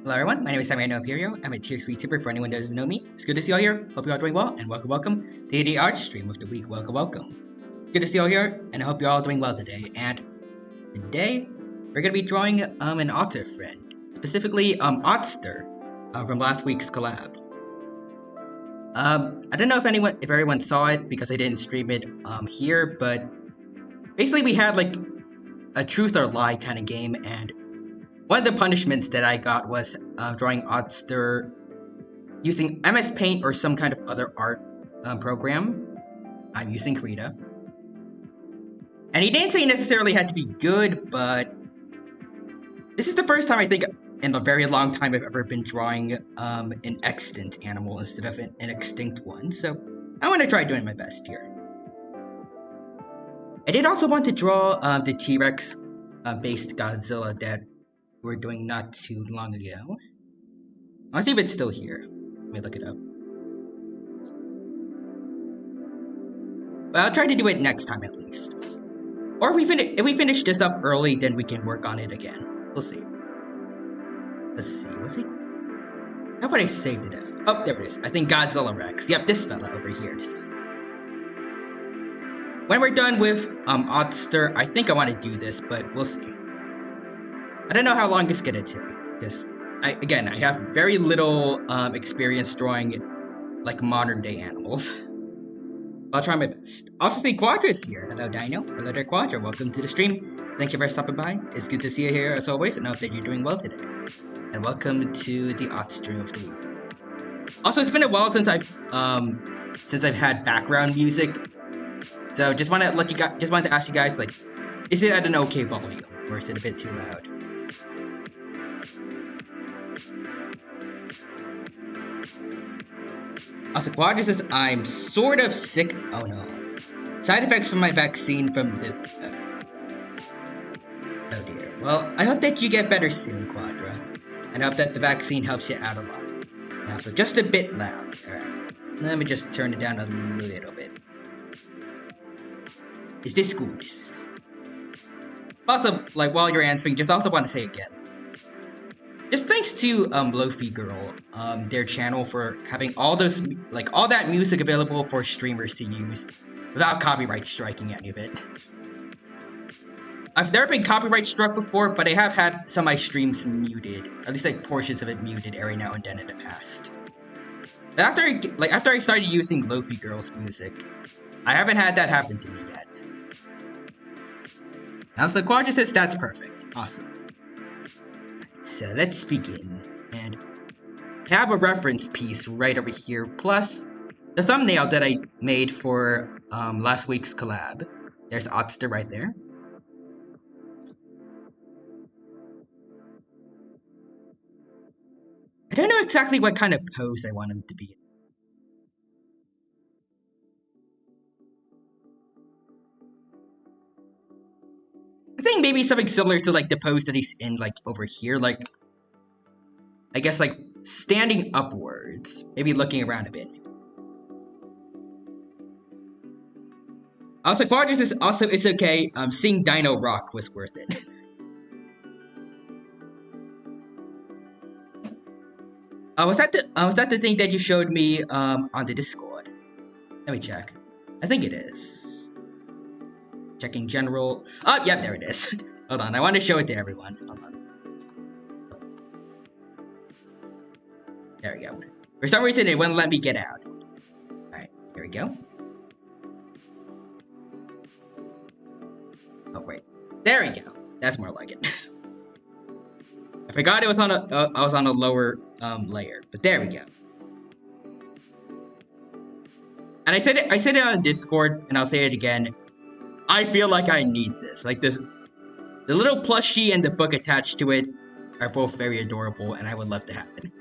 Hello everyone, my name is Sammy Imperio. I'm a tier 3 tuber for anyone who doesn't know me. It's good to see you all here. Hope you're all doing well, and welcome to the art stream of the week. Welcome. Good to see you all here, and I hope you're all doing well today. And today, we're gonna be drawing an otter friend, specifically Otster from last week's collab. I don't know if everyone saw it because I didn't stream it here, but basically we had like a truth or lie kind of game, and one of the punishments that I got was drawing Otster using MS Paint or some kind of other art program. I'm using Krita. And he didn't say it necessarily had to be good, but this is the first time I think in a very long time I've ever been drawing an extant animal instead of an extinct one, so I want to try doing my best here. I did also want to draw the T-Rex based Godzilla that we're doing not too long ago. I'll see if it's still here. Let me look it up. But I'll try to do it next time at least. Or if we finish this up early, then we can work on it again. We'll see. Let's see, was it? How would I save it as? Oh, there it is. I think Godzilla Rex. Yep, this fella over here. This fella. When we're done with Otster, I think I want to do this, but we'll see. I don't know how long it's gonna take, because I have very little experience drawing like modern day animals. I'll try my best. Also, the Quadra is here. Hello, Dino. Hello there, Quadra. Welcome to the stream. Thank you for stopping by. It's good to see you here as always, and I hope that you're doing well today. And welcome to the Ot stream of the week. Also, it's been a while since I've had background music, so just wanted to ask you guys, like, is it at an okay volume, or is it a bit too loud? Also, Quadra says, I'm sort of sick. Oh no. Side effects from my vaccine from the... oh dear. Well, I hope that you get better soon, Quadra. And I hope that the vaccine helps you out a lot. Now, so just a bit loud. Alright. Let me just turn it down a little bit. Is this good? Also, like, while you're answering, just also want to say again. Just thanks to Lofi Girl, their channel, for having all that music available for streamers to use without copyright striking any of it. I've never been copyright struck before, but I have had some of my streams muted, at least like portions of it muted every now and then in the past. But after I started using Lofi Girl's music, I haven't had that happen to me yet. Now, so Quadra says that's perfect. Awesome. So let's begin, and I have a reference piece right over here, plus the thumbnail that I made for last week's collab. There's Otster right there. I don't know exactly what kind of pose I want him to be. I think maybe something similar to like the pose that he's in, like over here, like I guess like standing upwards, maybe looking around a bit. Also, Quadra says also it's okay. Seeing Dino rock was worth it. was that the thing that you showed me on the Discord? Let me check. I think it is. Checking general. Oh, yeah, there it is. Hold on, I want to show it to everyone. Hold on. There we go. For some reason, it wouldn't let me get out. Alright, here we go. Oh, wait. There we go. That's more like it. I forgot it was on I was on a lower layer, but there we go. And I said it on Discord, and I'll say it again. I feel like I need this. Like this, the little plushie and the book attached to it are both very adorable, and I would love to have it.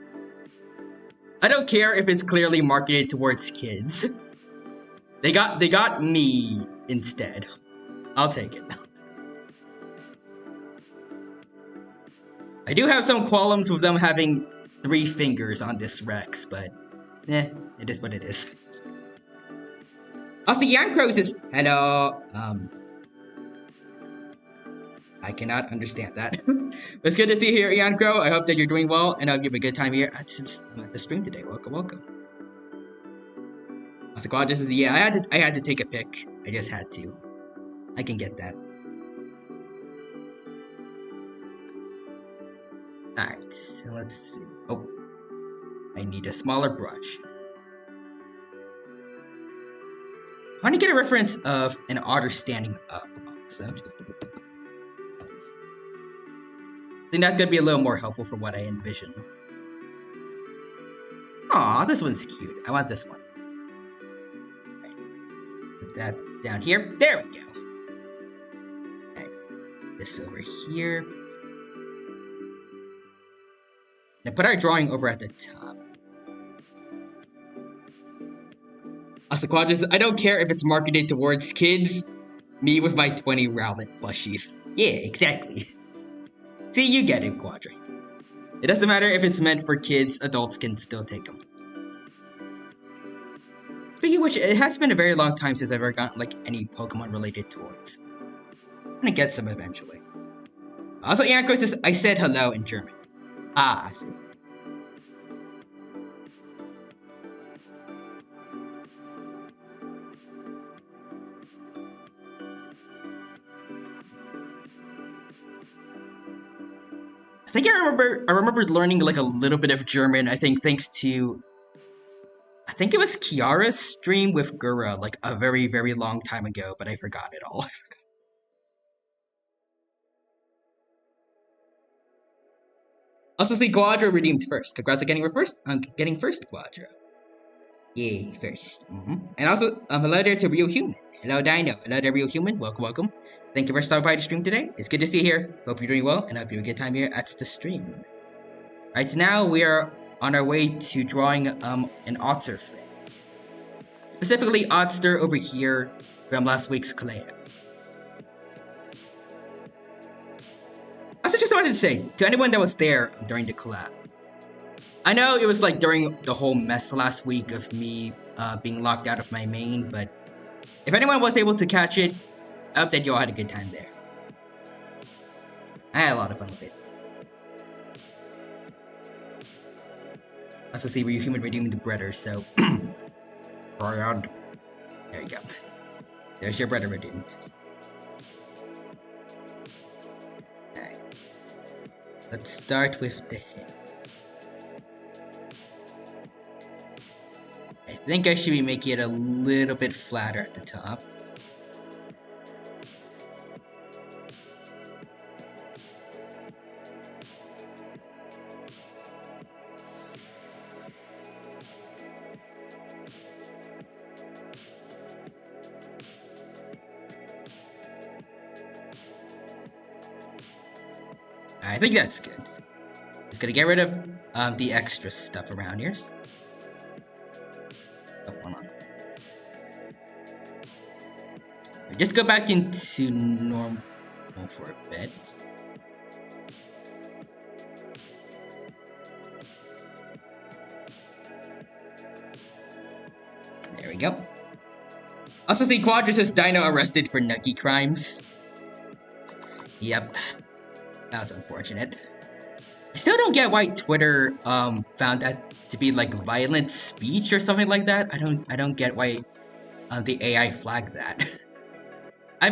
I don't care if it's clearly marketed towards kids. They got me instead. I'll take it. I do have some qualms with them having 3 fingers on this Rex, but it is what it is. Also, Yankro says, hello, I cannot understand that. It's good to see you here, Yankro. I hope that you're doing well, and I hope you have a good time here at the stream today. Welcome, welcome. Also, God, this is, yeah, I had to take a pic. I just had to. I can get that. Alright, so let's see. Oh, I need a smaller brush. I want to get a reference of an otter standing up. So, I think that's gonna be a little more helpful for what I envision. Aw, this one's cute. I want this one. Right. Put that down here. There we go. Alright. This over here. Now put our drawing over at the top. Also, Quadras, I don't care if it's marketed towards kids. Me with my 20 Rowlet plushies. Yeah, exactly. See, you get it, Quadra. It doesn't matter if it's meant for kids, adults can still take them. Speaking of which, it has been a very long time since I've ever gotten, like, any Pokemon-related toys. I'm gonna get some eventually. Also, Yanko says, I said hello in German. Ah, I see. I think I remember learning like a little bit of German, I think thanks to I think it was Kiara's stream with Gura like a very, very long time ago, but I forgot it all. Also see Quadra redeemed first. Congrats on getting first Quadra. Yay, first. And also hello there to Real Human. Hello Dino. Hello there Real Human. Welcome, welcome. Thank you for stopping by the stream today. It's good to see you here. Hope you're doing well, and I hope you have a good time here at the stream. Alright, so now we are on our way to drawing an otter fin. Specifically, Otter over here from last week's collab. I also just wanted to say, to anyone that was there during the collab, I know it was like during the whole mess last week of me being locked out of my main, but if anyone was able to catch it, I hope that you all had a good time there. I had a lot of fun with it. Also see Real Human redeeming the breader, so there you go. There's your breader redeemed. Alright. Let's start with the head. I think I should be making it a little bit flatter at the top. I think that's good. Just gonna get rid of the extra stuff around here. Oh, hold on. Just go back into normal for a bit. There we go. Also see Quadra says Dino arrested for Nucky crimes. Yep. That was unfortunate. I still don't get why Twitter found that to be like violent speech or something like that. I don't get why the AI flagged that. I've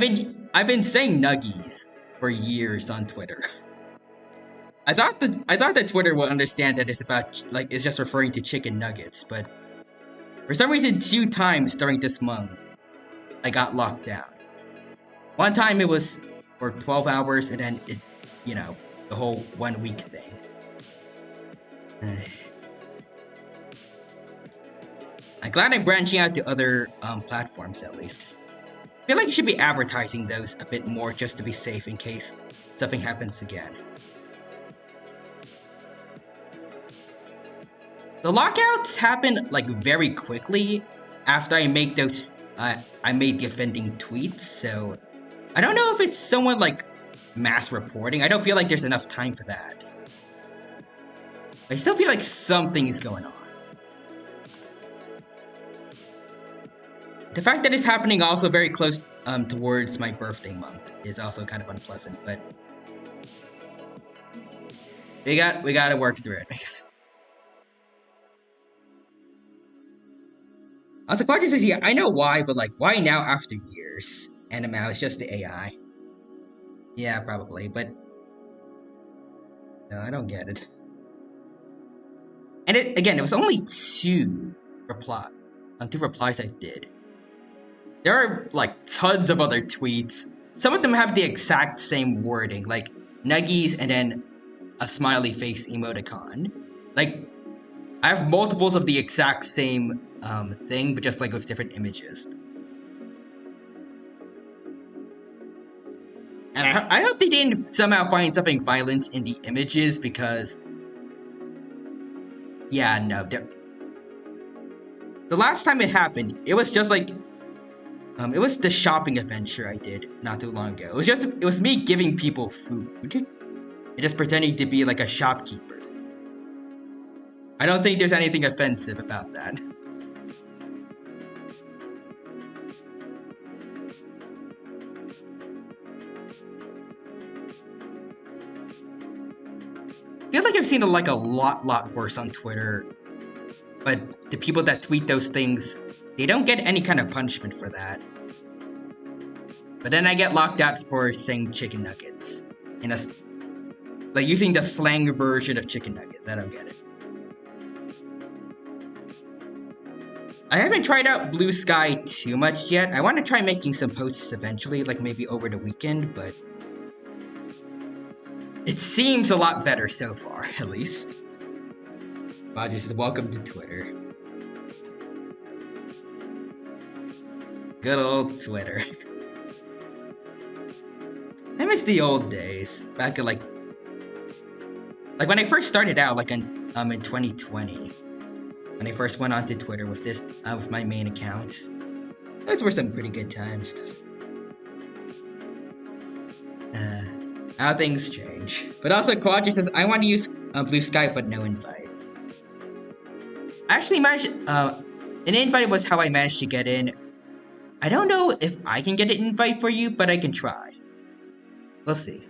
been saying nuggies for years on Twitter. I thought that Twitter would understand that it's about like it's just referring to chicken nuggets, but for some reason 2 times during this month I got locked down. One time it was for 12 hours, and then it, you know, the whole 1 week thing. I'm glad I'm branching out to other platforms at least. I feel like you should be advertising those a bit more just to be safe in case something happens again. The lockouts happen like very quickly after I make those. I made the offending tweets, so I don't know if it's someone like mass reporting. I don't feel like there's enough time for that. I still feel like something is going on. The fact that it's happening also very close towards my birthday month is also kind of unpleasant, but we gotta work through it. Also, Quadri says, yeah, I know why, but like, why now after years? And now it's just the AI. Yeah, probably, but no, I don't get it. And it was only two replies I did. There are like tons of other tweets. Some of them have the exact same wording, like nuggies and then a smiley face emoticon. Like, I have multiples of the exact same thing, but just like with different images. And I hope they didn't somehow find something violent in the images, because yeah, no. The last time it happened, it was just like it was the shopping adventure I did not too long ago. It was me giving people food and just pretending to be like a shopkeeper. I don't think there's anything offensive about that. I feel like I've seen a lot worse on Twitter, but the people that tweet those things, they don't get any kind of punishment for that. But then I get locked out for saying chicken nuggets like using the slang version of chicken nuggets. I don't get it. I haven't tried out Blue Sky too much yet. I want to try making some posts eventually, like maybe over the weekend, but it seems a lot better so far, at least. Roger says, welcome to Twitter. Good old Twitter. I miss the old days, back at like when I first started out, like in 2020, when I first went onto Twitter with with my main accounts. Those were some pretty good times. How things change. But also, Quadri says, I want to use Blue Sky, but no invite. I actually managed, an invite was how I managed to get in. I don't know if I can get an invite for you, but I can try. We'll see.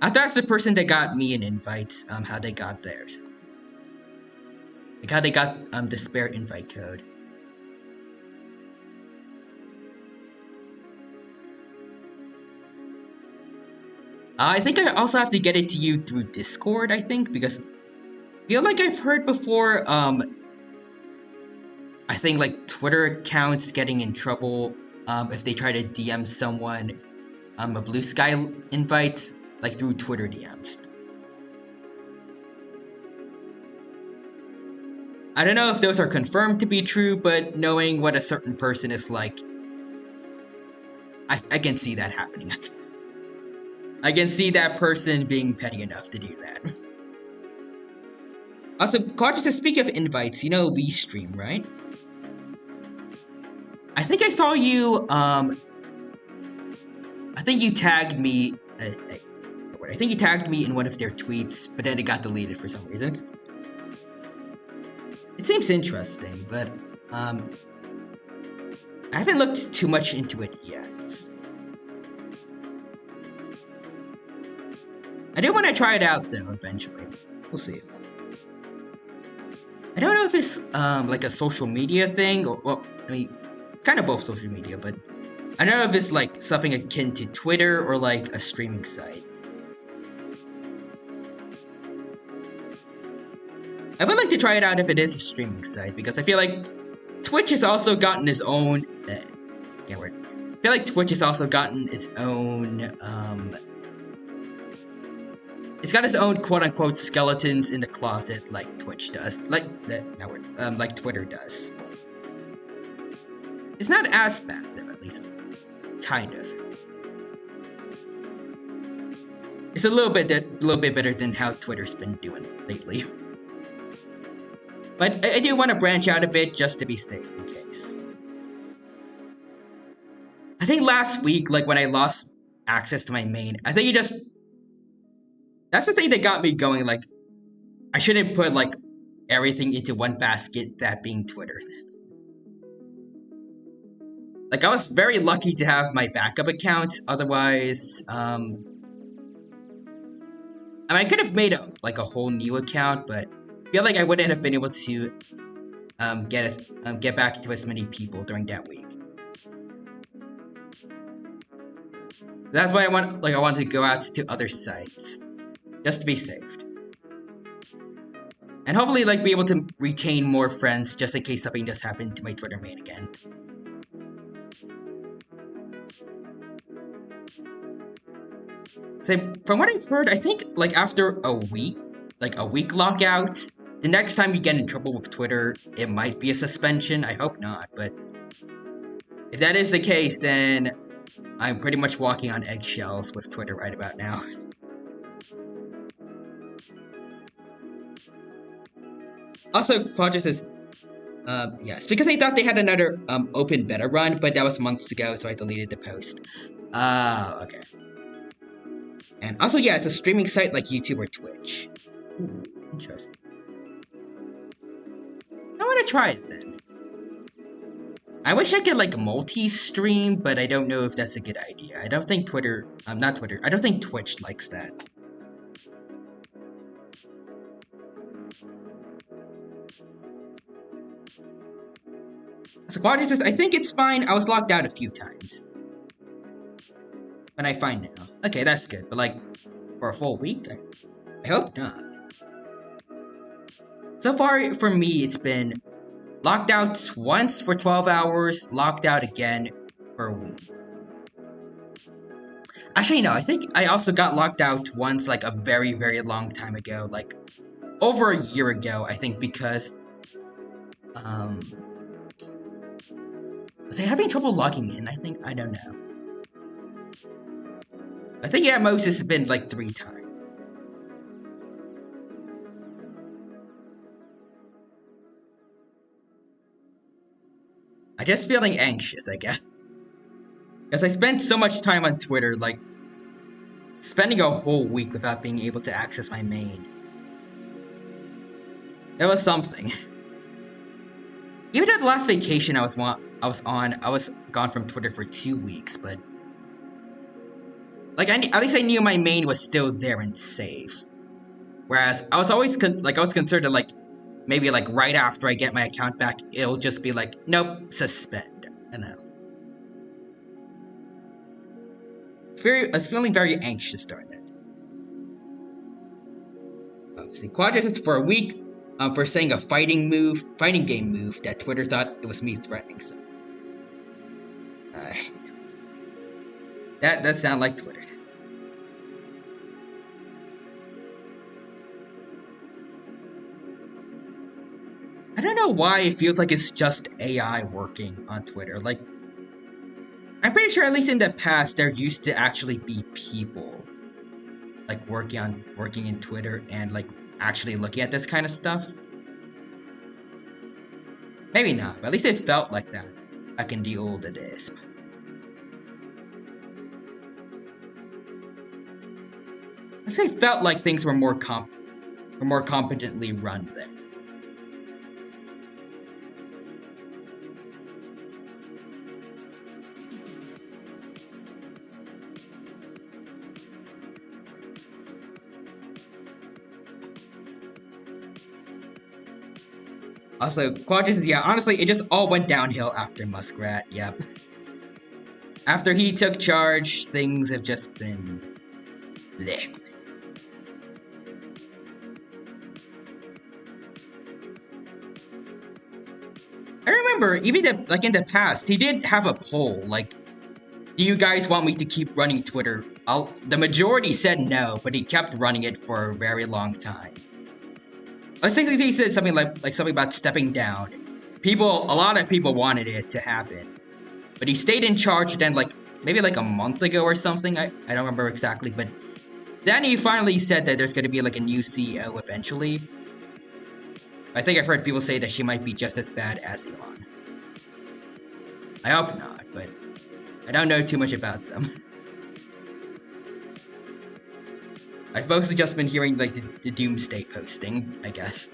I have to ask the person that got me an invite, how they got theirs. Like how they got the spare invite code. I think I also have to get it to you through Discord, I think, because I feel like I've heard before, I think like Twitter accounts getting in trouble if they try to DM someone a Blue Sky invite, like through Twitter DMs. I don't know if those are confirmed to be true, but knowing what a certain person is like, I can see that happening. I can see that person being petty enough to do that. Also, Quadri says, speaking of invites, you know Stream, right? I think I saw you, I think you tagged me, I think you tagged me in one of their tweets, but then it got deleted for some reason. It seems interesting, but, I haven't looked too much into it yet. I do want to try it out though eventually. We'll see. I don't know if it's like a social media thing or, well, I mean, kind of both social media, but I don't know if it's like something akin to Twitter or like a streaming site. I would like to try it out if it is a streaming site, because I feel like Twitch has also gotten its own. Can't word. I feel like Twitch has also gotten its own. It's got its own quote unquote skeletons in the closet, like Twitch does, like like Twitter does. It's not as bad though, at least, kind of. It's a little bit better than how Twitter's been doing lately. But I do want to branch out a bit just to be safe in case. I think last week, like when I lost access to my main, I think that's the thing that got me going. Like, I shouldn't put like everything into one basket, that being Twitter. Like, I was very lucky to have my backup account. Otherwise, I mean, I could have made a whole new account, but I feel like I wouldn't have been able to get back to as many people during that week. That's why I want to go out to other sites, just to be saved, and hopefully like be able to retain more friends just in case something does happen to my Twitter main again. So from what I've heard, I think like after a week lockout, the next time you get in trouble with Twitter, it might be a suspension. I hope not, but if that is the case, then I'm pretty much walking on eggshells with Twitter right about now. Also, Quadras is, yes, because I thought they had another open beta run, but that was months ago, so I deleted the post. Okay. And also, yeah, it's a streaming site like YouTube or Twitch. Ooh, interesting. I want to try it then. I wish I could like multi-stream, but I don't know if that's a good idea. I don't think Twitter, not Twitter, I don't think Twitch likes that. So Quadras says, I think it's fine. I was locked out a few times. But I find now. Okay, that's good. But like, for a full week? I hope not. So far, for me, it's been locked out once for 12 hours, locked out again for a week. Actually, no, I think I also got locked out once, like, a very, very long time ago. Like, over a year ago, I think, because, was I having trouble logging in? I don't know. I think, yeah, most has been, like, 3 times. I'm just feeling anxious, I guess. Because I spent so much time on Twitter, like, spending a whole week without being able to access my main. It was something. Even at the last vacation I was gone from Twitter for 2 weeks, but like at least I knew my main was still there and safe. Whereas I was always concerned that like maybe like right after I get my account back, it'll just be like, nope, suspend. I don't know. I was feeling very anxious during that. See, Quadras is for a week for saying a fighting game move that Twitter thought it was me threatening some. That does sound like Twitter. I don't know why it feels like it's just AI working on Twitter. Like, I'm pretty sure at least in the past there used to actually be people like working in Twitter and like actually looking at this kind of stuff. Maybe not, but at least it felt like that back in the old days. I'd say it felt like things were more competently run there. Also, Quadras, yeah, honestly, it just all went downhill after Muskrat, yep. After he took charge, things have just been bleh. I remember, even like in the past, he did have a poll, like, do you guys want me to keep running Twitter? The majority said no, but he kept running it for a very long time. I think he said something like something about stepping down. A lot of people wanted it to happen, but he stayed in charge then like maybe like a month ago or something. I don't remember exactly, but then he finally said that there's going to be like a new CEO eventually. I think I've heard people say that she might be just as bad as Elon. I hope not, but I don't know too much about them. I've mostly just been hearing like the doomsday posting, I guess.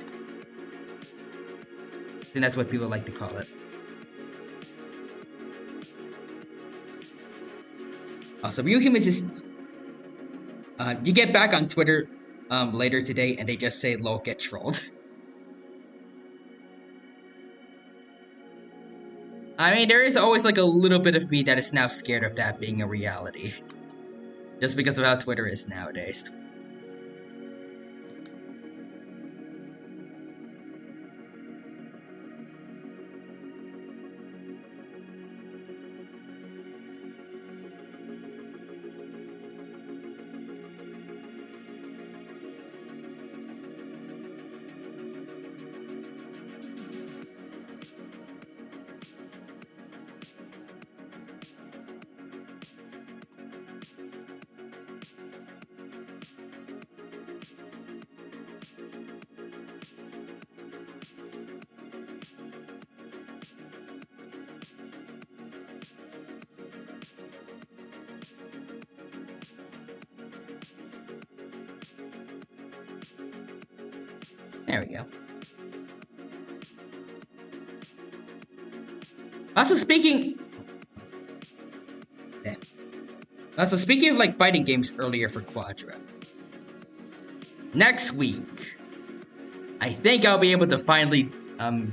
And that's what people like to call it. Also, Real Humans is you get back on Twitter later today and they just say lol get trolled. I mean, there is always like a little bit of me that is now scared of that being a reality. Just because of how Twitter is nowadays. There we go. Also speaking of like fighting games earlier for Quadra. Next week, I think I'll be able to finally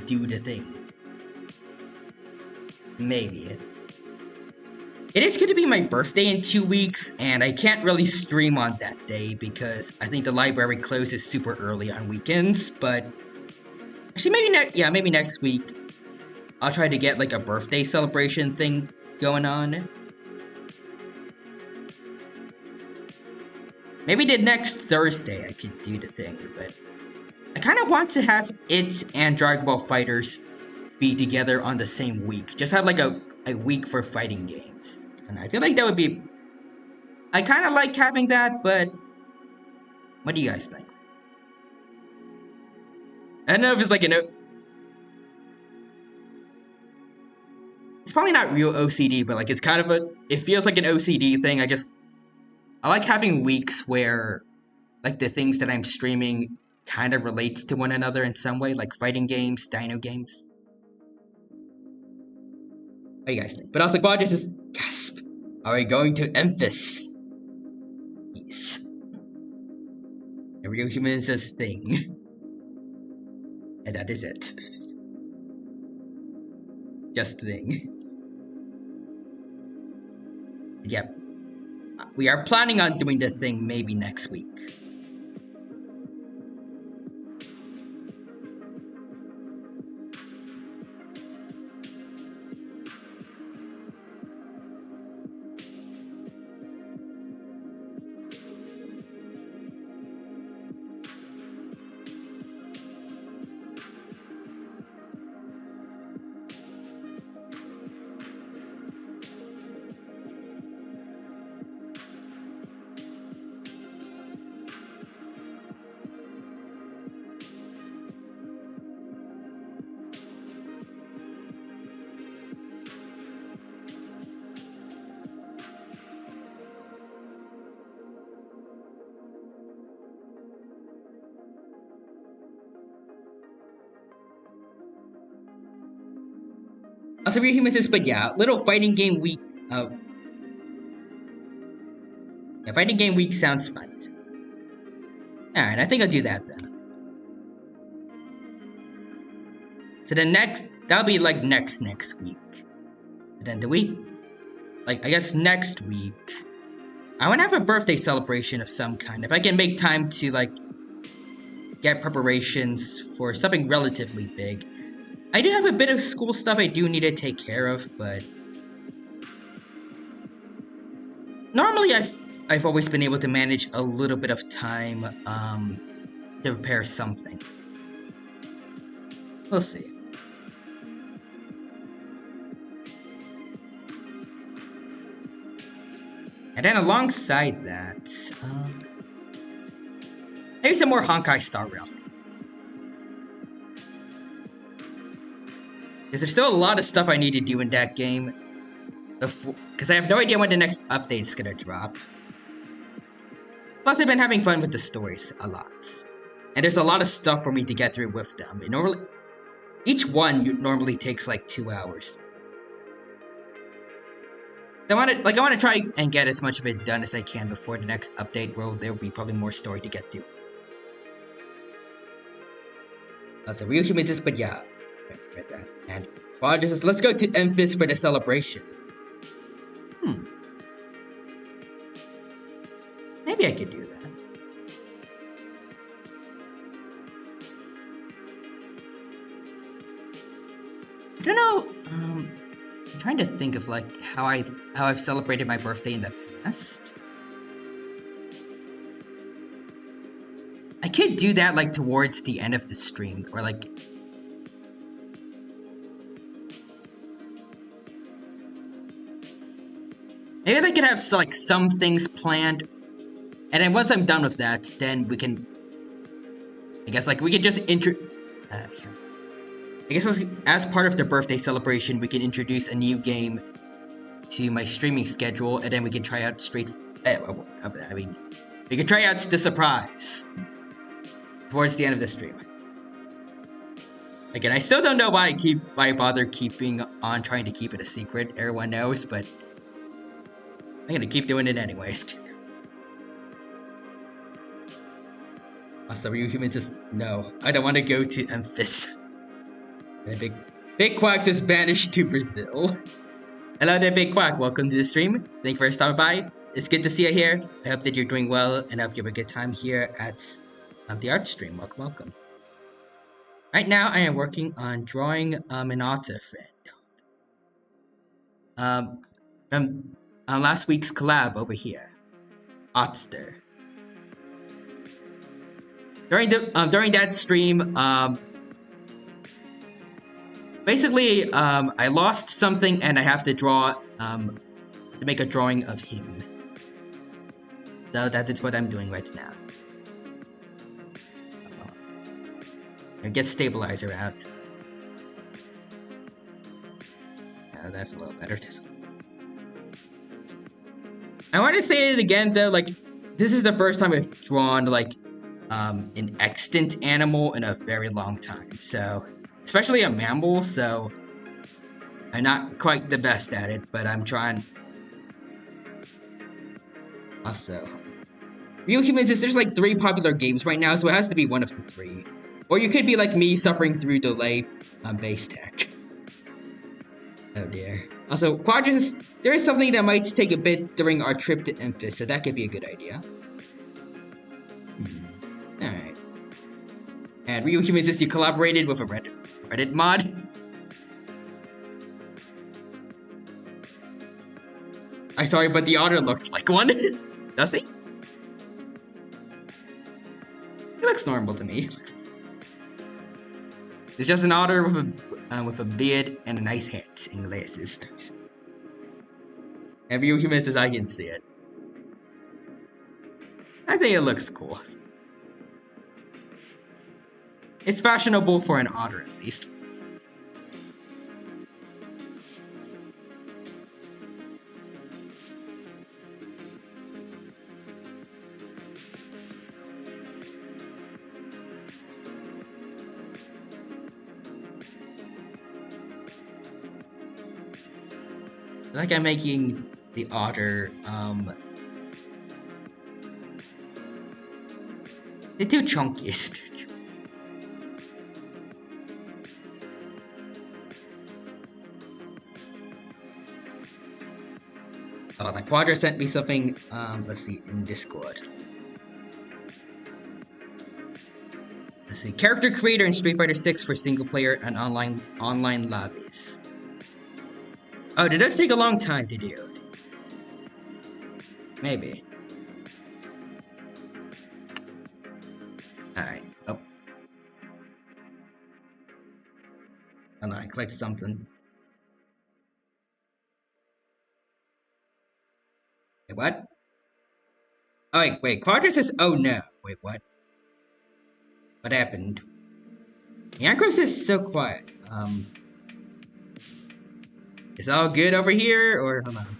do the thing. Maybe. It is going to be my birthday in 2 weeks, and I can't really stream on that day because I think the library closes super early on weekends, but actually maybe next week I'll try to get like a birthday celebration thing going on. Maybe the next Thursday I could do the thing, but I kind of want to have it and Dragon Ball FighterZ be together on the same week. Just have like a week for fighting games. And I feel like that would be... I kind of like having that, but... What do you guys think? I don't know if it's like it's probably not real OCD, but like it's kind of it feels like an OCD thing. I like having weeks where like the things that I'm streaming kind of relates to one another in some way, like fighting games, dino games. What do you guys think? But also Quadras says, gasp, are we going to Memphis? Yes. A real human says thing. And that is it. Just thing. Yep. We are planning on doing the thing maybe next week. Also, Real Humans says, but yeah, little fighting game week. Yeah, fighting game week sounds fun. Alright, I think I'll do that then. So that'll be like next week. And then the week, like I guess next week, I want to have a birthday celebration of some kind. If I can make time to like get preparations for something relatively big. I do have a bit of school stuff I do need to take care of, but normally I've always been able to manage a little bit of time to prepare something. We'll see. And then alongside that, maybe some more Honkai Star Rail. Because there's still a lot of stuff I need to do in that game. Because I have no idea when the next update's gonna drop. Plus, I've been having fun with the stories a lot. And there's a lot of stuff for me to get through with them. Each one normally takes like 2 hours. I want to try and get as much of it done as I can before the next update, where there will be probably more story to get to. That's a real human, but yeah, read that. And Roger says, "Let's go to Memphis for the celebration." Maybe I could do that. I don't know. I'm trying to think of like how I've celebrated my birthday in the past. I could do that like towards the end of the stream, or like maybe I could have like some things planned, and then once I'm done with that, then we can. I guess like we can just yeah. I guess as part of the birthday celebration, we can introduce a new game to my streaming schedule, and then we can try out we can try out the surprise towards the end of the stream. Again, I still don't know why I bother keeping on trying to keep it a secret. Everyone knows, but I'm gonna keep doing it anyways. Also, you humans just no. I don't want to go to Memphis. The Big Quack says banished to Brazil. Hello there, Big Quack. Welcome to the stream. Thank you for stopping by. It's good to see you here. I hope that you're doing well, and I hope you have a good time here at the art stream. Welcome. Right now, I am working on drawing an otter friend. From last week's collab over here, Otter. During that stream, basically, I lost something and I have to draw, to make a drawing of him. So that is what I'm doing right now. Get stabilizer out. That's a little better. I want to say it again though, like, this is the first time I've drawn, like, an extant animal in a very long time, so, especially a mammal, so, I'm not quite the best at it, but I'm trying. Also, Real Humans there's like 3 popular games right now, so it has to be one of the 3. Or you could be like me, suffering through delay on base tech. Oh dear. Also, Quadrants, there is something that might take a bit during our trip to Memphis, so that could be a good idea. Alright. And Real Humans you collaborated with a Reddit mod. I'm sorry, but the otter looks like one. Does he? He looks normal to me. It's just an otter with a beard and a nice hat and glasses. Every human as I can see it. I think it looks cool. It's fashionable for an otter, at least. Like I'm making the otter, they're too chunky. Oh, like Quadra sent me something, let's see, in Discord. Let's see, character creator in Street Fighter 6 for single player and online lobbies. Oh, did this take a long time to do? Maybe. Alright. Oh. Oh no, I clicked something. Wait, what? Oh, wait, Quadra says, oh no. Wait, what? What happened? Yankros is so quiet. Is all good over here, or hold on?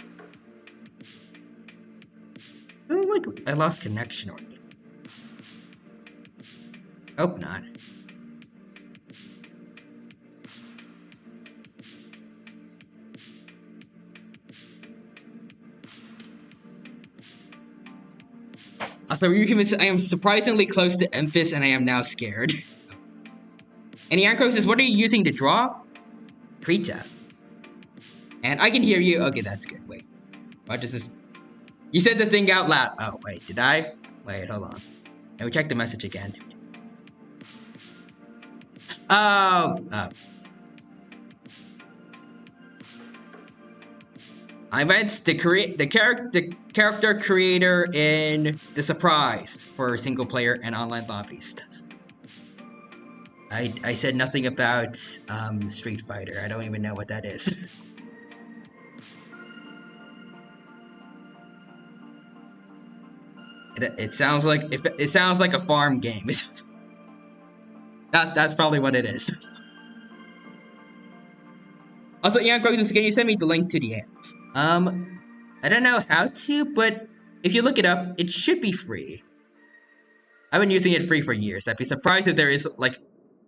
I don't like I lost connection or anything. Hope not. Also, I am surprisingly close to Emphis, and I am now scared. And Yankros says, what are you using to draw? Krita. And I can hear you. Okay, that's good. Wait. What does this? You said the thing out loud. Oh, wait. Did I? Wait, hold on. Let me check the message again. Oh. I meant the character creator in the surprise for single player and online lobbies. I said nothing about Street Fighter. I don't even know what that is. It sounds like it sounds like a farm game. That's probably what it is. Also, yeah, can you send me the link to the app? I don't know how to, but if you look it up, it should be free. I've been using it free for years. I'd be surprised if there is like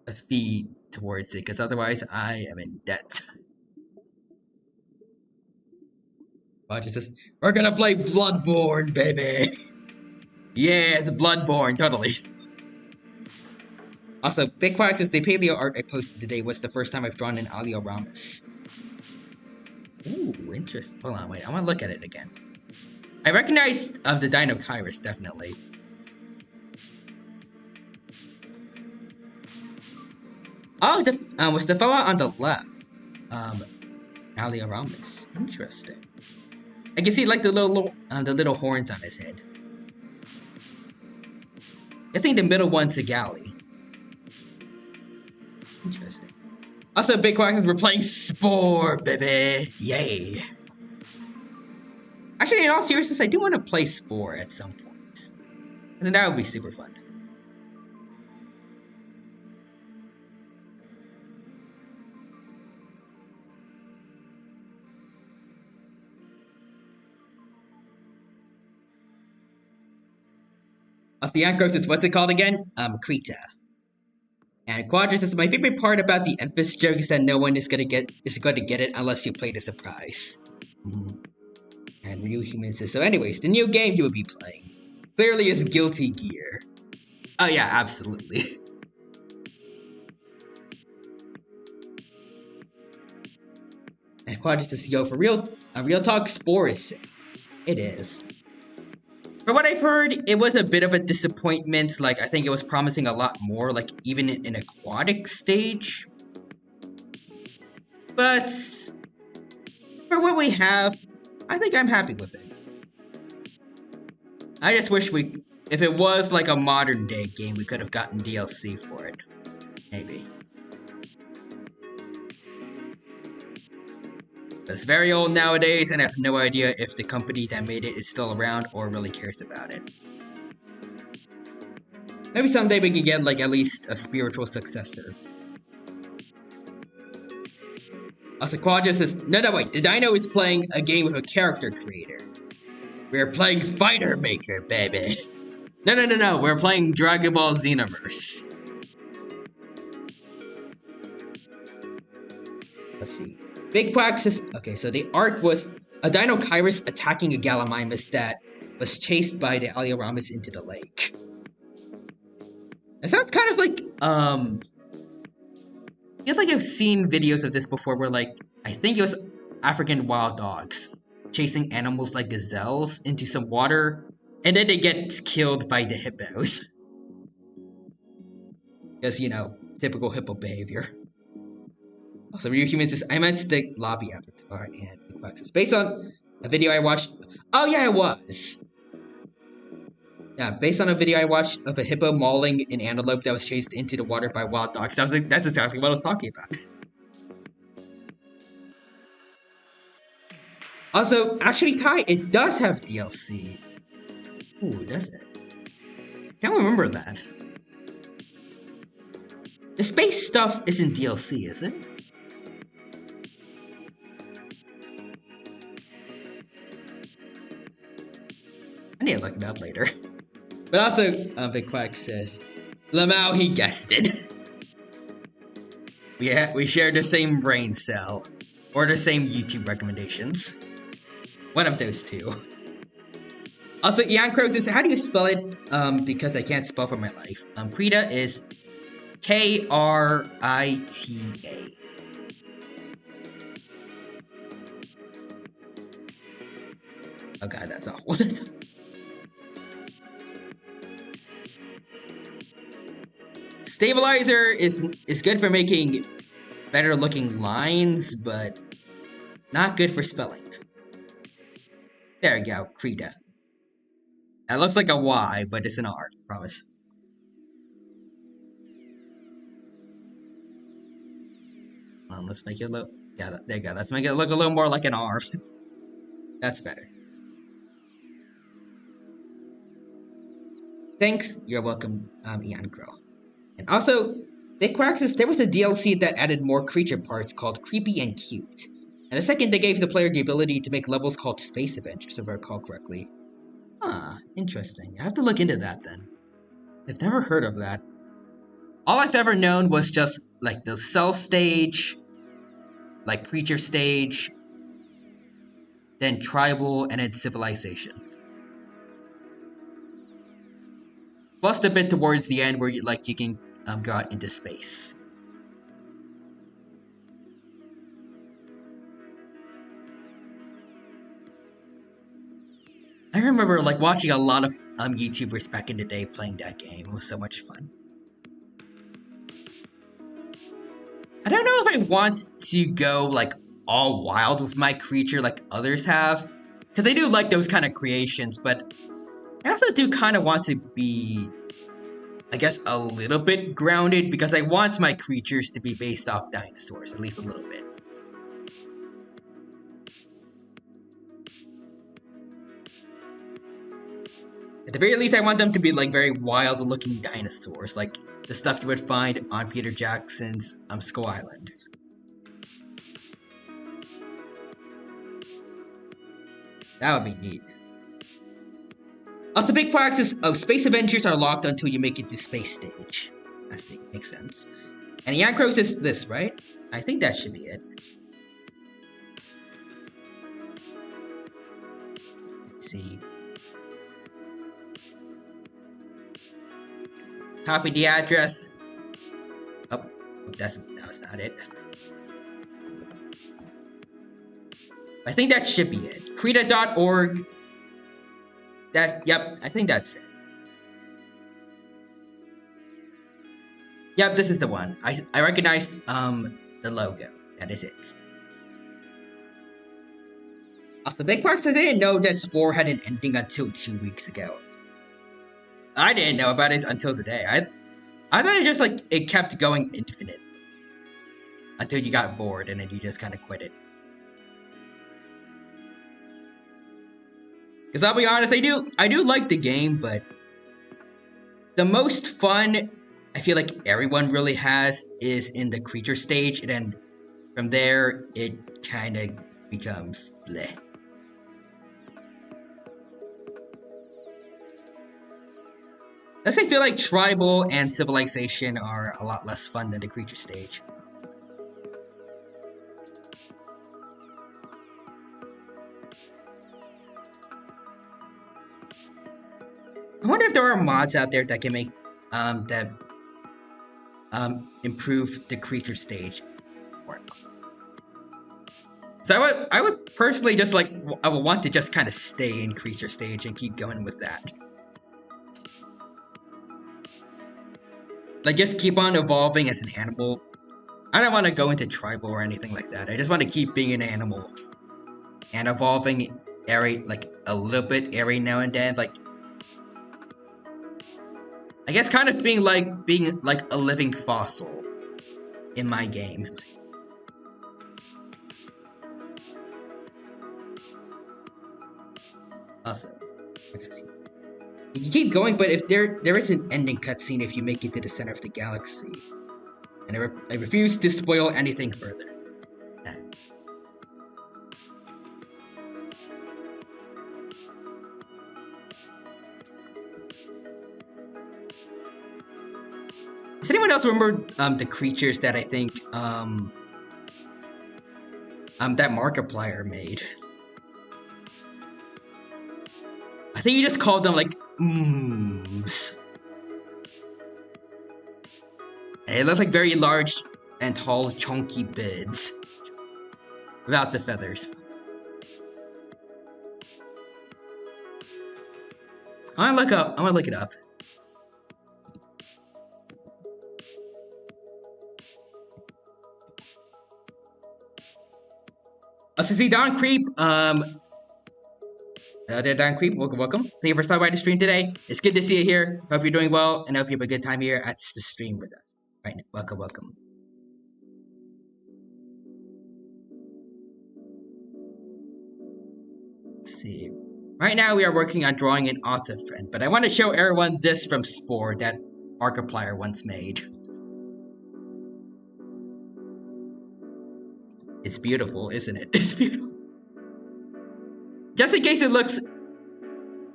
a fee towards it, because otherwise I am in debt. Roger says, we're gonna play Bloodborne, baby! Yeah, it's Bloodborne, totally. Also, Big Quack says the paleo art I posted today was the first time I've drawn an Alio Ramos. Ooh, interesting. Hold on, wait, I wanna look at it again. I recognize the Dino Kairos, definitely. Oh, was the fella on the left? Alio Ramos. Interesting. I can see like the little horns on his head. I think the middle one's a galley. Interesting. Also, Big Quack says we're playing Spore, baby. Yay. Actually, in all seriousness, I do want to play Spore at some point. I think that would be super fun. Osteancros says, what's it called again? Krita. And Quadra says, my favorite part about the Emphis joke is that no one is going to get it unless you play the surprise. Mm-hmm. And Ryu Human says, so anyways, the new game you would be playing clearly is Guilty Gear. Oh yeah, absolutely. And Quadra says, yo, for real talk, Spore is sick. It is. From what I've heard, it was a bit of a disappointment. Like, I think it was promising a lot more, like, even in aquatic stage. But for what we have, I think I'm happy with it. I just wish if it was like a modern day game, we could have gotten DLC for it. Maybe. It's very old nowadays, and I have no idea if the company that made it is still around or really cares about it. Maybe someday we can get like at least a spiritual successor. Also, Quadra says, no, wait, the Dino is playing a game with a character creator. We're playing Fighter Maker, baby. No, we're playing Dragon Ball Xenoverse. Let's see. Big Quack says, okay, so the art was a Dino Kairos attacking a Gallimimus that was chased by the Alio Ramos into the lake. It sounds kind of like, I feel like I've seen videos of this before where, like, I think it was African wild dogs. chasing animals like gazelles into some water, and then they get killed by the hippos. Because, typical hippo behavior. Also, Real Humans is I meant the lobby avatar and the questions. Based on a video I watched. Oh yeah, it was. Yeah, based on a video I watched of a hippo mauling an antelope that was chased into the water by wild dogs. That's exactly what I was talking about. Also, actually, Ty, it does have DLC. Ooh, does it? Can't remember that. The space stuff isn't DLC, is it? I need to look it up later. But also, Big Quack says, Lamau, he guessed it. We share the same brain cell. Or the same YouTube recommendations. One of those two. Also, Ian Crow says, how do you spell it? Because I can't spell for my life. Krita is Krita. Oh god, that's awful. Stabilizer is good for making better looking lines, but not good for spelling. There we go, Krita. That looks like a Y, but it's an R, promise. Let's make it look. Yeah, there you go. Let's make it look a little more like an R. That's better. Thanks. You're welcome, Ian Crow. And also, Big Quack says there was a DLC that added more creature parts called Creepy and Cute. And the second, they gave the player the ability to make levels called Space Adventures, if I recall correctly. Huh, interesting. I have to look into that then. I've never heard of that. All I've ever known was just, like, the cell stage, like, creature stage, then tribal, and then civilizations. Plus the bit towards the end where you can go out into space. I remember watching a lot of YouTubers back in the day playing that game. It was so much fun. I don't know if I want to go all wild with my creature like others have, because I do like those kind of creations, but I also do kind of want to be, I guess, a little bit grounded, because I want my creatures to be based off dinosaurs, at least a little bit. At the very least, I want them to be very wild-looking dinosaurs, like the stuff you would find on Peter Jackson's Skull Island. That would be neat. Also, Big Fox says, Space Adventures are locked until you make it to Space Stage. I see, makes sense. And Ian Crow says this, right? I think that should be it. Let's see. Copy the address. Oh, that was not it. I think that should be it. Krita.org. Yep, I think that's it. Yep, this is the one. I recognized the logo. That is it. Also, Big Box, I didn't know that Spore had an ending until 2 weeks ago. I didn't know about it until today. I thought it just it kept going infinitely until you got bored and then you just kind of quit it. Because I'll be honest, I do like the game, but the most fun I feel like everyone really has is in the creature stage, and then from there it kind of becomes bleh. Plus, I feel like tribal and civilization are a lot less fun than the creature stage. I wonder if there are mods out there that can make improve the creature stage. So I would personally just like I would want to just kind of stay in creature stage and keep going with that. Like just keep on evolving as an animal. I don't want to go into tribal or anything like that. I just want to keep being an animal and evolving like a little bit every now and then. Like I guess kind of being like a living fossil in my game. Awesome. You can keep going, but if there is an ending cutscene if you make it to the center of the galaxy, and I refuse to spoil anything further. Does anyone else remember the creatures that I think that Markiplier made? I think he just called them like ooms. And it looks like very large and tall, chunky bids. Without the feathers. I'm gonna look it up. See Don Creep, hello there, Don Creep. Welcome. Thank you for stopping by the stream today. It's good to see you here. Hope you're doing well, and hope you have a good time here at the stream with us. Right, welcome. Let's see. Right now, we are working on drawing an otter friend, but I want to show everyone this from Spore that Markiplier once made. It's beautiful, isn't it? It's beautiful. Just in case it looks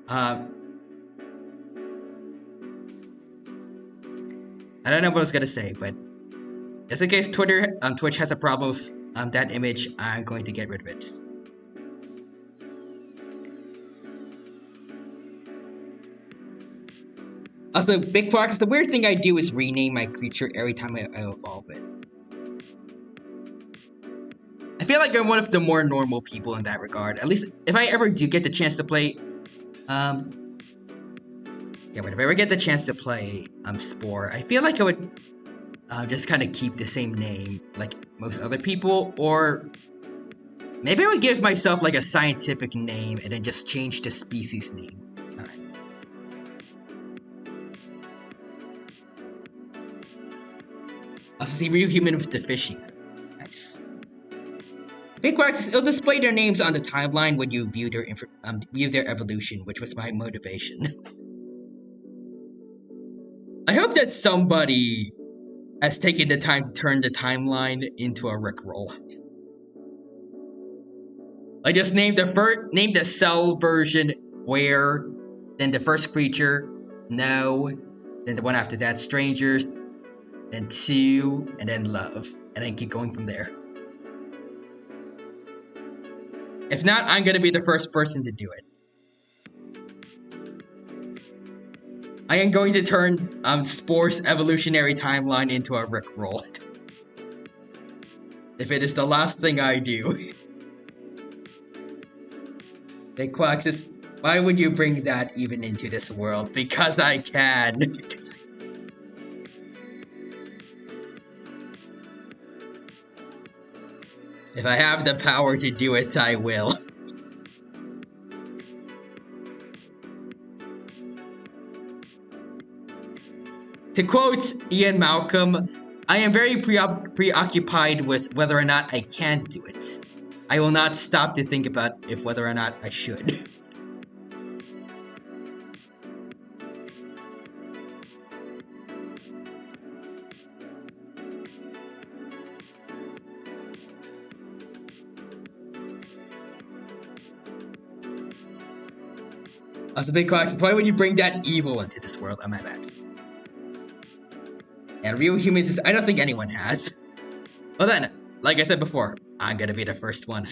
I don't know what I was gonna say, but just in case Twitch has a problem with that image, I'm going to get rid of it. Also, Big Fox, the weird thing I do is rename my creature every time I evolve it. I feel like I'm one of the more normal people in that regard. At least if I ever do get the chance to play if I ever get the chance to play Spore, I feel like I would just kind of keep the same name like most other people, or maybe I would give myself like a scientific name and then just change the species name. Alright. Also see real human with the fishing. Nice. Big Quacks, it'll display their names on the timeline when you view their evolution, which was my motivation. I hope that somebody has taken the time to turn the timeline into a Rickroll. I just named the cell version where, then the first creature, no, then the one after that, strangers, then 2, and then love, and then keep going from there. If not, I'm gonna be the first person to do it. I am going to turn Spore's evolutionary timeline into a Rickroll. If it is the last thing I do. Hey Quaxus, why would you bring that even into this world? Because I can. If I have the power to do it, I will. To quote Ian Malcolm, I am very preoccupied with whether or not I can do it. I will not stop to think about if whether or not I should. That's a big question. Why would you bring that evil into this world? I'm bad. And real humans, I don't think anyone has. Well then, like I said before, I'm gonna be the first one.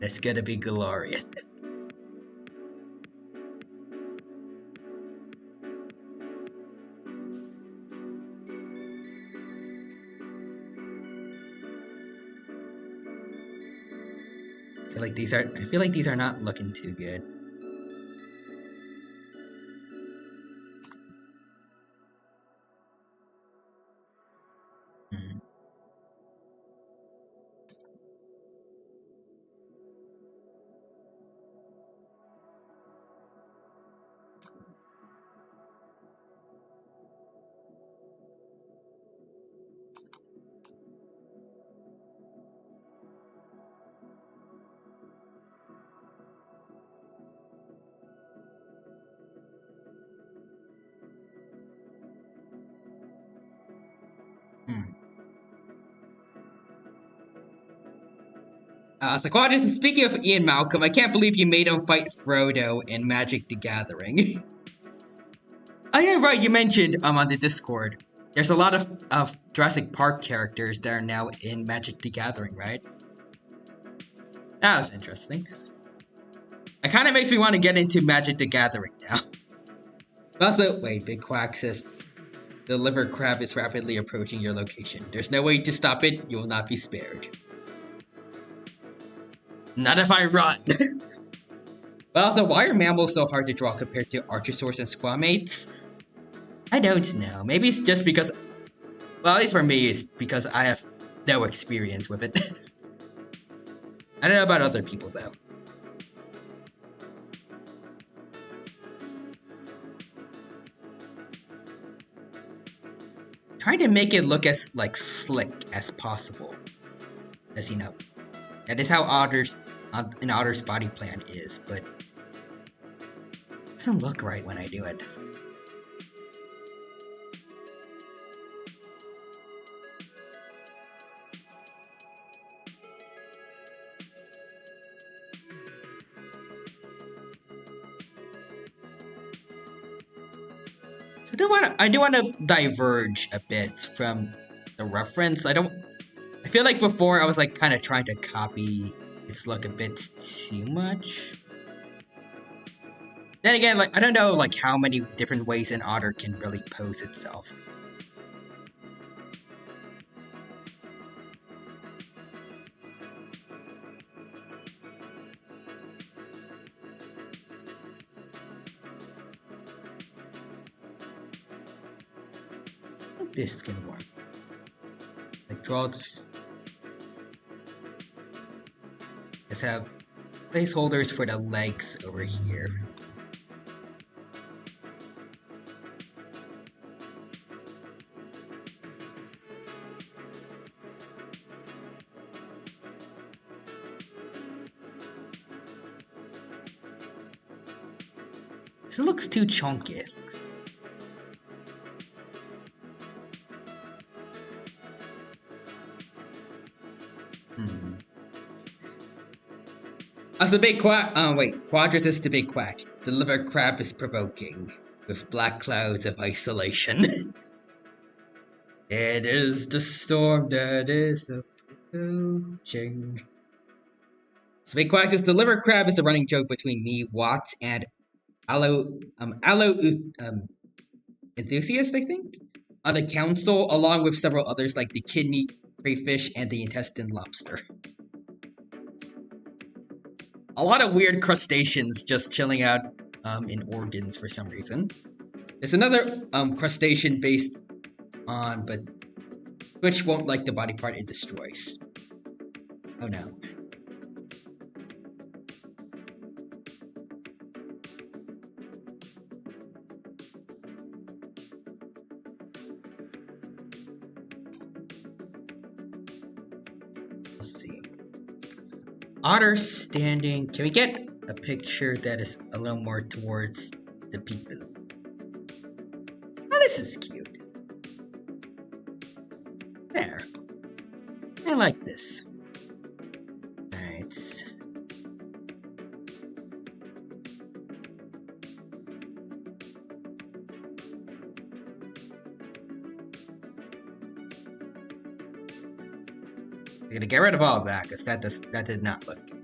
It's gonna be glorious. I feel like these are not looking too good. Hmm. Hmm. Speaking of Ian Malcolm, I can't believe you made him fight Frodo in Magic the Gathering. Oh yeah, right. You mentioned on the Discord. There's a lot of Jurassic Park characters that are now in Magic the Gathering, right? That was interesting. It kind of makes me want to get into Magic the Gathering now. Also, wait, Big Quack says the liver crab is rapidly approaching your location. There's no way to stop it. You will not be spared. Not if I run. But also, why are mammals so hard to draw compared to archosaurs and squamates? I don't know. Maybe it's just because, well, at least for me, it's because I have no experience with it. I don't know about other people though. Trying to make it look as like slick as possible, as you know. That is how an otter's body plan is, but it doesn't look right when I do it. So I do want to diverge a bit from the reference. I feel like before I was like kind of trying to copy its look a bit too much. Then again, like I don't know like how many different ways an otter can really pose itself. I think this can work. Like let's have placeholders for the legs over here. This looks too chunky. Hmm. As a big quack. Quadratus the big quack. The liver crab is provoking, with black clouds of isolation. It is the storm that is approaching. So big quack says the liver crab is a running joke between me, Watts, and Allo enthusiast, I think, on the council, along with several others like the kidney crayfish and the intestine lobster. A lot of weird crustaceans just chilling out in organs for some reason. There's another crustacean based on, but Twitch won't like the body part it destroys. Oh no. Let's see. Otter standing. Can we get a picture that is a little more towards the people? Oh, this is cute. There. I like this. Alright. I'm gonna get rid of all of that because that did not look good.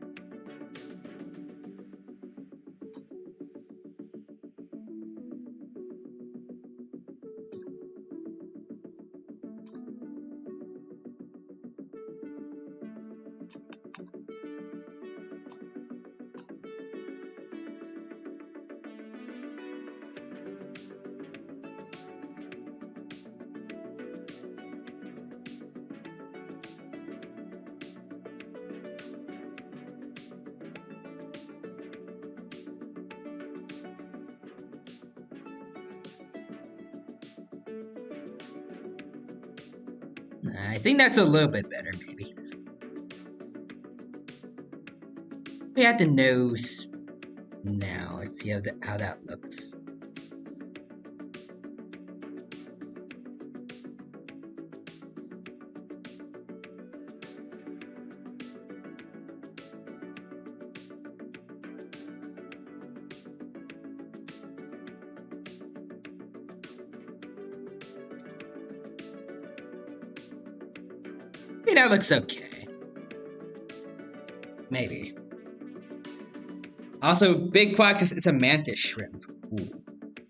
I think that's a little bit better, maybe. We have the nose now. Let's see how that looks. I think that looks okay. Maybe. Also, big quacks is a mantis shrimp. Ooh,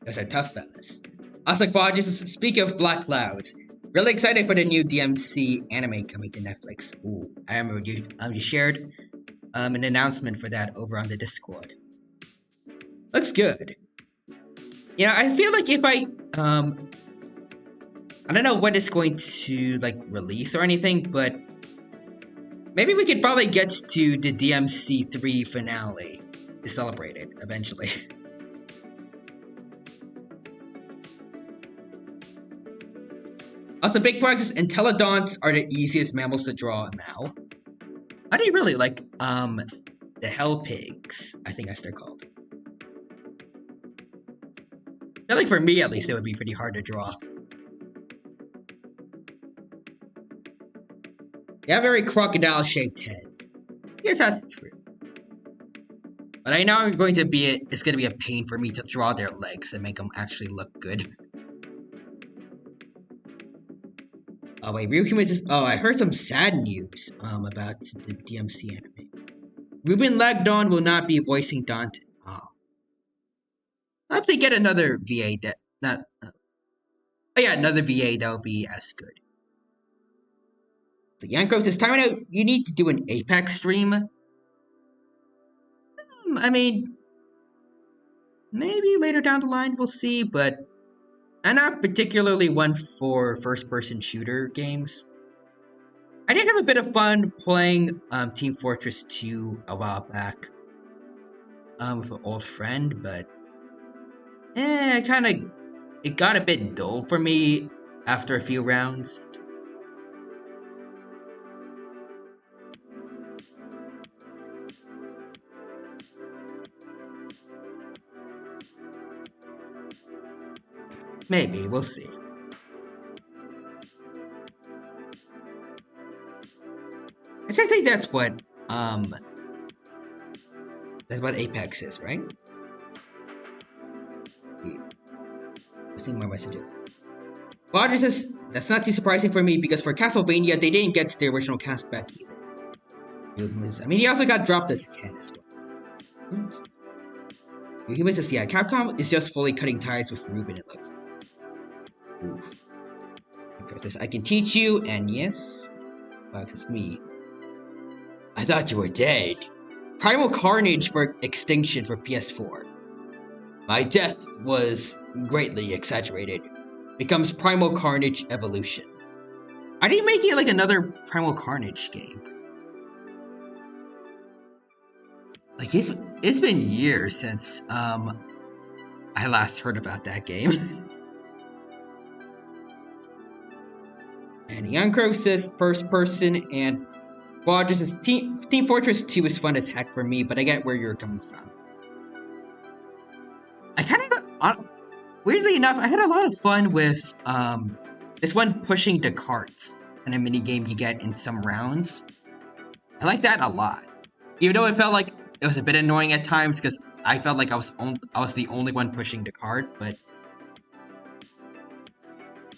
those are tough fellas. Also, quadrus, speak of black clouds. Really excited for the new DMC anime coming to Netflix. Ooh, I remember you shared an announcement for that over on the Discord. Looks good. Yeah, I feel like if I don't know when it's going to like release or anything, but maybe we could probably get to the DMC 3 finale to celebrate it eventually. Also, big practice, entelodonts are the easiest mammals to draw now. I do really like the hell pigs, I think that's they're called. I feel like for me at least it would be pretty hard to draw. They have very crocodile-shaped heads. I guess that's true. But I know it's going to be a pain for me to draw their legs and make them actually look good. Oh wait, I heard some sad news about the DMC anime. Ruben Lagdon will not be voicing Dante. Oh. I hope they get another VA another VA that'll be as good. So Yanko says, time out, you need to do an Apex stream. I mean, maybe later down the line we'll see, but I'm not particularly one for first-person shooter games. I did have a bit of fun playing Team Fortress 2 a while back with an old friend, but it got a bit dull for me after a few rounds. Maybe, we'll see. I think that's what Apex is, right? We'll see more messages. Roger says, that's not too surprising for me because for Castlevania, they didn't get the original cast back either. I mean, he also got dropped as Ken as well. Human says, yeah, Capcom is just fully cutting ties with Ruben, it looks. Oof. Says, I can teach you, and yes, it's me. I thought you were dead. Primal Carnage for Extinction for PS4. My death was greatly exaggerated. Becomes Primal Carnage Evolution. I didn't make it like another Primal Carnage game. Like it's been years since I last heard about that game. And Young Crow says first person, and Roger says Team Fortress 2 is fun as heck for me, but I get where you're coming from. I kind of, weirdly enough, I had a lot of fun with this one pushing the carts and a mini game you get in some rounds. I like that a lot, even though it felt like it was a bit annoying at times because I felt like I was the only one pushing the cart, but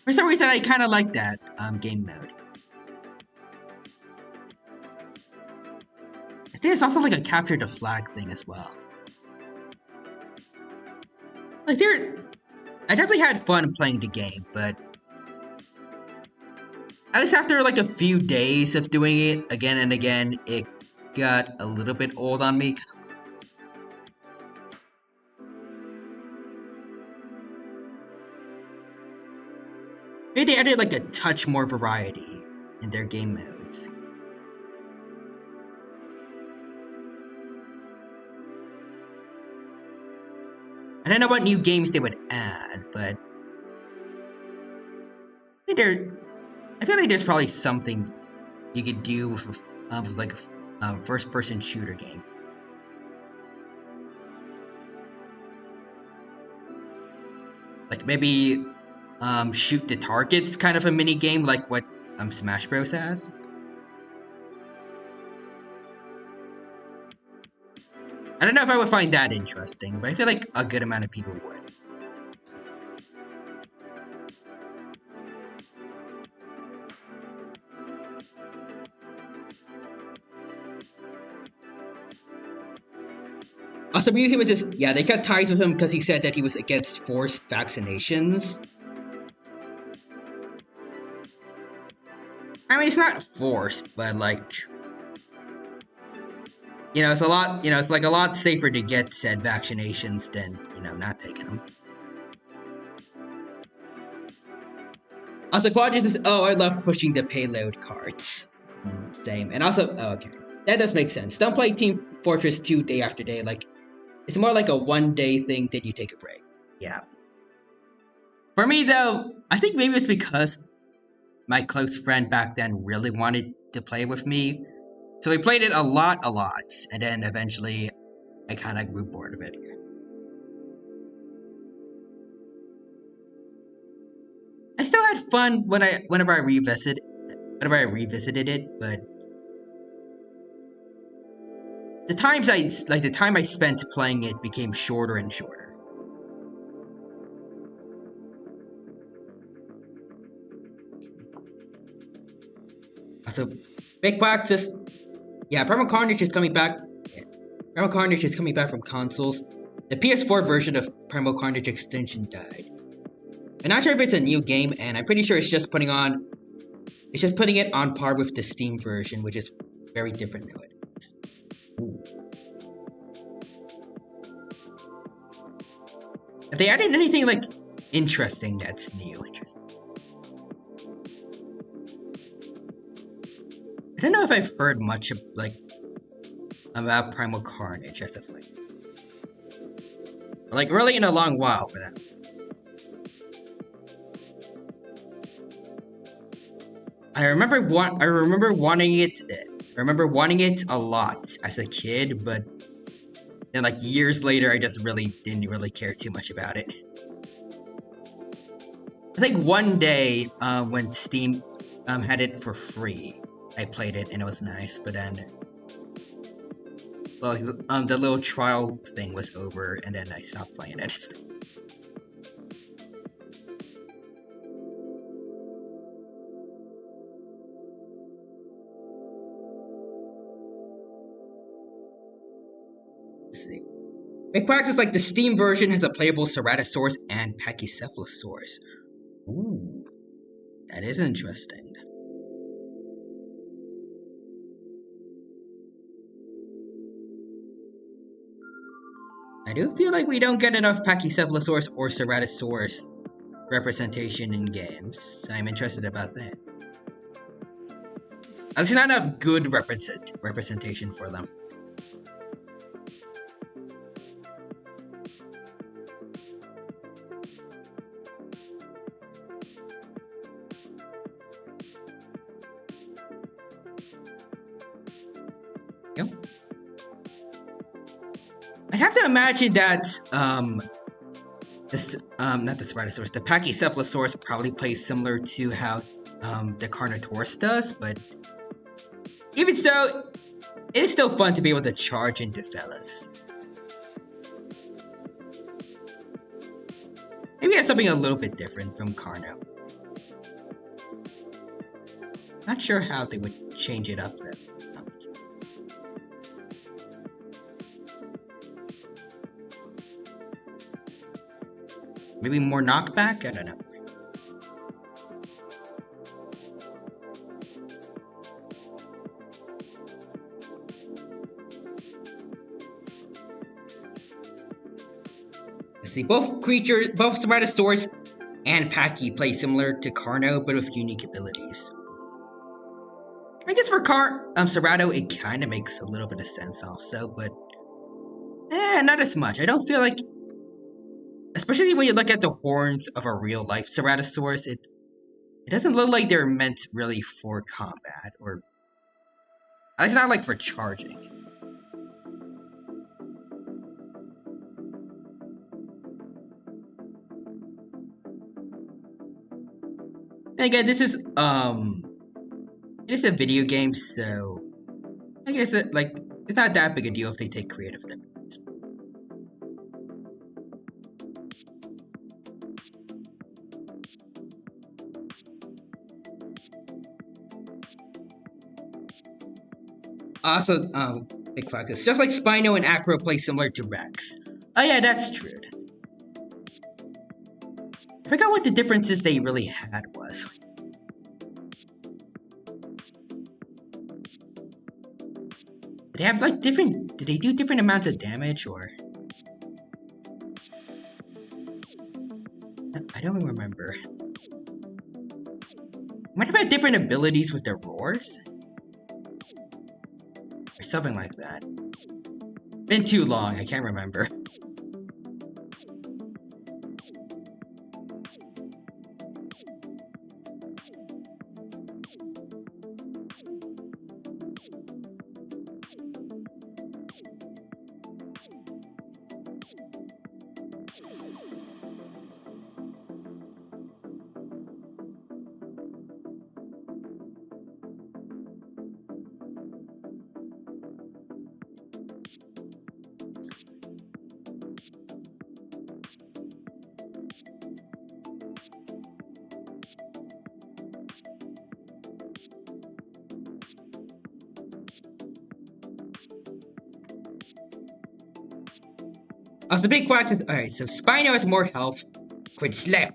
for some reason I kind of like that game mode. I think there's also like a capture the flag thing as well. Like I definitely had fun playing the game, but at least after like a few days of doing it again and again, it got a little bit old on me. Maybe they added like a touch more variety in their game modes. I don't know what new games they would add, but I think I feel like there's probably something you could do with like a first-person shooter game. Like maybe shoot the targets kind of a mini game like what Smash Bros has. I don't know if I would find that interesting, but I feel like a good amount of people would. Also, maybe he was just, yeah, they cut ties with him because he said that he was against forced vaccinations. I mean, it's not forced, but like, it's a lot, it's like a lot safer to get said vaccinations than, not taking them. Also, Quadrant is, oh, I love pushing the payload cards. Same. And also, oh, okay. That does make sense. Don't play Team Fortress 2 day after day. Like, it's more like a one-day thing, then you take a break. Yeah. For me, though, I think maybe it's because my close friend back then really wanted to play with me. So we played it a lot, and then eventually I kind of grew bored of it. I still had fun whenever I revisited it, but the time I spent playing it became shorter and shorter. Also, Big Box is, yeah, Primal Carnage is coming back. Primal Carnage is coming back from consoles. The PS4 version of Primal Carnage Extension died. I'm not sure if it's a new game, and I'm pretty sure it's just putting it on par with the Steam version, which is very different nowadays. Ooh. Have they added anything like interesting that's new? I don't know if I've heard much of, about Primal Carnage as of late. Like really in a long while for that. I remember wanting it a lot as a kid, but then like years later I just didn't really care too much about it. I think one day when Steam had it for free, I played it and it was nice, but then the little trial thing was over and then I stopped playing it. Let's see. Big Box is like the Steam version has a playable Ceratosaurus and Pachycephalosaurus. Ooh, that is interesting. I do feel like we don't get enough Pachycephalosaurus or Ceratosaurus representation in games. So I'm interested about that. At least not enough good representation for them. Yep. I have to imagine that not the Ceratosaurus, the Pachycephalosaurus probably plays similar to how the Carnotaurus does, but even so, it is still fun to be able to charge into fellas. Maybe it's something a little bit different from Carno. Not sure how they would change it up though. Maybe more knockback? I don't know. Let's see, both Ceratosaurus and Pachy play similar to Carno, but with unique abilities. I guess for Cerato, it kind of makes a little bit of sense also, but not as much. I don't feel like, especially when you look at the horns of a real life Ceratosaurus, It doesn't look like they're meant really for combat, or at least not like for charging. And again, this is it's a video game, so I guess it's not that big a deal if they take creative liberties. Also, big fact, it's just like Spino and Acro play similar to Rex. Oh yeah, that's true. I forgot what the differences they really had was. Did they have like different? Did they do different amounts of damage, or? I don't remember. Might have had different abilities with their roars, or something like that. Been too long, I can't remember. Also, the big quacks is alright. So Spino has more health, could slap,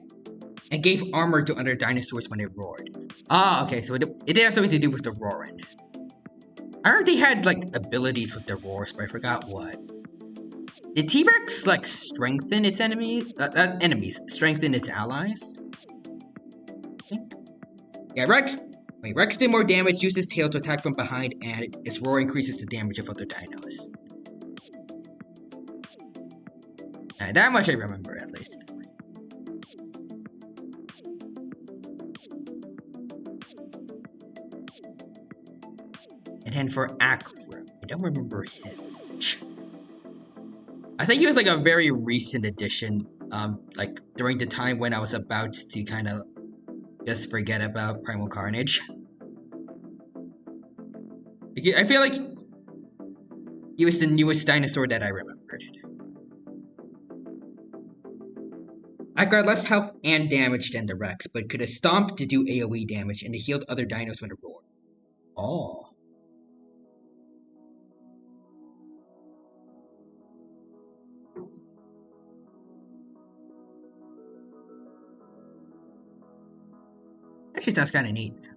and gave armor to other dinosaurs when it roared. Ah, okay, so it did have something to do with the roaring. I heard they had like abilities with the roars, but I forgot what. Did T-Rex like strengthen its enemies, strengthen its allies? I think. Yeah, Rex did more damage, used his tail to attack from behind, and its roar increases the damage of other dinos. That much I remember, at least. And then for Acro, I don't remember him. I think he was like a very recent addition, like during the time when I was about to kind of just forget about Primal Carnage. I feel like he was the newest dinosaur that I remembered. I got less health and damage than the Rex, but could have stomped to do AoE damage and it healed other dinos when it roared. Oh. Actually sounds kind of neat.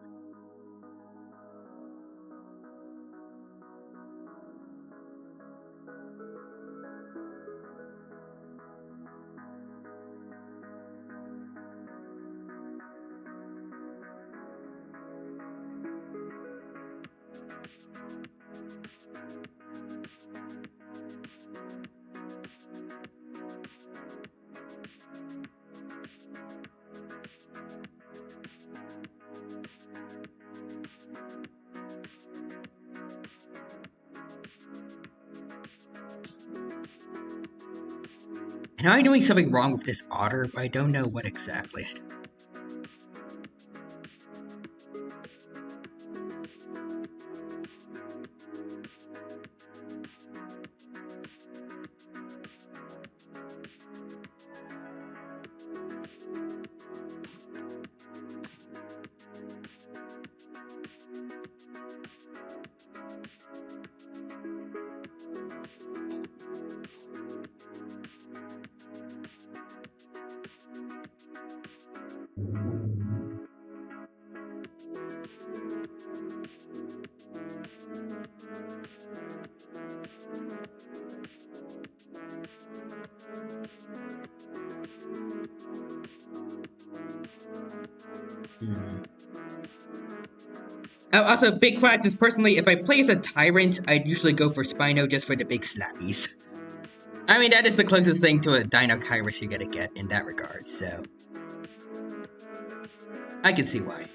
I know I'm doing something wrong with this otter, but I don't know what exactly. Also, big facts is personally, if I play as a tyrant, I'd usually go for Spino just for the big slappies. I mean, that is the closest thing to a Dino Kyrus you're gonna get in that regard, so. I can see why.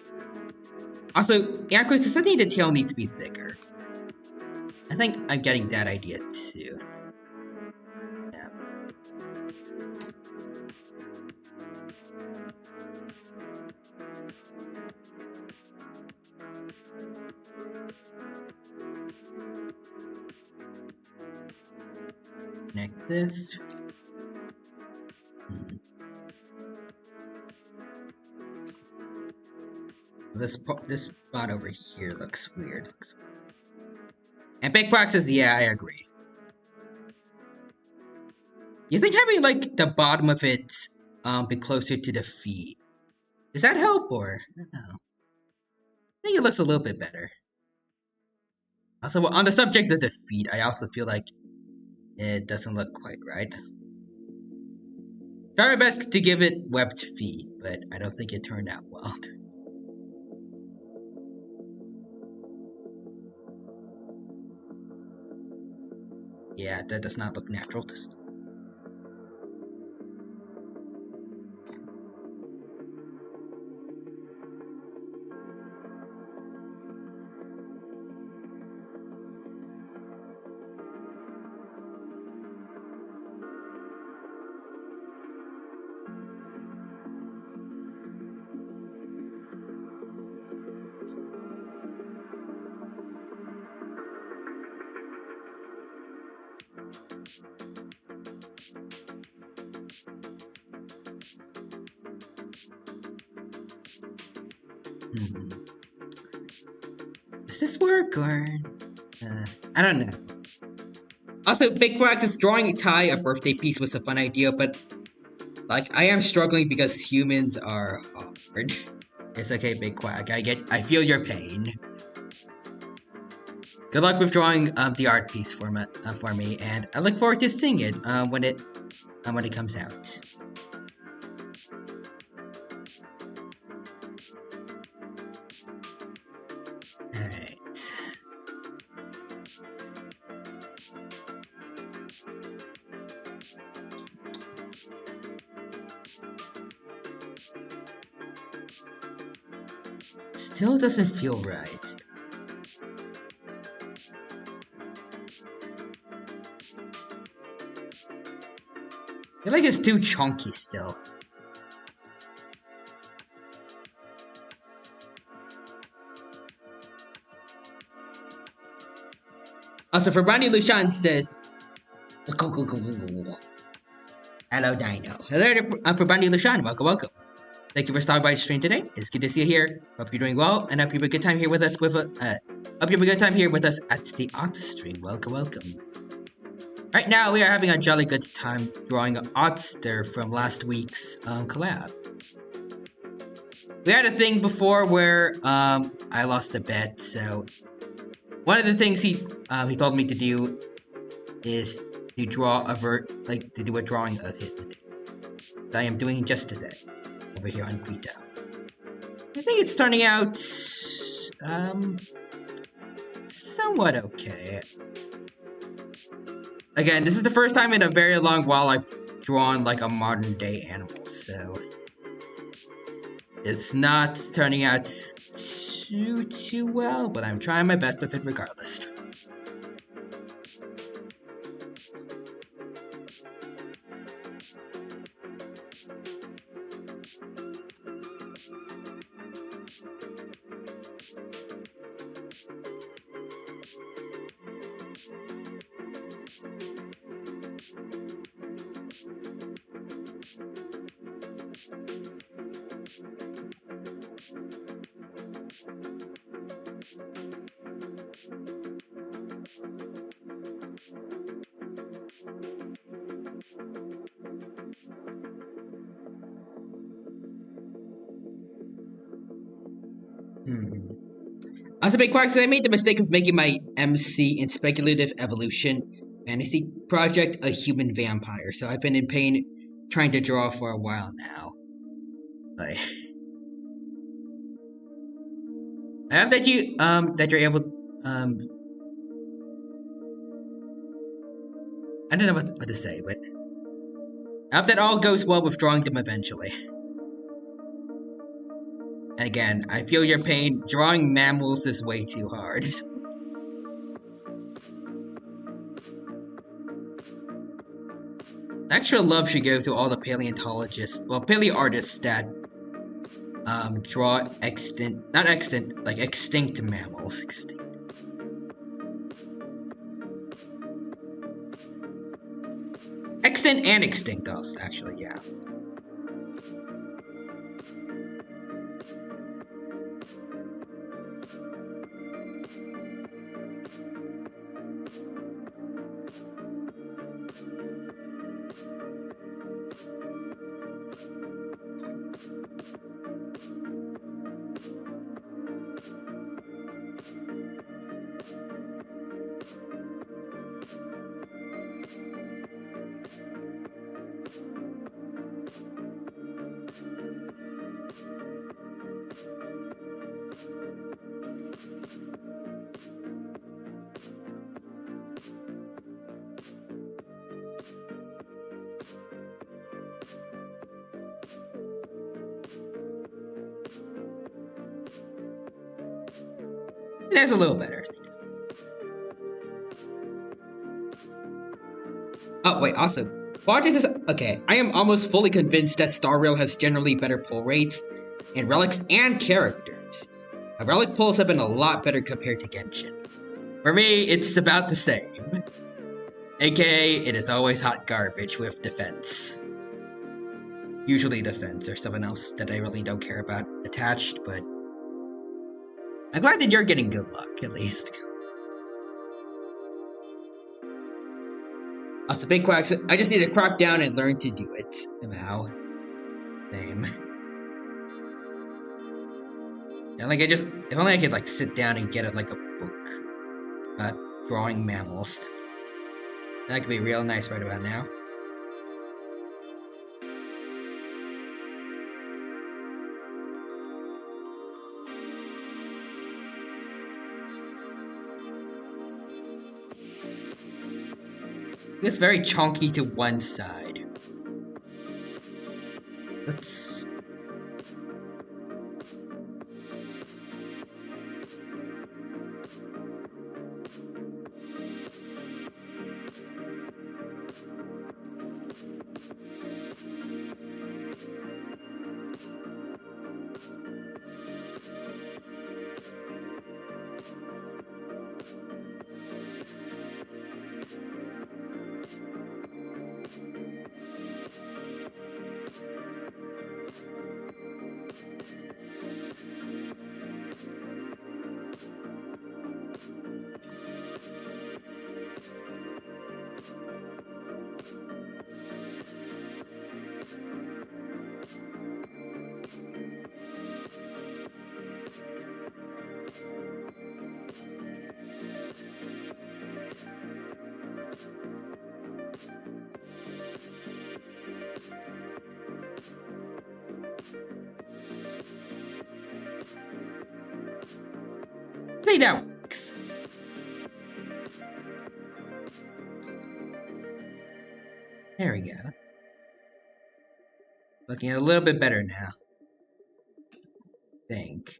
Also, yeah, of course, does that mean the tail needs to be thicker? I think I'm getting that idea too. Yeah. Connect this. This spot over here looks weird. And big boxes, yeah, I agree. You think having like the bottom of it be closer to the feet, does that help or I don't know? I think it looks a little bit better. Also, on the subject of the feet, I also feel like it doesn't look quite right. Try my best to give it webbed feet, but I don't think it turned out well. Yeah, that does not look natural. Does this work or I don't know. Also, Big Quack's drawing a tie a birthday piece was a fun idea, but like I am struggling because humans are awkward. It's okay, Big Quack. I feel your pain. Good luck with drawing the art piece for me, and I look forward to seeing it when it comes out. Alright. Still doesn't feel right. I feel like it's too chunky still. Also, for Brandy Lushan says, hello, Dino. Hello, for Brandy Lushan. Welcome. Thank you for stopping by the stream today. It's good to see you here. Hope you're doing well, and hope you have a good time here with us. Hope you have a good time here with us at the Otter stream. Welcome. Right now, we are having a jolly good time drawing an otter from last week's collab. We had a thing before where I lost a bet, so one of the things he told me to do is to draw to do a drawing of him. That I am doing just today over here on Krita. I think it's turning out somewhat okay. Again, this is the first time in a very long while I've drawn like a modern day animal, so it's not turning out too well, but I'm trying my best with it regardless. Also, Big Quarks, I made the mistake of making my MC in Speculative Evolution Fantasy Project a human vampire, so I've been in pain trying to draw for a while now. But I hope that you're able I don't know what to say, but I hope that all goes well with drawing them eventually. Again, I feel your pain. Drawing mammals is way too hard. Extra love should go to all the paleontologists, well, paleoartists that draw extinct mammals. Extant and extinct, actually, yeah. There's a little better. Oh, wait, also, Quadrants is okay. I am almost fully convinced that Star Rail has generally better pull rates in relics and characters. My relic pulls have been a lot better compared to Genshin. For me, it's about the same. AKA, it is always hot garbage with defense. Usually defense or someone else that I really don't care about attached, but I'm glad that you're getting good luck, at least. Also, big quacks, I just need to crack down and learn to do it. Somehow. Same. Yeah, like if only I could like sit down and get it like a book about drawing mammals. That could be real nice right about now. It's very chunky to one side. Let's... I think that works. There we go. Looking a little bit better now. I think.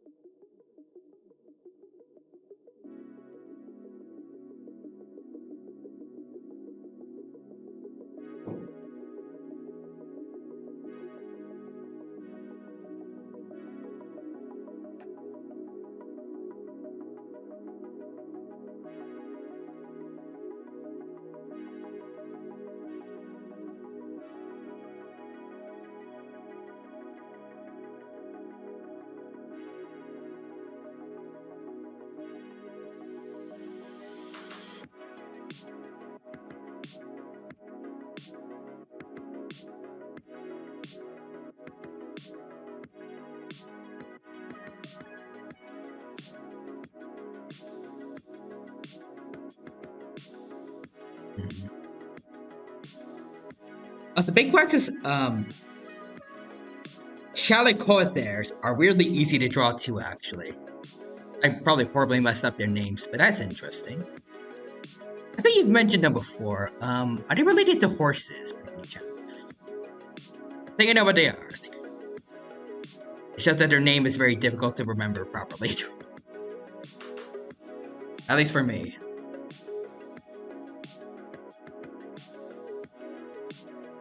The big quacks is Chalicothers are weirdly easy to draw too, actually. I probably horribly messed up their names, but that's interesting. I think you've mentioned them before. Are they related to horses by any chance? I think I know what they are. It's just that their name is very difficult to remember properly. At least for me.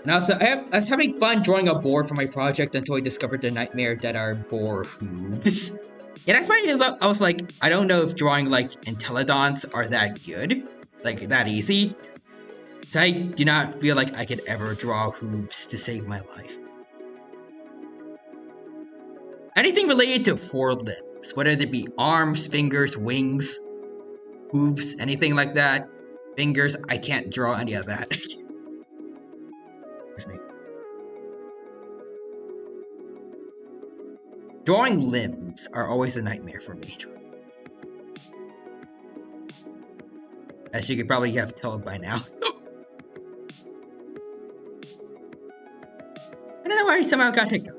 And also, I was having fun drawing a boar for my project until I discovered the nightmare that are boar hooves. Yeah, that's why I was like, I don't know if drawing like entelodons are that good, like that easy. So I do not feel like I could ever draw hooves to save my life. Anything related to four limbs, whether they be arms, fingers, wings, hooves, anything like that. Fingers, I can't draw any of that. Excuse me. Drawing limbs are always a nightmare for me. As you could probably have told by now. I don't know why I somehow got hiccups.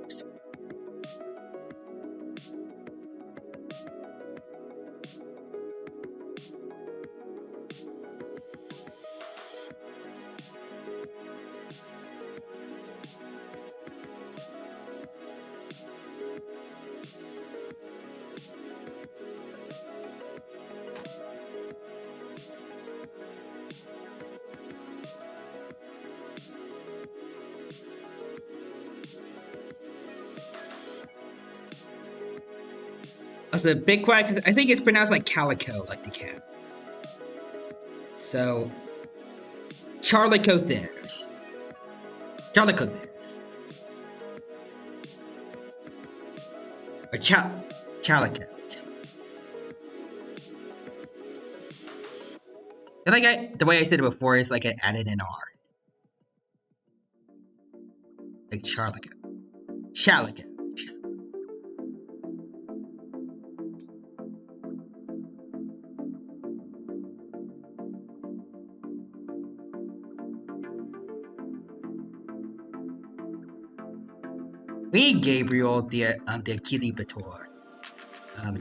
Also, big quack, I think it's pronounced like calico, like the cat. So, Charlicotheres. Charlicotheres. Or Chalico. I think the way I said it before is like I added an R. Like Charlico. Chalico. We need Gabriel, the Achillepator,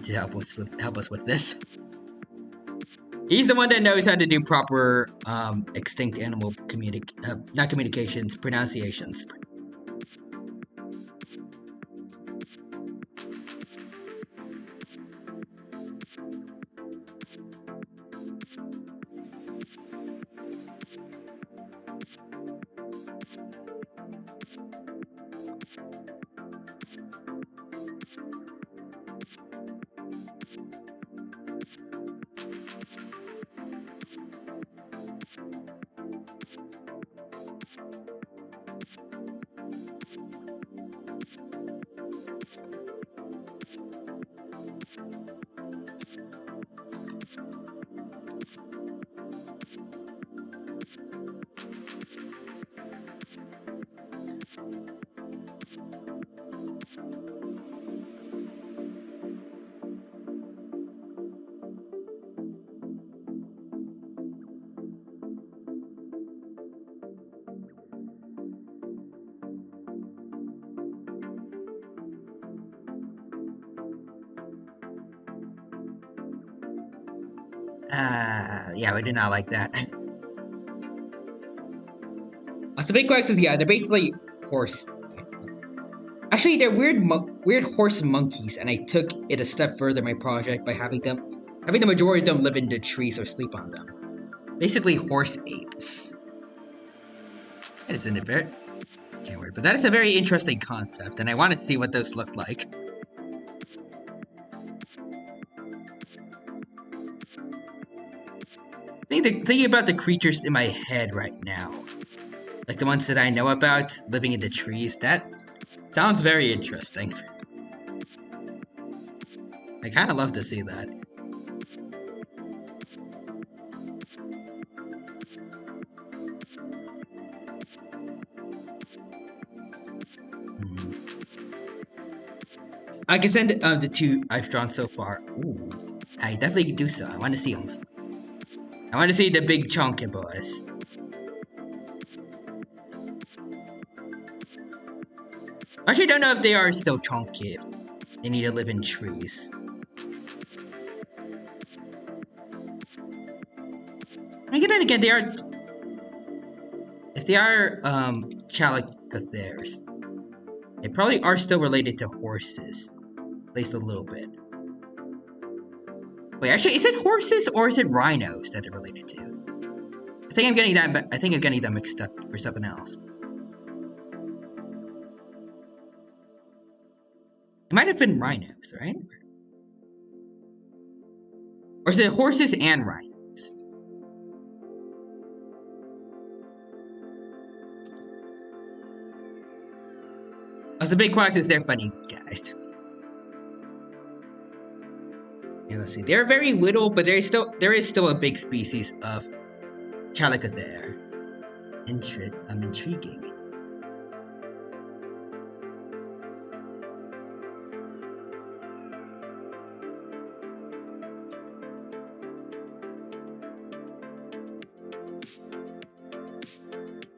to help us with this. He's the one that knows how to do proper extinct animal not communications, pronunciations. Yeah, we do not like that. So big quacks is, yeah, they're basically horse. Actually, they're weird horse monkeys, and I took it a step further in my project by having the majority of them live in the trees or sleep on them. Basically, horse apes. That isn't a very but that is a very interesting concept, and I want to see what those look like. Thinking about the creatures in my head right now, like the ones that I know about living in the trees, that sounds very interesting. I kind of love to see that. I can send the two I've drawn so far. Ooh, I definitely can do so. I want to see them. I want to see the big chunky boys. Actually, I don't know if they are still chunky. If they need to live in trees. Again, they are. If they are Chalicotheres, They probably are still related to horses, at least a little bit. Wait, actually, is it horses or is it rhinos that they're related to? I think I'm getting that. I think I'm getting them mixed up for something else. It might have been rhinos, right? Or is it horses and rhinos? Oh, the big quacks is they're funny guys. Yeah, let's see. They're very little, but there is still a big species of calico there. Intriguing.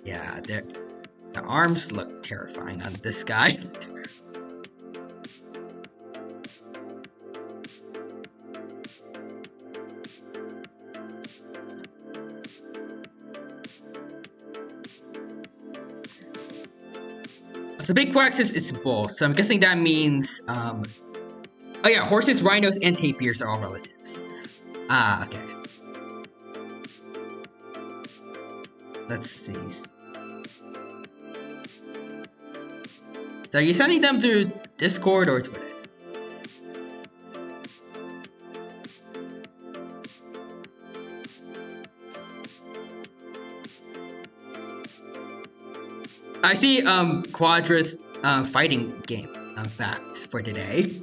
Yeah, the arms look terrifying on this guy. So big quacks is both, so I'm guessing that means oh yeah, horses, rhinos, and tapirs are all relatives. Ah, okay. Let's see. So are you sending them through Discord or Twitter? I see Quadra's fighting game facts for today.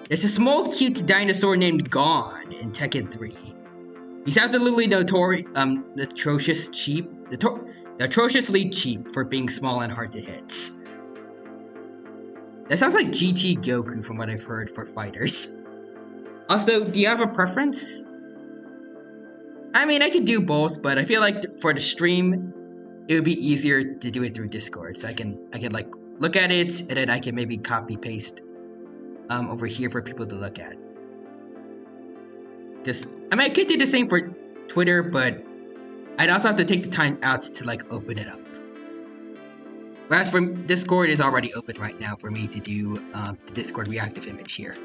There's a small cute dinosaur named Gon in Tekken 3. He's absolutely atrociously cheap for being small and hard to hit. That sounds like GT Goku from what I've heard for fighters. Also, do you have a preference? I mean, I could do both, but I feel like for the stream, it would be easier to do it through Discord, so I can like look at it and then I can maybe copy paste over here for people to look at. Just I mean, I could do the same for Twitter, but I'd also have to take the time out to like open it up. Whereas for Discord is already open right now for me to do the Discord reactive image here.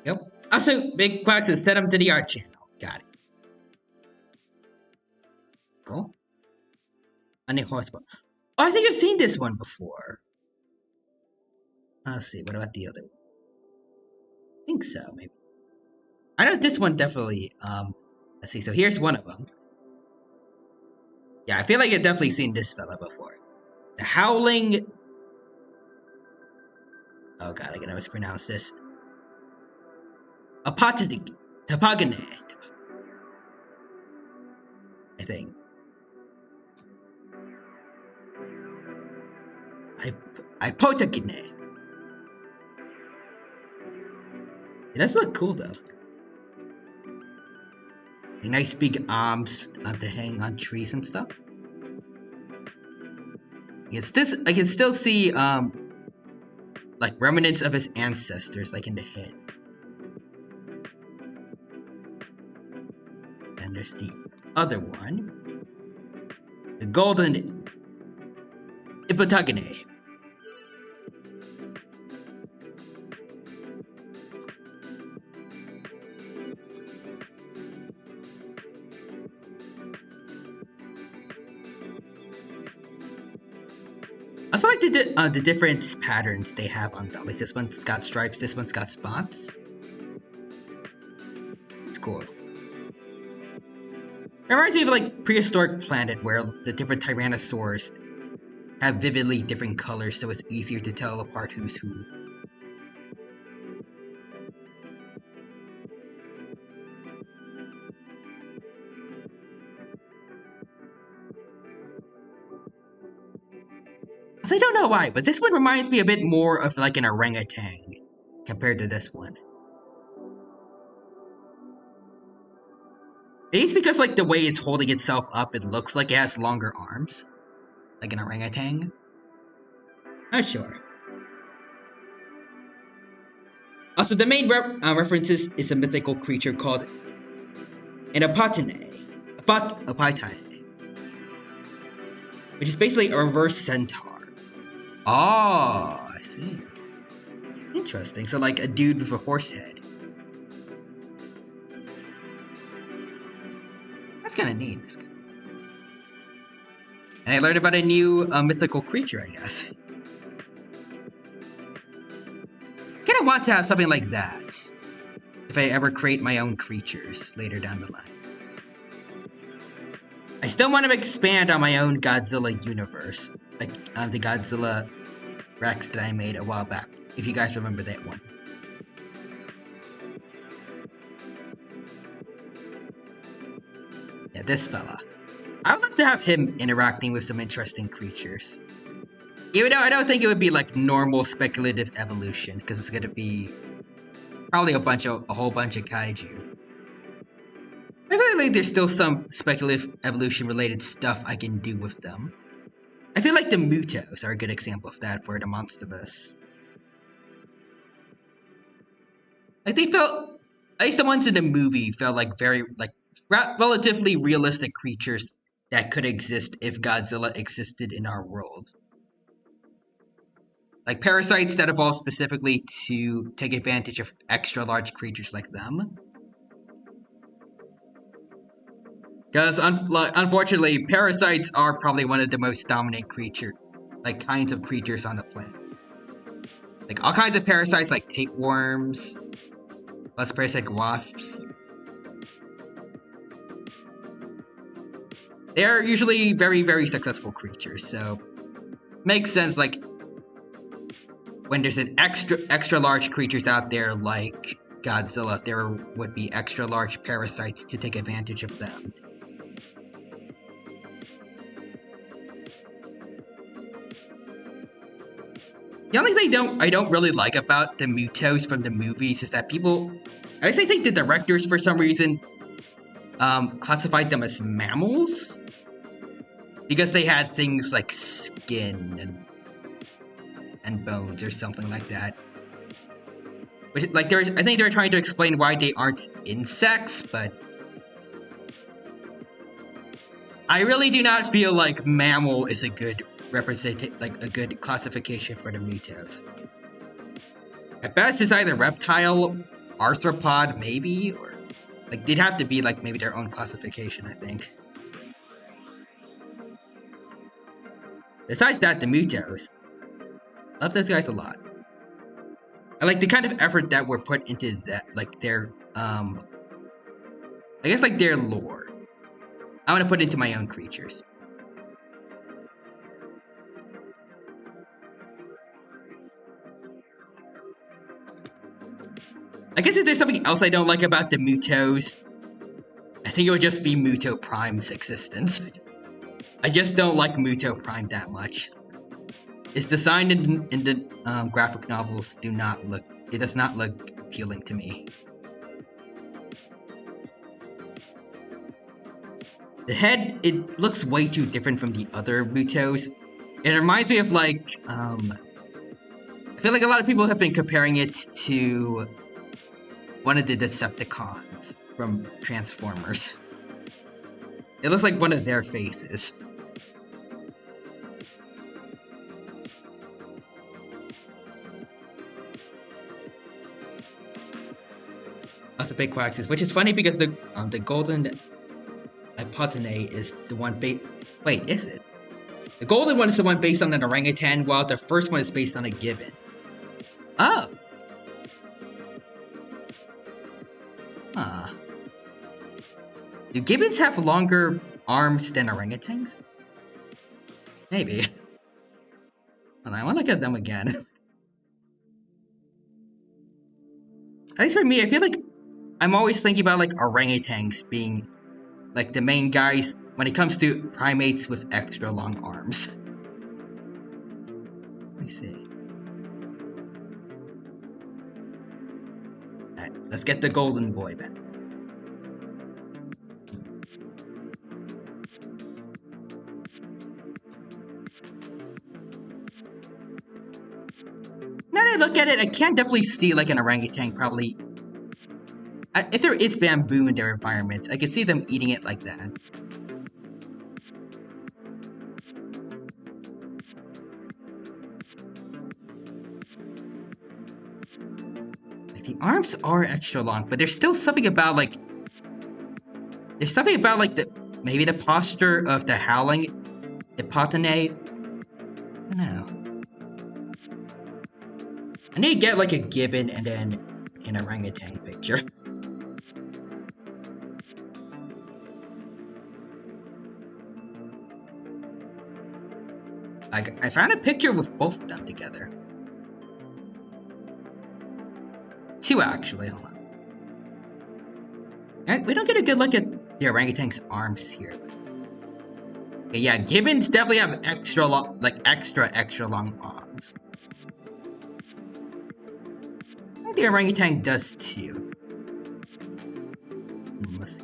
Yep. Also, Big Quacks has set them to the art channel. Got it. Cool. On the horseback. Oh, I think I've seen this one before. Let's see. What about the other one? I think so, maybe. I know this one definitely. Let's see. So here's one of them. Yeah, I feel like I've definitely seen this fella before. The Howling. Oh god, I can always pronounce this. Tapagane. I think. Ipotagine. It does look cool though. The nice big arms to hang on trees and stuff. I can still see like remnants of his ancestors like in the head. And there's the other one. The golden Ipotagene. I also like the different patterns they have on them. Like this one's got stripes, this one's got spots. It's cool. It reminds me of like prehistoric planet where the different tyrannosaurs have vividly different colors, so it's easier to tell apart who's who. So I don't know why, but this one reminds me a bit more of like an orangutan compared to this one. Maybe it's because like the way it's holding itself up, it looks like it has longer arms, like an orangutan. Not sure. Also, the main references is a mythical creature called an apatine, which is basically a reverse centaur. Oh, I see. Interesting. So like a dude with a horse head. That's kind of neat. And I learned about a new mythical creature, I guess. Kind of want to have something like that if I ever create my own creatures later down the line. I still want to expand on my own Godzilla universe, like the Godzilla Rex that I made a while back, if you guys remember that one. Yeah, this fella. I would love to have him interacting with some interesting creatures. Even though I don't think it would be like normal speculative evolution, because it's gonna be probably a whole bunch of kaiju. I feel like there's still some speculative evolution related stuff I can do with them. I feel like the Mutos are a good example of that for the Monsterverse. Like they felt, at least the ones in the movie felt like very like relatively realistic creatures that could exist if Godzilla existed in our world. Like parasites that evolve specifically to take advantage of extra large creatures like them. Because unfortunately, parasites are probably one of the most dominant kinds of creatures on the planet. Like all kinds of parasites like tapeworms, plus parasitic wasps. They're usually very, very successful creatures, so makes sense like when there's an extra large creatures out there like Godzilla, there would be extra large parasites to take advantage of them. The only thing I don't really like about the Mutos from the movies is that people, I actually think the directors for some reason classified them as mammals because they had things like skin and bones or something like that. Which, like, I think they're trying to explain why they aren't insects, but I really do not feel like mammal is a good a good classification for the Mutos. At best, it's either reptile, arthropod, maybe, or like they'd have to be like maybe their own classification, I think. Besides that, the Mutos, love those guys a lot. I like the kind of effort that were put into that, like their I guess like their lore. I want to put into my own creatures. I guess if there's something else I don't like about the Mutos, I think it would just be Muto Prime's existence. I just don't like Muto Prime that much. Its design in the graphic novels does not look appealing to me. The head, it looks way too different from the other Mutos. It reminds me of like, I feel like a lot of people have been comparing it to one of the Decepticons from Transformers. It looks like one of their faces. Also, big quaxes, which is funny because the golden hypotene is the one based. Wait, is it? The golden one is the one based on an orangutan, while the first one is based on a gibbon. Oh. Huh. Do gibbons have longer arms than orangutans? Maybe. Hold on, I want to look at them again. At least for me, I feel like I'm always thinking about like orangutans being like the main guys when it comes to primates with extra long arms. Let me see. Alright, let's get the golden boy back. Now that I look at it, I can definitely see like an orangutan probably. If there is bamboo in their environment, I could see them eating it like that. Like the arms are extra long, but there's still something about like maybe the posture of the howling hypotene. I don't know. I need to get like a gibbon and then an orangutan picture. I found a picture with both of them together. Two actually, hold on. We don't get a good look at the orangutan's arms here. Okay, yeah, gibbons definitely have extra long, extra long arms. I think the orangutan does too. Let's see.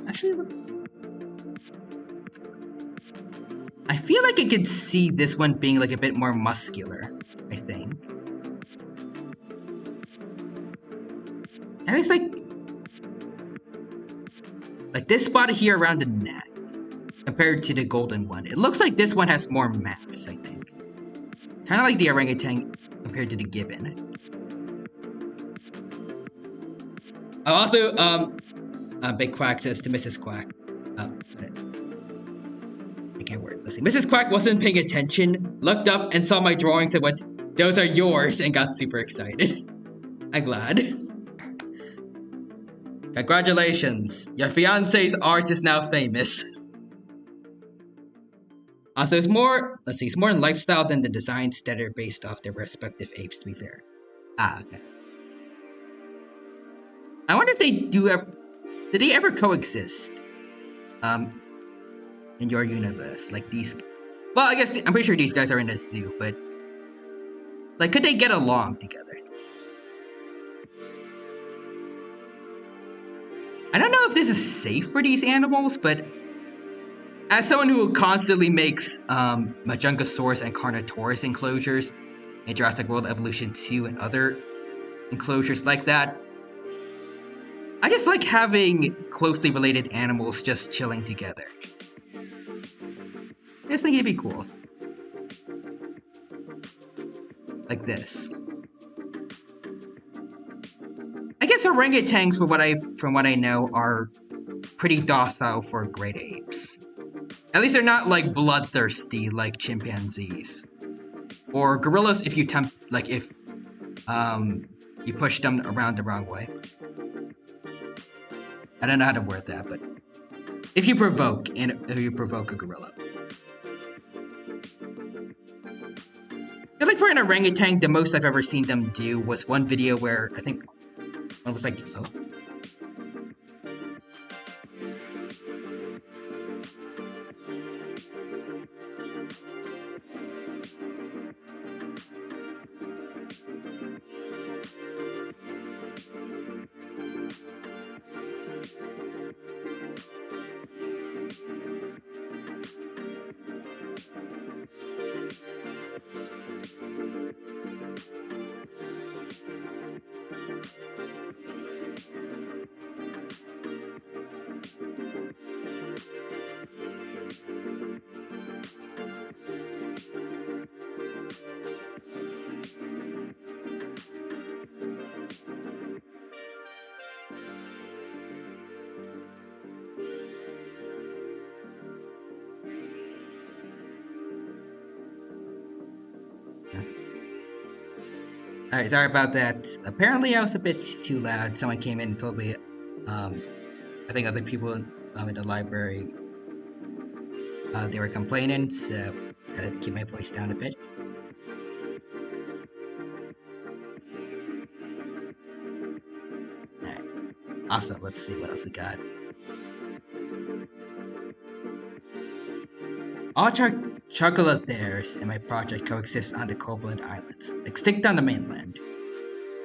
Actually, I feel like I could see this one being like a bit more muscular, I think. And it's like this spot here around the neck compared to the golden one. It looks like this one has more mass, I think. Kind of like the orangutan compared to the gibbon. Also, Big Quack says to Mrs. Quack. I can't word. Let's see. Mrs. Quack wasn't paying attention, looked up and saw my drawings and went, "Those are yours," and got super excited. I'm glad. Congratulations, your fiance's art is now famous. Also, it's more, it's more in lifestyle than the designs that are based off their respective apes, to be fair. Ah, okay. I wonder if they did they ever coexist? In your universe, like these. Well, I guess I'm pretty sure these guys are in a zoo, but like, could they get along together? I don't know if this is safe for these animals, but as someone who constantly makes Majungasaurus and Carnotaurus enclosures in Jurassic World Evolution 2 and other enclosures like that, I just like having closely related animals just chilling together. I just think it'd be cool. Like this. I guess orangutans, from what I know, are pretty docile for great apes. At least they're not like bloodthirsty like chimpanzees. Or gorillas if you you push them around the wrong way. I don't know how to word that, but if you provoke a gorilla. I feel like for an orangutan, the most I've ever seen them do was one video where I think one was like, oh. Alright, sorry about that. Apparently, I was a bit too loud. Someone came in and told me, I think other people in the library, they were complaining, so I had to keep my voice down a bit. Alright, awesome. Let's see what else we got. All chocolate bears in my project coexist on the Copeland Islands, extinct on the mainland.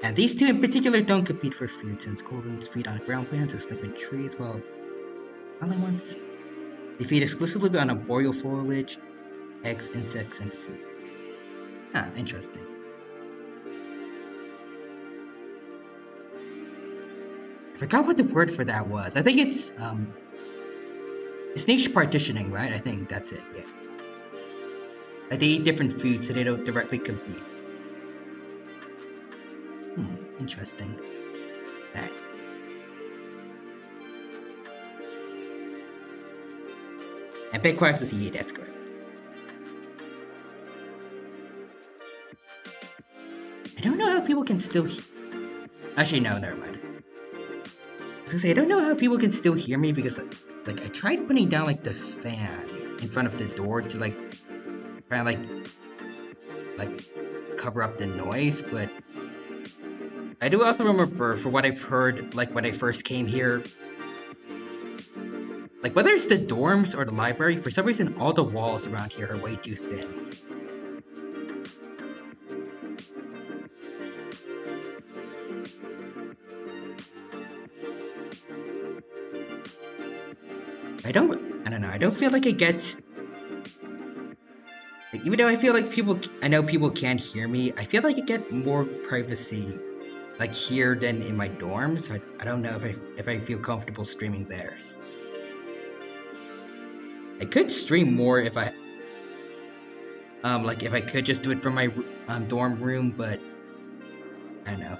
And these two in particular don't compete for food, since Copeland's feed on ground plants and sleep in trees, while other ones, they feed exclusively on arboreal foliage, eggs, insects, and fruit. Interesting. I forgot what the word for that was. I think it's niche partitioning, right? I think that's it, yeah. Like they eat different foods so they don't directly compete. Interesting. Right. And Big Quacks is EA, that's correct. I don't know how people can still actually, no, never mind. I was gonna say, I don't know how people can still hear me because, like I tried putting down, like, the fan in front of the door to, like, try and, like, cover up the noise, but I do also remember, for what I've heard, like, when I first came here, like, whether it's the dorms or the library, for some reason, all the walls around here are way too thin. I don't know, I don't feel like it gets, like, even though I feel like I know people can't hear me, I feel like I get more privacy, like, here than in my dorms. So I don't know if I feel comfortable streaming there. I could stream more if I, like, if I could just do it from my dorm room, but I don't know.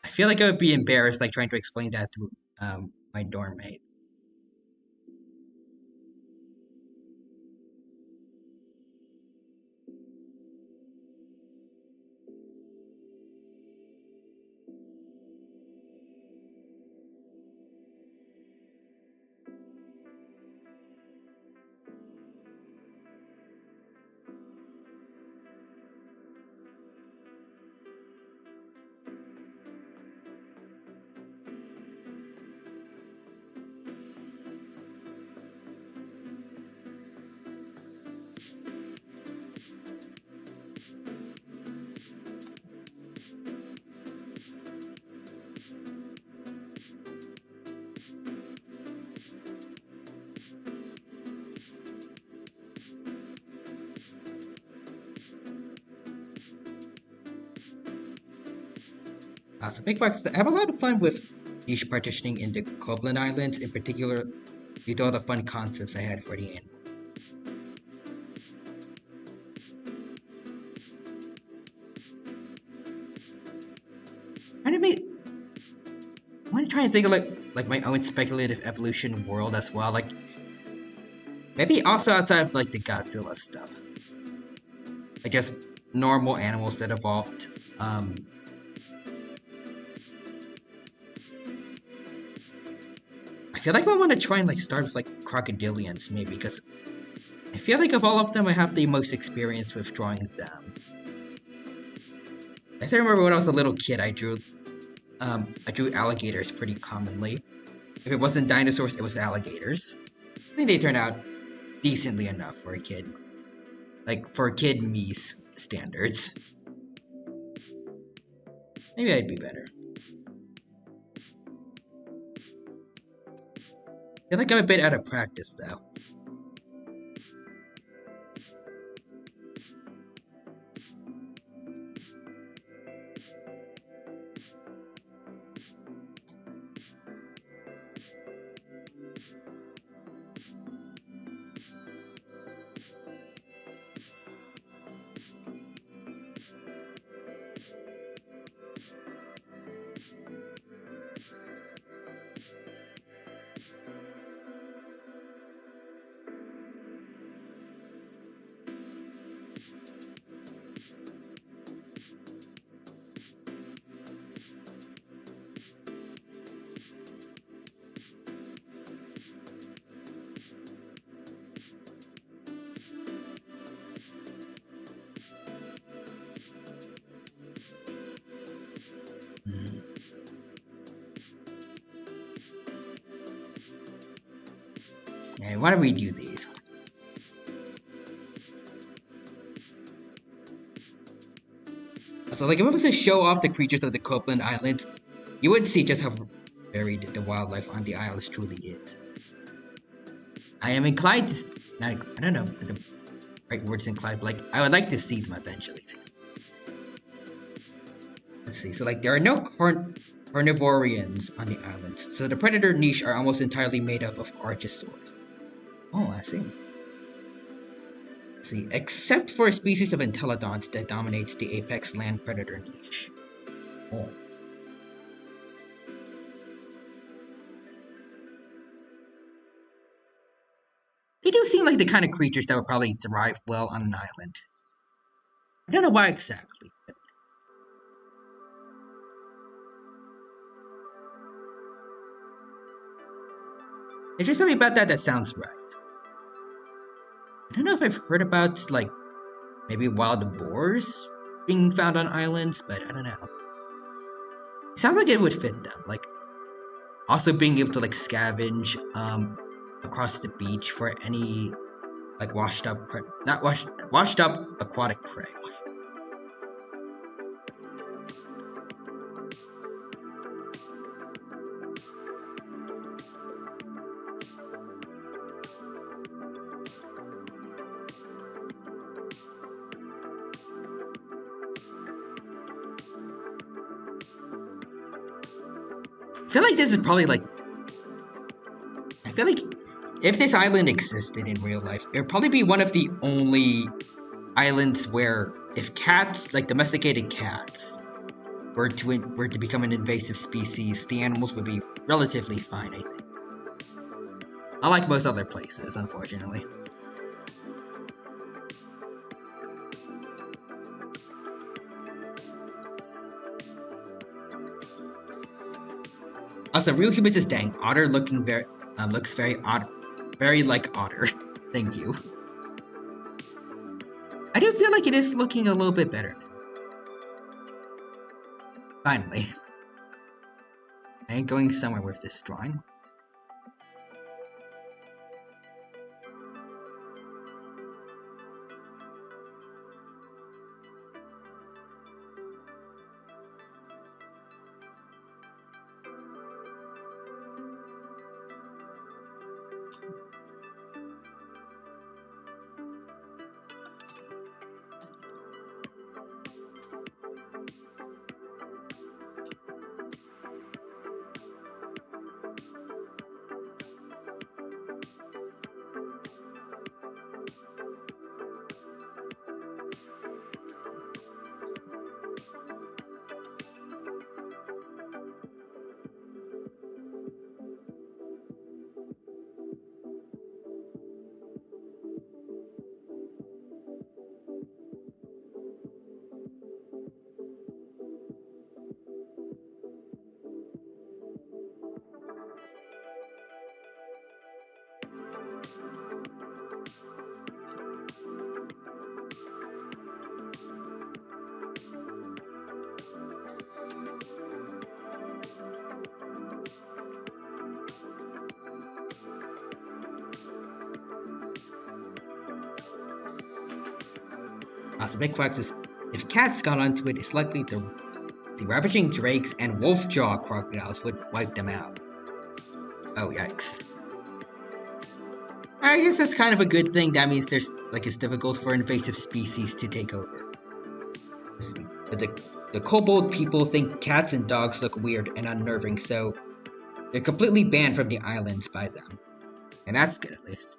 I feel like I would be embarrassed, like, trying to explain that to my dorm mate. So Big Bucks, I have a lot of fun with niche partitioning in the Copeland Islands, in particular, due to all the fun concepts I had for the end. I want to try and think of like my own speculative evolution world as well, like maybe also outside of like the Godzilla stuff, like just normal animals that evolved. I feel like I want to try and like start with like crocodilians maybe, because I feel like of all of them, I have the most experience with drawing them. I still remember when I was a little kid, I drew alligators pretty commonly. If it wasn't dinosaurs, it was alligators. I think they turned out decently enough for a kid. Like, for kid me's standards. Maybe I'd be better. I feel like I'm a bit out of practice, though. Okay, why don't we do these? So, like, if it was to show off the creatures of the Copeland Islands, you would see just how varied the wildlife on the islands truly is. I am inclined to, I don't know the right words inclined, but like, I would like to see them eventually. Let's see. So, like, there are no carnivorians on the islands, so the predator niche are almost entirely made up of archosaurs. Oh, I see. Let's see. Except for a species of entelodonts that dominates the apex land predator niche. Oh. They do seem like the kind of creatures that would probably thrive well on an island. I don't know why exactly. But there's just something about that that sounds right. I don't know if I've heard about, like, maybe wild boars being found on islands, but I don't know. It sounds like it would fit them. Like, also being able to, like, scavenge across the beach for any, like, washed up aquatic prey. I feel like this is probably like. I feel like if this island existed in real life, it would probably be one of the only islands where if cats, like domesticated cats, were to become an invasive species, the animals would be relatively fine, I think. Unlike most other places, unfortunately. Also, real humans is dang. Otter looks very otter, very like otter. Thank you. I do feel like it is looking a little bit better. Finally. I ain't going somewhere with this drawing. Also, big quacks is if cats got onto it, it's likely the ravaging drakes and wolf-jaw crocodiles would wipe them out. Oh, yikes. I guess that's kind of a good thing. That means it's difficult for invasive species to take over. But the kobold people think cats and dogs look weird and unnerving, so they're completely banned from the islands by them. And that's good, at least.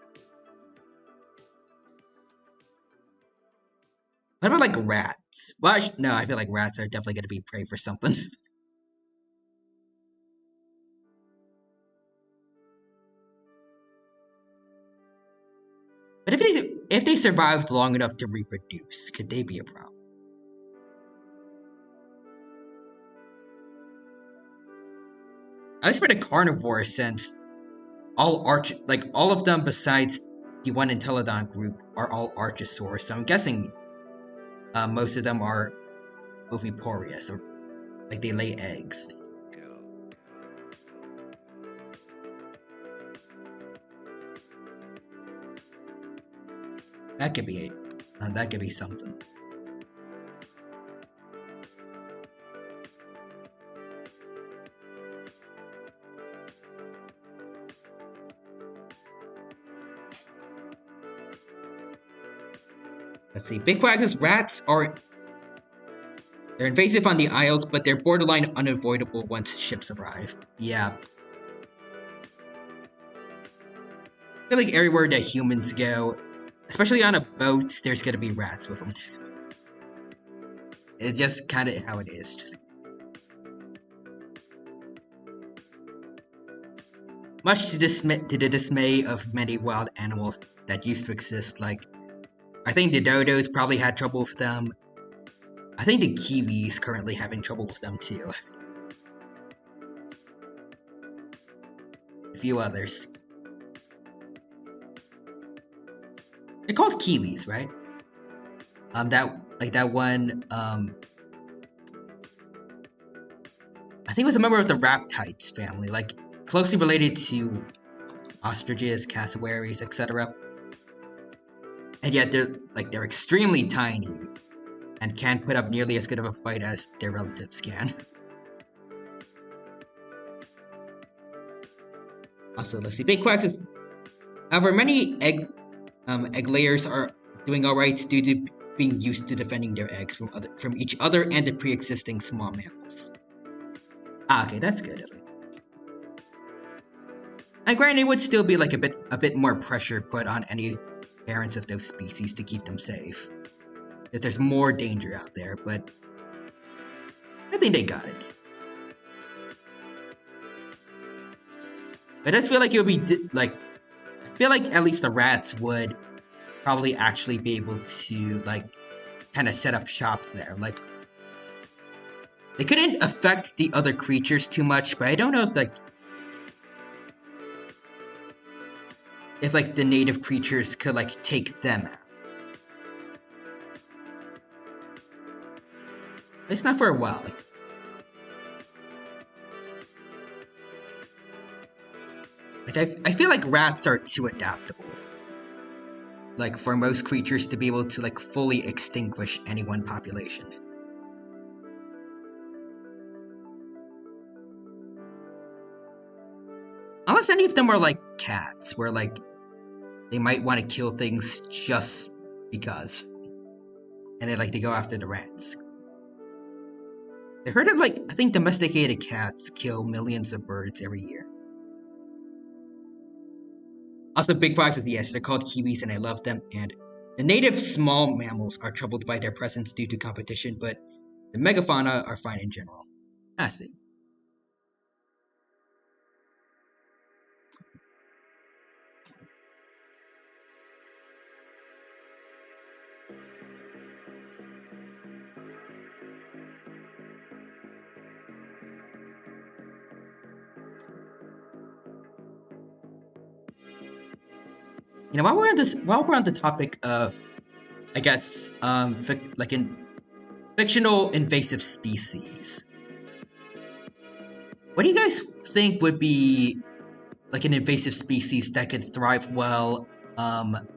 What about, like, rats? Well, no, I feel like rats are definitely going to be prey for something. But if they survived long enough to reproduce, could they be a problem? At least for the carnivore sense, all of them besides the one Entelodon group are all archosaurs. So I'm guessing most of them are oviparous, or like they lay eggs. That could be it. That could be something. Let's see. Big Quack's rats are... They're invasive on the Isles, but they're borderline unavoidable once ships arrive. Yeah. I feel like everywhere that humans go, especially on a boat, there's gonna be rats with them. It's just kind of how it is. Much to the dismay of many wild animals that used to exist, like, I think the dodos probably had trouble with them. I think the kiwis currently having trouble with them too. A few others. They're called kiwis, right? That one, I think it was a member of the raptites family, like, closely related to ostriches, cassowaries, etc. And yet they're extremely tiny and can't put up nearly as good of a fight as their relatives can. Also, let's see. Big Quacks is... However, many egg layers are doing alright due to being used to defending their eggs from each other and the pre-existing small mammals. Ah, okay, that's good. And granted, it would still be like a bit more pressure put on any parents of those species to keep them safe, if there's more danger out there, but I think they got it. But I just feel like it would be like, I feel like at least the rats would probably actually be able to like kind of set up shop there. Like, they couldn't affect the other creatures too much, but I don't know if like the native creatures could like take them out. At least not for a while. I feel like rats are too adaptable, like, for most creatures to be able to like fully extinguish any one population. Unless any of them are like cats, where like they might want to kill things just because, and they go after the rats. I heard of I think domesticated cats kill millions of birds every year. Also, big foxes, yes, they're called kiwis and I love them, and the native small mammals are troubled by their presence due to competition, but the megafauna are fine in general. I see. While we're on the topic of, I guess, in fictional invasive species, what do you guys think would be like an invasive species that could thrive well on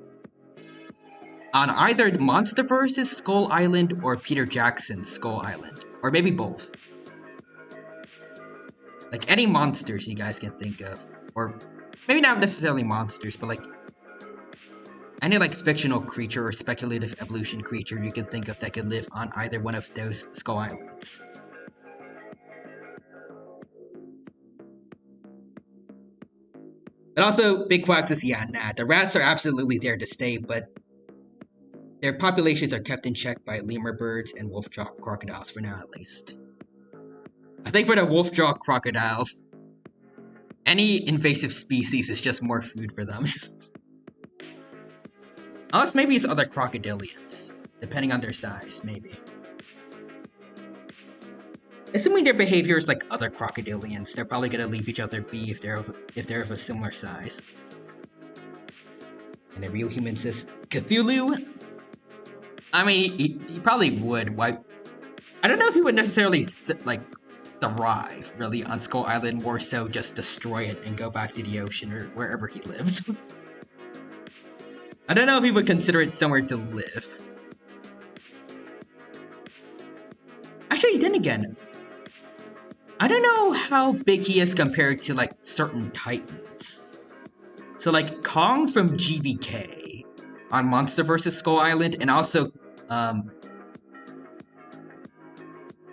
either MonsterVerse's Skull Island or Peter Jackson's Skull Island, or maybe both? Like, any monsters you guys can think of, or maybe not necessarily monsters, but like any like fictional creature or speculative evolution creature you can think of that could live on either one of those Skull Islands. But also, Big Quacks is, the rats are absolutely there to stay, but their populations are kept in check by lemur birds and wolf-jaw crocodiles for now, at least. I think for the wolf-jaw crocodiles, any invasive species is just more food for them. Unless maybe it's other crocodilians, depending on their size, maybe. Assuming their behavior is like other crocodilians, they're probably gonna leave each other be if they're of a similar size. And a real human says, Cthulhu? I mean, he probably would. Why? I don't know if he would necessarily thrive really on Skull Island, more so just destroy it and go back to the ocean or wherever he lives. I don't know if he would consider it somewhere to live. Actually, then again, I don't know how big he is compared to like certain titans. So like Kong from GBK on Monster vs. Skull Island, and also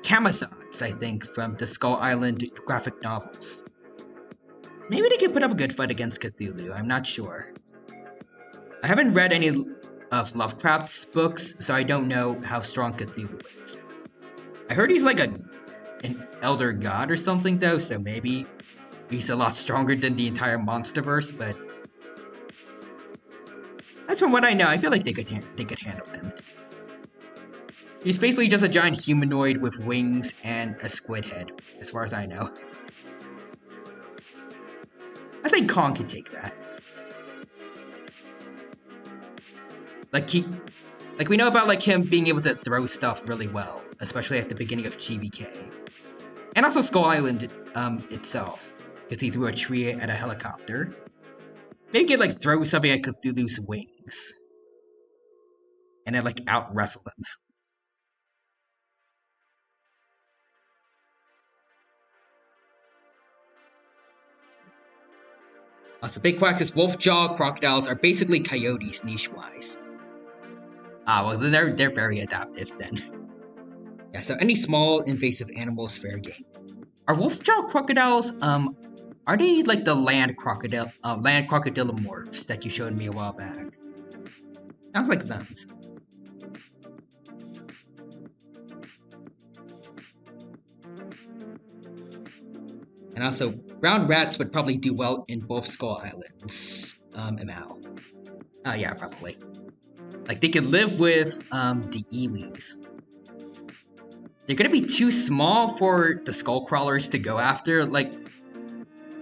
Camazotz, I think, from the Skull Island graphic novels. Maybe they could put up a good fight against Cthulhu, I'm not sure. I haven't read any of Lovecraft's books, so I don't know how strong Cthulhu is. I heard he's like an elder god or something though, so maybe he's a lot stronger than the entire Monsterverse, but that's from what I know. I feel like they could handle him. He's basically just a giant humanoid with wings and a squid head, as far as I know. I think Kong could take that. Like we know about like him being able to throw stuff really well, especially at the beginning of GBK. And also Skull Island itself, because he threw a tree at a helicopter. Maybe he could like throw something at Cthulhu's wings. And then like out-wrestle him. So Big Quack's wolf-jaw crocodiles are basically coyotes niche-wise. Well then they're very adaptive then. Yeah, so any small invasive animals fair game. Are wolf-jaw crocodiles are they like the land crocodilomorphs that you showed me a while back? Sounds like them. And also, brown rats would probably do well in both Skull Islands. ML. Oh yeah, probably. Like they could live with the Iwis. They're gonna be too small for the skull crawlers to go after. Like,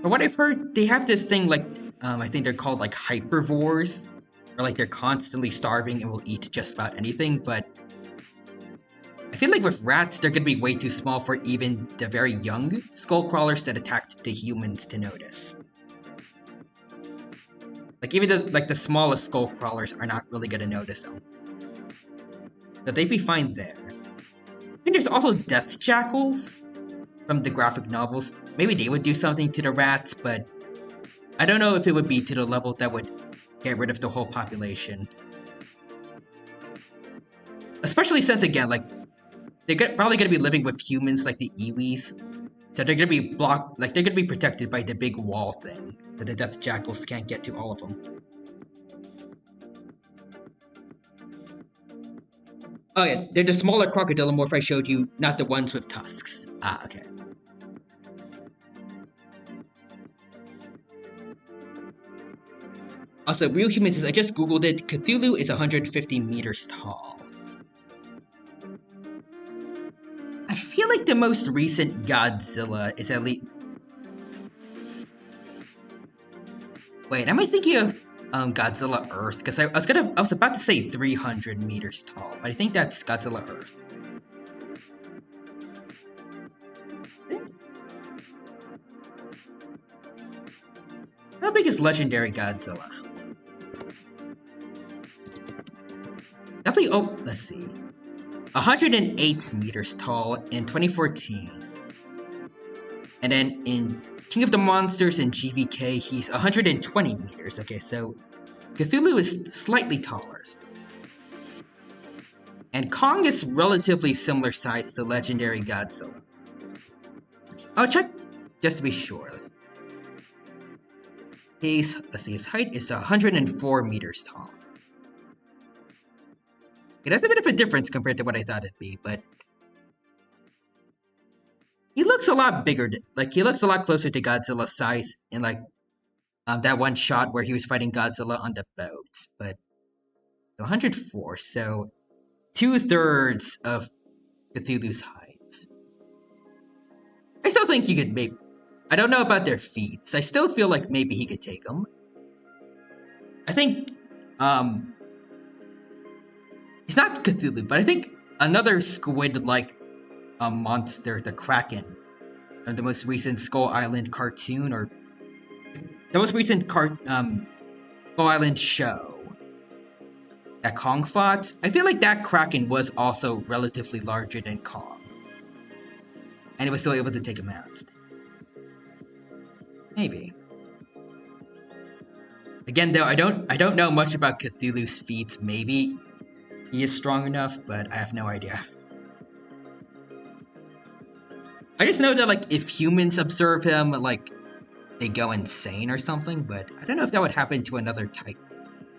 from what I've heard, they have this thing like I think they're called like hypervores, or like they're constantly starving and will eat just about anything. But I feel like with rats, they're gonna be way too small for even the very young skull crawlers that attacked the humans to notice. Like even the smallest skull crawlers are not really gonna notice them. So they'd be fine there. I think there's also death jackals from the graphic novels. Maybe they would do something to the rats, but I don't know if it would be to the level that would get rid of the whole population. Especially since, again, like, they're probably gonna be living with humans like the Iwis. So they're gonna be they're gonna be protected by the big wall thing, that the death jackals can't get to all of them. Oh yeah, they're the smaller crocodilomorph I showed you, not the ones with tusks. Ah, okay. Also, real humans, I just googled it, Cthulhu is 150 meters tall. I feel like the most recent Godzilla is at least... Wait, am I thinking of Godzilla Earth? Because I was about to say 300 meters tall, but I think that's Godzilla Earth. How big is Legendary Godzilla? Definitely, oh, let's see. 108 meters tall in 2014. And then in King of the Monsters in GVK, he's 120 meters. Okay, so Cthulhu is slightly taller. And Kong is relatively similar size to Legendary Godzilla. I'll check just to be sure. Let's see, his height is 104 meters tall. It has a bit of a difference compared to what I thought it'd be, but he looks a lot bigger. Like, he looks a lot closer to Godzilla's size in, like, that one shot where he was fighting Godzilla on the boat. But 104, so 2/3 of Cthulhu's height. I still think you could maybe... I don't know about their feats. I still feel like maybe he could take them. I think, it's not Cthulhu, but I think another squid-like monster, the Kraken, the most recent Skull Island cartoon, or the most recent Skull Island show. that Kong fought, I feel like that Kraken was also relatively larger than Kong. And it was still able to take him out. Maybe. Again, though, I don't know much about Cthulhu's feats. Maybe he is strong enough, but I have no idea. I just know that like if humans observe him, like they go insane or something. But I don't know if that would happen to another Titan.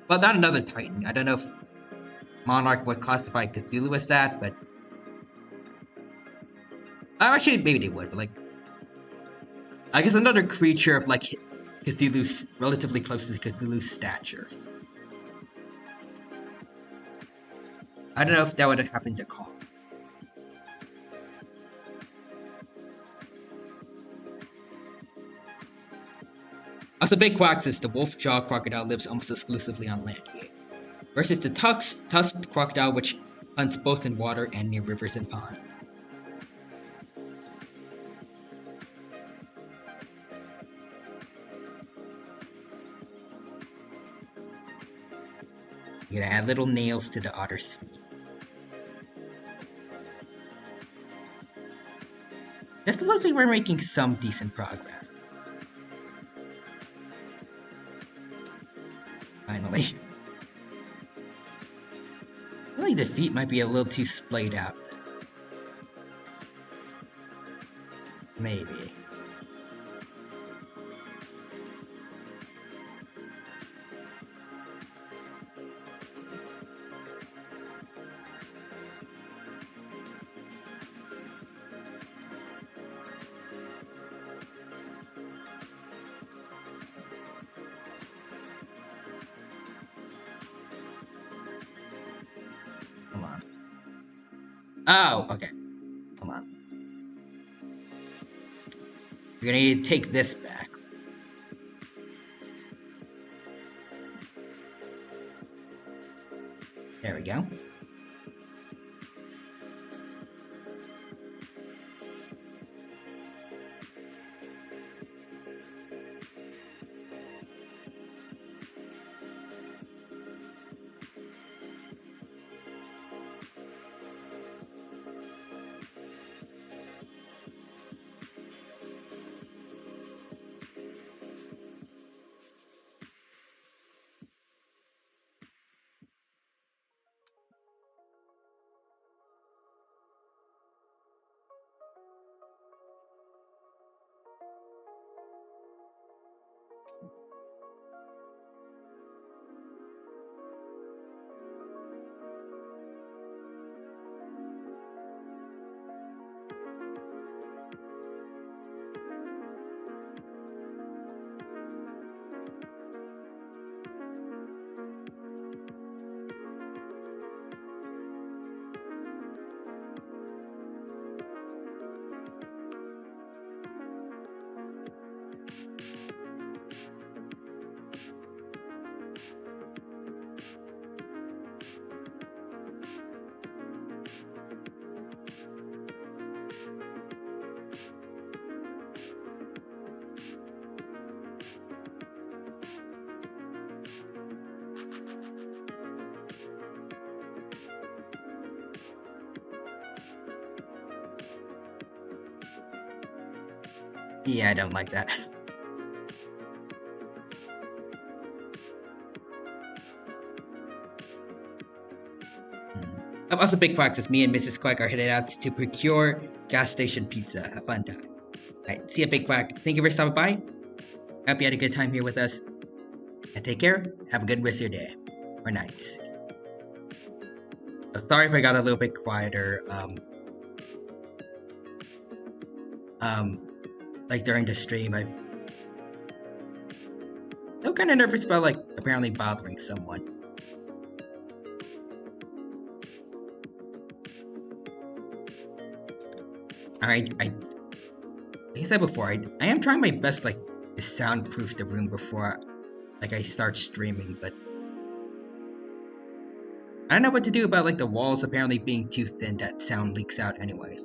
Well, not another Titan. I don't know if Monarch would classify Cthulhu as that, but actually maybe they would. But like, I guess another creature of like Cthulhu's relatively close to Cthulhu's stature. I don't know if that would have happened to Kong. Also, Big Quack says the wolf jaw crocodile lives almost exclusively on land here, versus the tusked crocodile, which hunts both in water and near rivers and ponds. You gotta add little nails to the otter's feet. Just looks like we're making some decent progress. Finally. I feel like the feet might be a little too splayed out there. Maybe. Hold on. Oh, okay. Hold on. We're gonna need to take this back. There we go. Yeah, I don't like that. Also, Big Quack says me and Mrs. Quack are headed out to procure gas station pizza. Have fun time. Alright, see ya, Big Quack. Thank you for stopping by. Hope you had a good time here with us. And take care. Have a good rest of your day. Or night. Sorry if I got a little bit quieter. Like during the stream, I'm kind of nervous about like apparently bothering someone. Alright, like I said before, I am trying my best like to soundproof the room before like I start streaming, but I don't know what to do about like the walls apparently being too thin that sound leaks out anyways.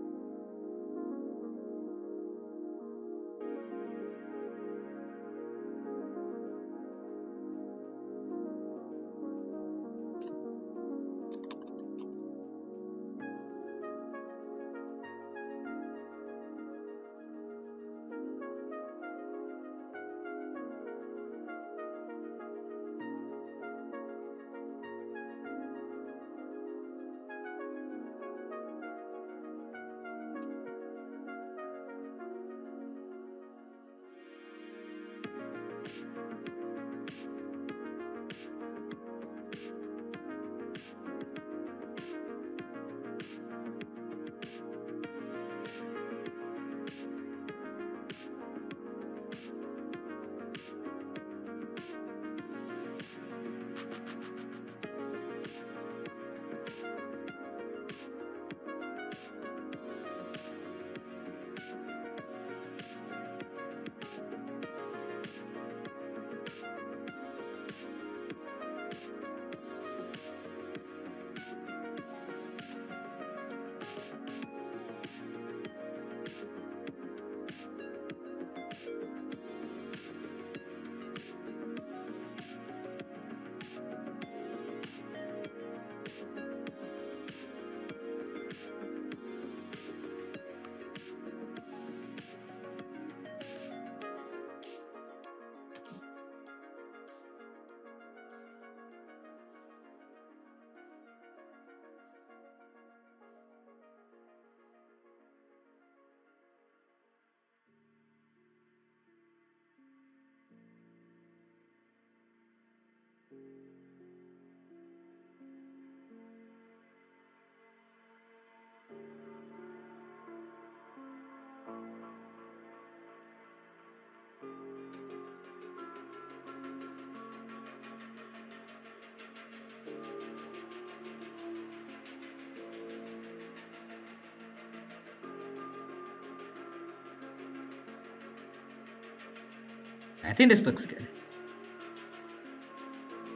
I think this looks good.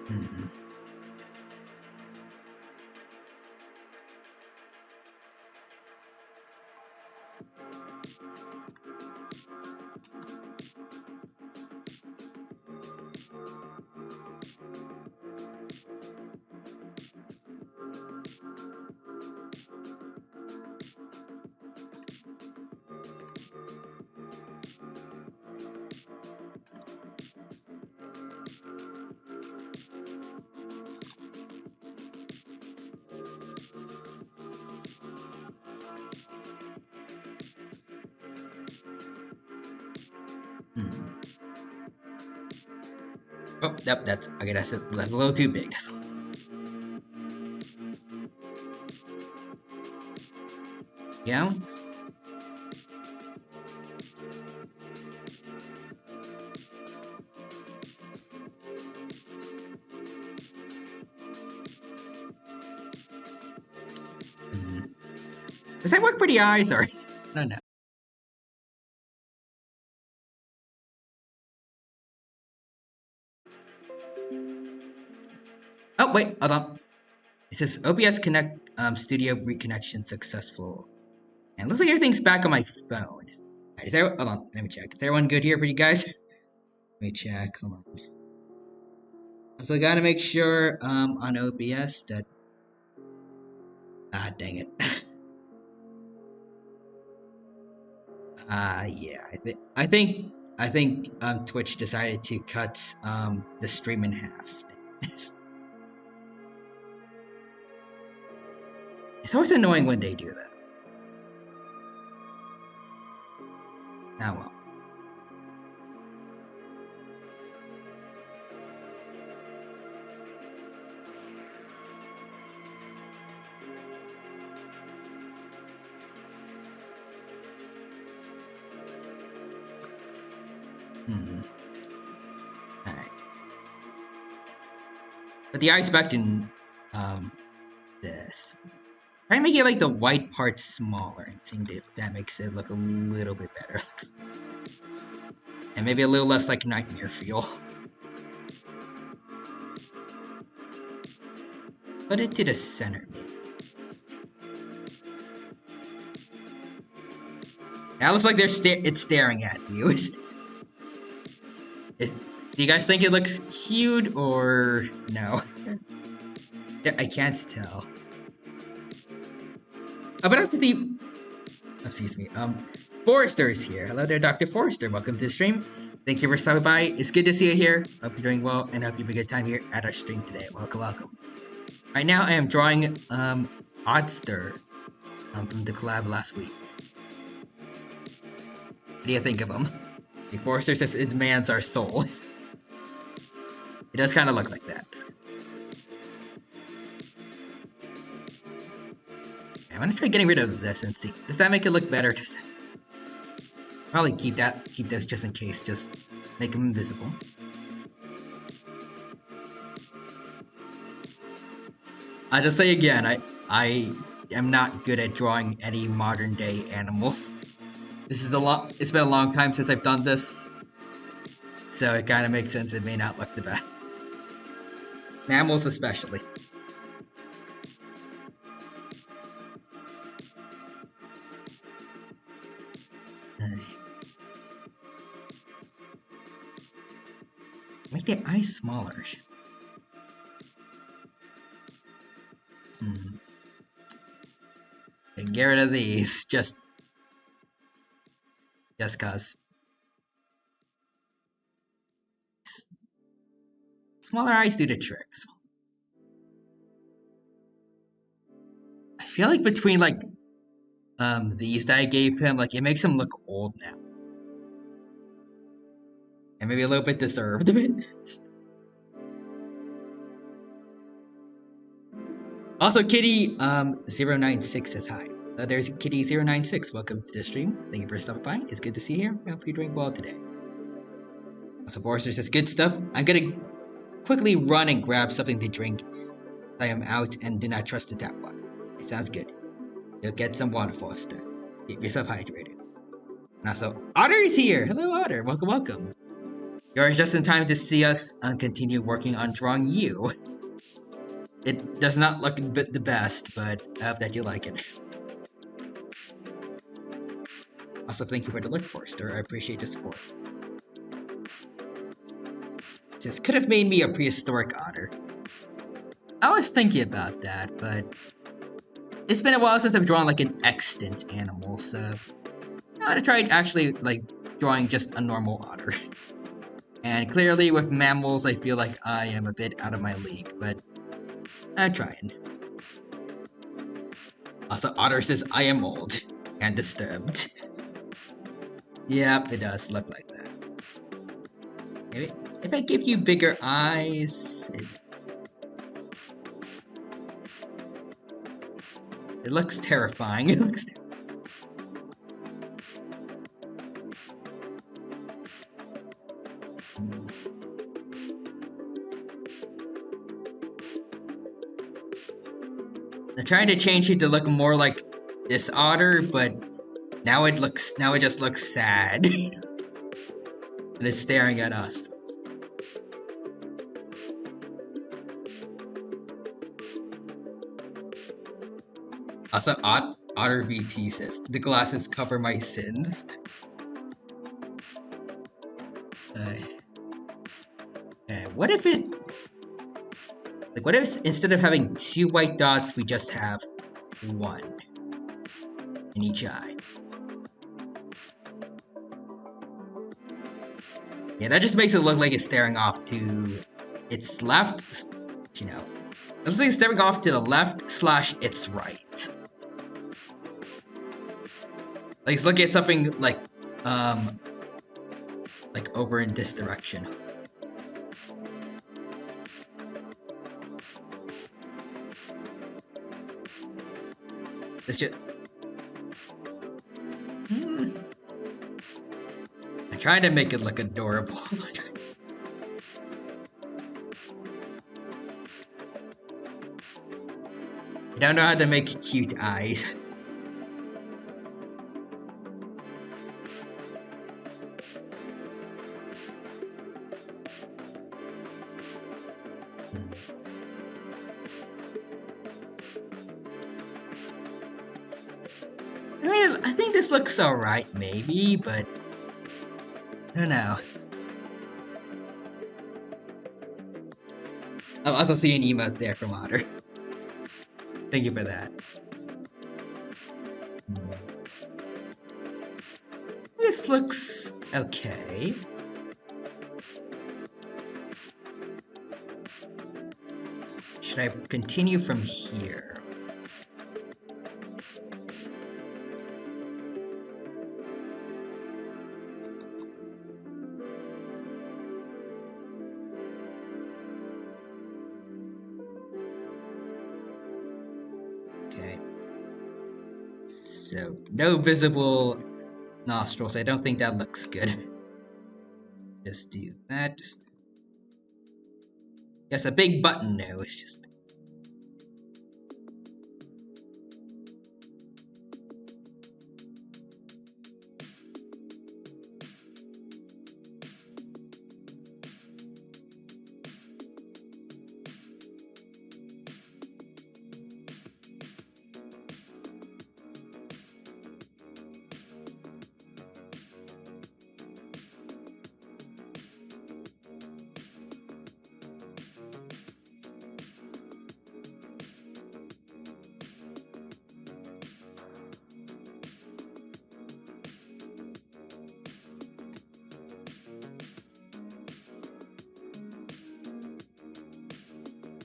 Hmm. Hmm. Oh, yep, that's okay. That's a little too big. Yeah. Hmm. Does that work for the eyes or? No, no. Oh wait, hold on. It says OBS Connect Studio reconnection successful, and it looks like everything's back on my phone. Is there? Hold on, let me check. Is everyone good here for you guys? Let me check. Hold on. So I gotta make sure on OBS that. Ah, dang it. Yeah. I think Twitch decided to cut the stream in half. It's always annoying when they do that. Ah well. Hmm. Alright. But the eye spec in this. Try and make it like the white part smaller and see if that makes it look a little bit better. And maybe a little less like nightmare feel. Put it to the center, maybe. That looks like it's staring at you. Do you guys think it looks cute or no? I can't tell. Oh, but also excuse me. Forrester is here. Hello there, Dr. Forrester. Welcome to the stream. Thank you for stopping by. It's good to see you here. Hope you're doing well and hope you have a good time here at our stream today. Welcome, welcome. Right now, I am drawing Otter from the collab last week. What do you think of him? The Forrester says it demands our soul. It does kind of look like that. I'm gonna try getting rid of this and see. Does that make it look better? Probably keep this just in case. Just make them invisible. I just say again, I am not good at drawing any modern day animals. This is it's been a long time since I've done this, so it kind of makes sense it may not look the best. Mammals especially. Make the eyes smaller. And get rid of these, just cause. Smaller eyes do the tricks. I feel like between like these that I gave him, like it makes him look old now. And maybe a little bit deserved. Also, Kitty 096 says hi. There's Kitty 096. Welcome to the stream. Thank you for stopping by. It's good to see you here. I hope you're doing well today. Also, Forrester says good stuff. I'm gonna quickly run and grab something to drink. I am out and do not trust the tap water. It sounds good. You'll get some water, Forrester. Keep yourself hydrated. And also, Otter is here. Hello, Otter. Welcome, welcome. You're just in time to see us continue working on drawing you. It does not look the best, but I hope that you like it. Also, thank you for the look, Forster. I appreciate the support. This could have made me a prehistoric otter. I was thinking about that, but it's been a while since I've drawn like an extant animal, so I want to try actually like drawing just a normal otter. And clearly with mammals, I feel like I am a bit out of my league, but I'm trying. Also, Otter says I am old and disturbed. Yep, it does look like that. If I give you bigger eyes, it looks terrifying. It looks. I'm trying to change it to look more like this otter, but now it just looks sad. And it's staring at us. Also, Otter VT says, the glasses cover my sins. What if it... Like, what if instead of having 2 white dots, we just have 1 in each eye? Yeah, that just makes it look like it's staring off to its left, you know. It looks like it's staring off to the left / its right. Like it's looking at something like over in this direction. It's just... I tried to make it look adorable. I don't know how to make cute eyes. I mean, I think this looks alright, maybe, but I don't know. I'll also see an emote there from Otter. Thank you for that. This looks okay. Should I continue from here? Okay. So, no visible nostrils. I don't think that looks good. Just do that. Just... Yes, a big button nose. Just...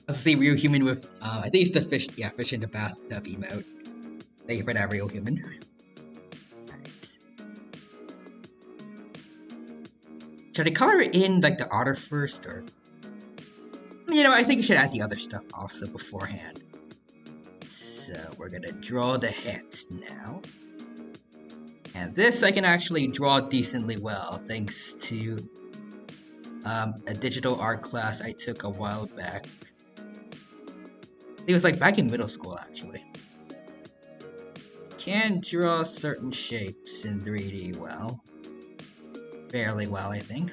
Let's see, real human with, I think it's the fish, yeah, fish in the bathtub emote. Thank you for that, real human. Nice. Should I color in, like, the otter first, or? You know, I think I should add the other stuff also beforehand. So, we're gonna draw the head now. And this I can actually draw decently well, thanks to a digital art class I took a while back. It was like back in middle school, actually. Can draw certain shapes in 3D well. Fairly well, I think.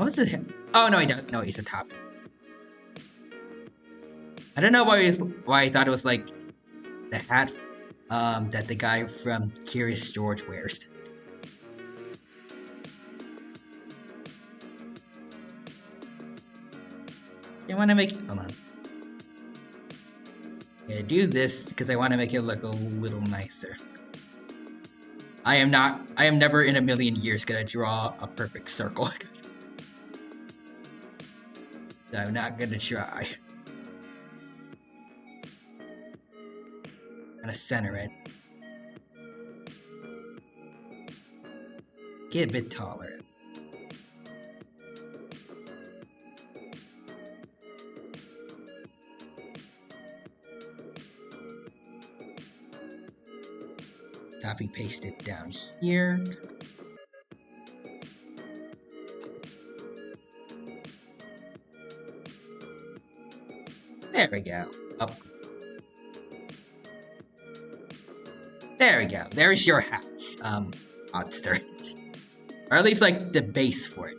What was the? Oh no, he does. No, he's a top hat. I don't know why I thought it was like the hat that the guy from Curious George wears. I want to make. Hold on. Yeah, do this because I want to make it look a little nicer. I am not. I am never in a million years gonna draw a perfect circle. I'm not gonna try. I'm gonna center it. Get a bit taller. Copy paste it down here. There we go. Oh. There we go. There's your hats, Otter. Or at least like the base for it.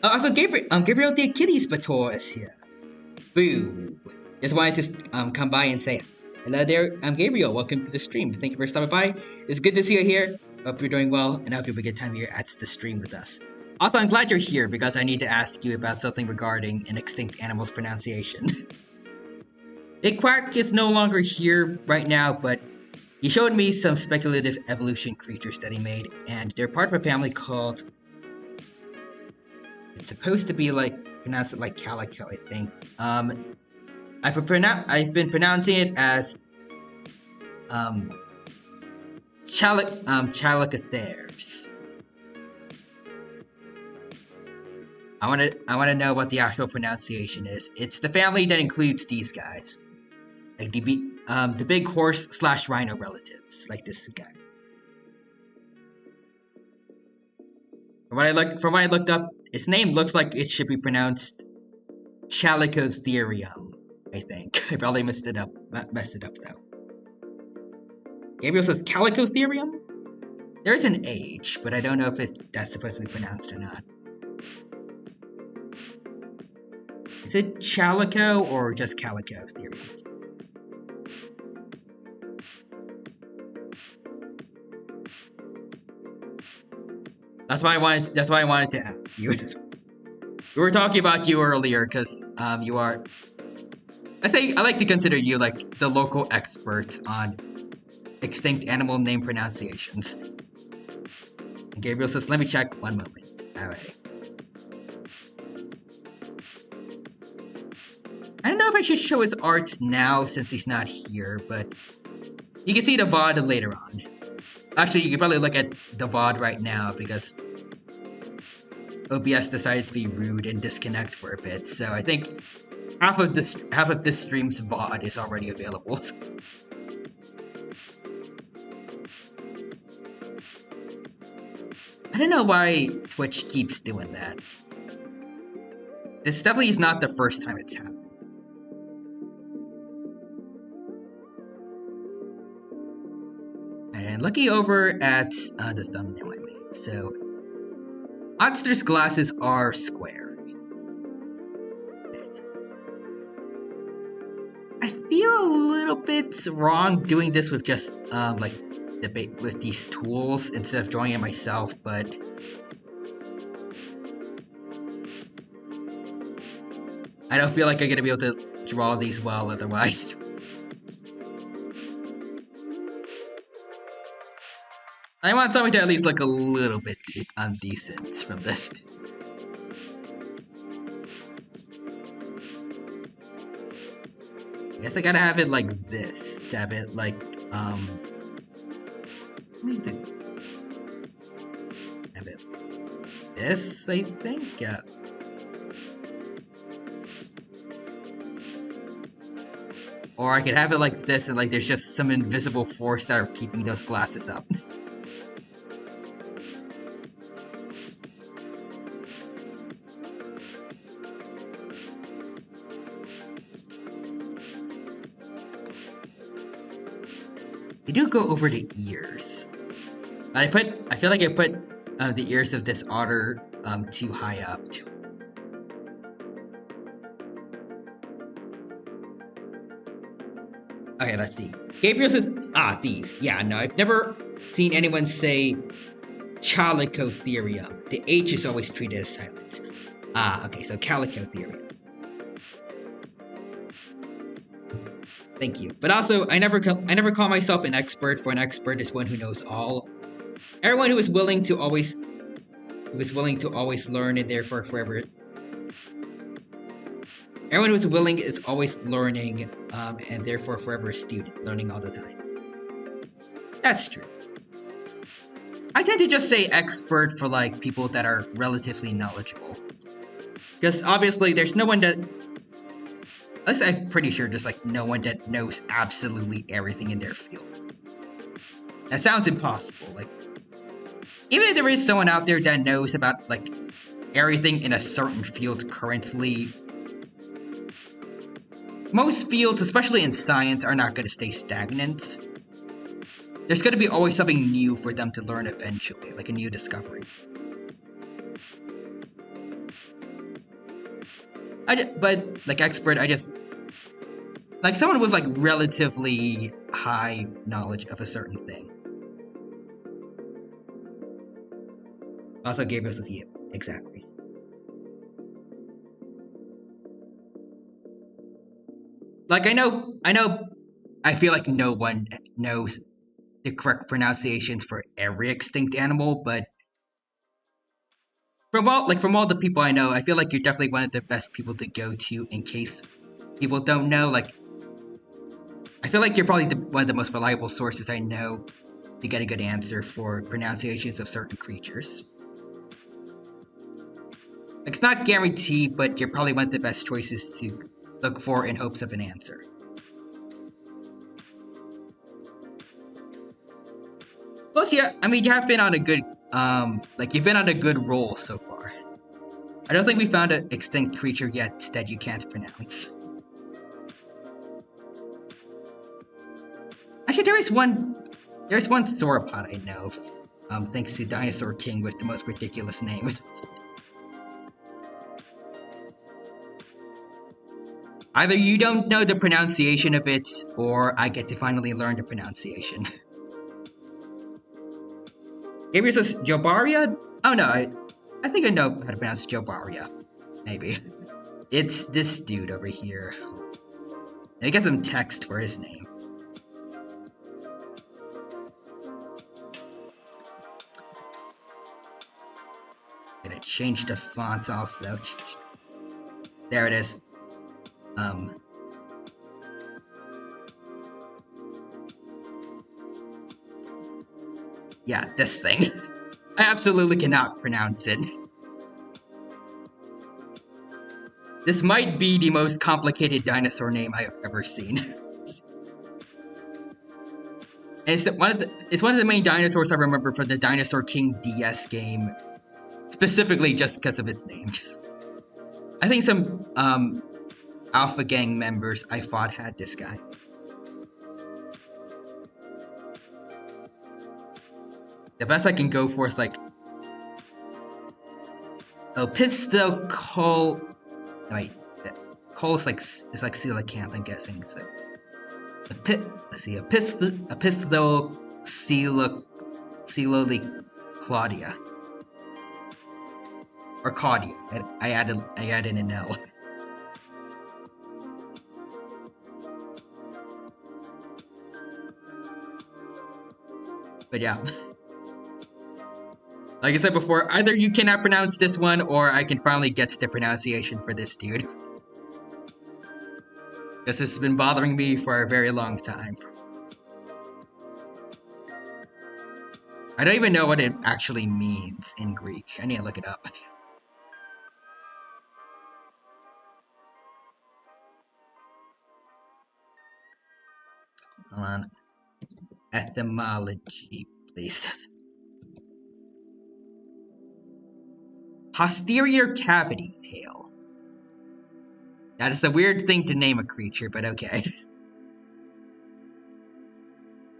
Also, Gabriel the Achilles Bator is here. Boo. Just wanted to come by and say hello there. I'm Gabriel. Welcome to the stream. Thank you for stopping by. It's good to see you here. Hope you're doing well, and I hope you have a good time here at the stream with us. Also, I'm glad you're here because I need to ask you about something regarding an extinct animal's pronunciation. Big Quack is no longer here right now, but he showed me some speculative evolution creatures that he made, and they're part of a family called... It's supposed to be like, pronounce it like calico, I think. I've been pronouncing it as Chalicotheres. I wanna know what the actual pronunciation is. It's the family that includes these guys. Like the big horse / rhino relatives, like this guy. From what I looked up, its name looks like it should be pronounced Chalicotherium, I think. I probably messed it up though. Gabriel says Chalicotherium? There's an H, but I don't know if that's supposed to be pronounced or not. Is it Chalico or just Chalicotherium? That's why I wanted to ask you. We were talking about you earlier because you are. I like to consider you like the local expert on extinct animal name pronunciations. And Gabriel says, "Let me check one moment." Alright. I don't know if I should show his art now since he's not here, but you can see the VOD later on. Actually, you can probably look at the VOD right now because OBS decided to be rude and disconnect for a bit. So I think half of this stream's VOD is already available. I don't know why Twitch keeps doing that. This definitely is not the first time it's happened. And looking over at the thumbnail I made, so Otter's glasses are square. I feel a little bit wrong doing this with just with these tools instead of drawing it myself, but I don't feel like I'm gonna be able to draw these well otherwise. I want something to at least look a little bit decent from this. I guess I gotta have it like this, to have it like, have it this, I think, yeah. Or I could have it like this, and like there's just some invisible force that are keeping those glasses up. They do go over the ears. I feel like I put the ears of this otter too high up. Okay, let's see. Gabriel says, these. Yeah, no, I've never seen anyone say Chalicotherium. The H is always treated as silent. Okay, so Calicotherium. Thank you. But also, I never call myself an expert, for an expert is one who knows all. Everyone who is willing to always learn and therefore forever. Everyone who is willing is always learning, and therefore forever a student, learning all the time. That's true. I tend to just say expert for like people that are relatively knowledgeable. Because obviously there's no one that, at least I'm pretty sure there's like no one that knows absolutely everything in their field. That sounds impossible. Like, even if there is someone out there that knows about like everything in a certain field currently, most fields, especially in science, are not going to stay stagnant. There's going to be always something new for them to learn eventually, like a new discovery. But like expert, I just like someone with like relatively high knowledge of a certain thing. Also gave us a yeah, exactly. Like I feel like no one knows the correct pronunciations for every extinct animal, but from all the people I know, I feel like you're definitely one of the best people to go to in case people don't know. Like, I feel like you're probably one of the most reliable sources I know to get a good answer for pronunciations of certain creatures. Like, it's not guaranteed, but you're probably one of the best choices to look for in hopes of an answer. Plus, yeah, I mean, you have been on a good, you've been on a good roll so far. I don't think we found an extinct creature yet that you can't pronounce. Actually, there's one sauropod I know, thanks to Dinosaur King with the most ridiculous name. Either you don't know the pronunciation of it, or I get to finally learn the pronunciation. Gabriel says Jobaria? Oh no, I think I know how to pronounce Jobaria. Maybe. It's this dude over here. I get some text for his name. Gonna change the fonts also. There it is. Yeah, this thing. I absolutely cannot pronounce it. This might be the most complicated dinosaur name I have ever seen. It's one of the main dinosaurs I remember from the Dinosaur King DS game, specifically just because of its name. I think some Alpha Gang members I fought had this guy. The best I can go for is like Opistocol. Wait, col is like coelacanth, I'm guessing. So let's see, Claudia or Claudia. I added an L. But yeah. Like I said before, either you cannot pronounce this one, or I can finally get the pronunciation for this dude. This has been bothering me for a very long time. I don't even know what it actually means in Greek. I need to look it up. Hold on. Etymology, please. Posterior cavity tail. That is a weird thing to name a creature, but okay.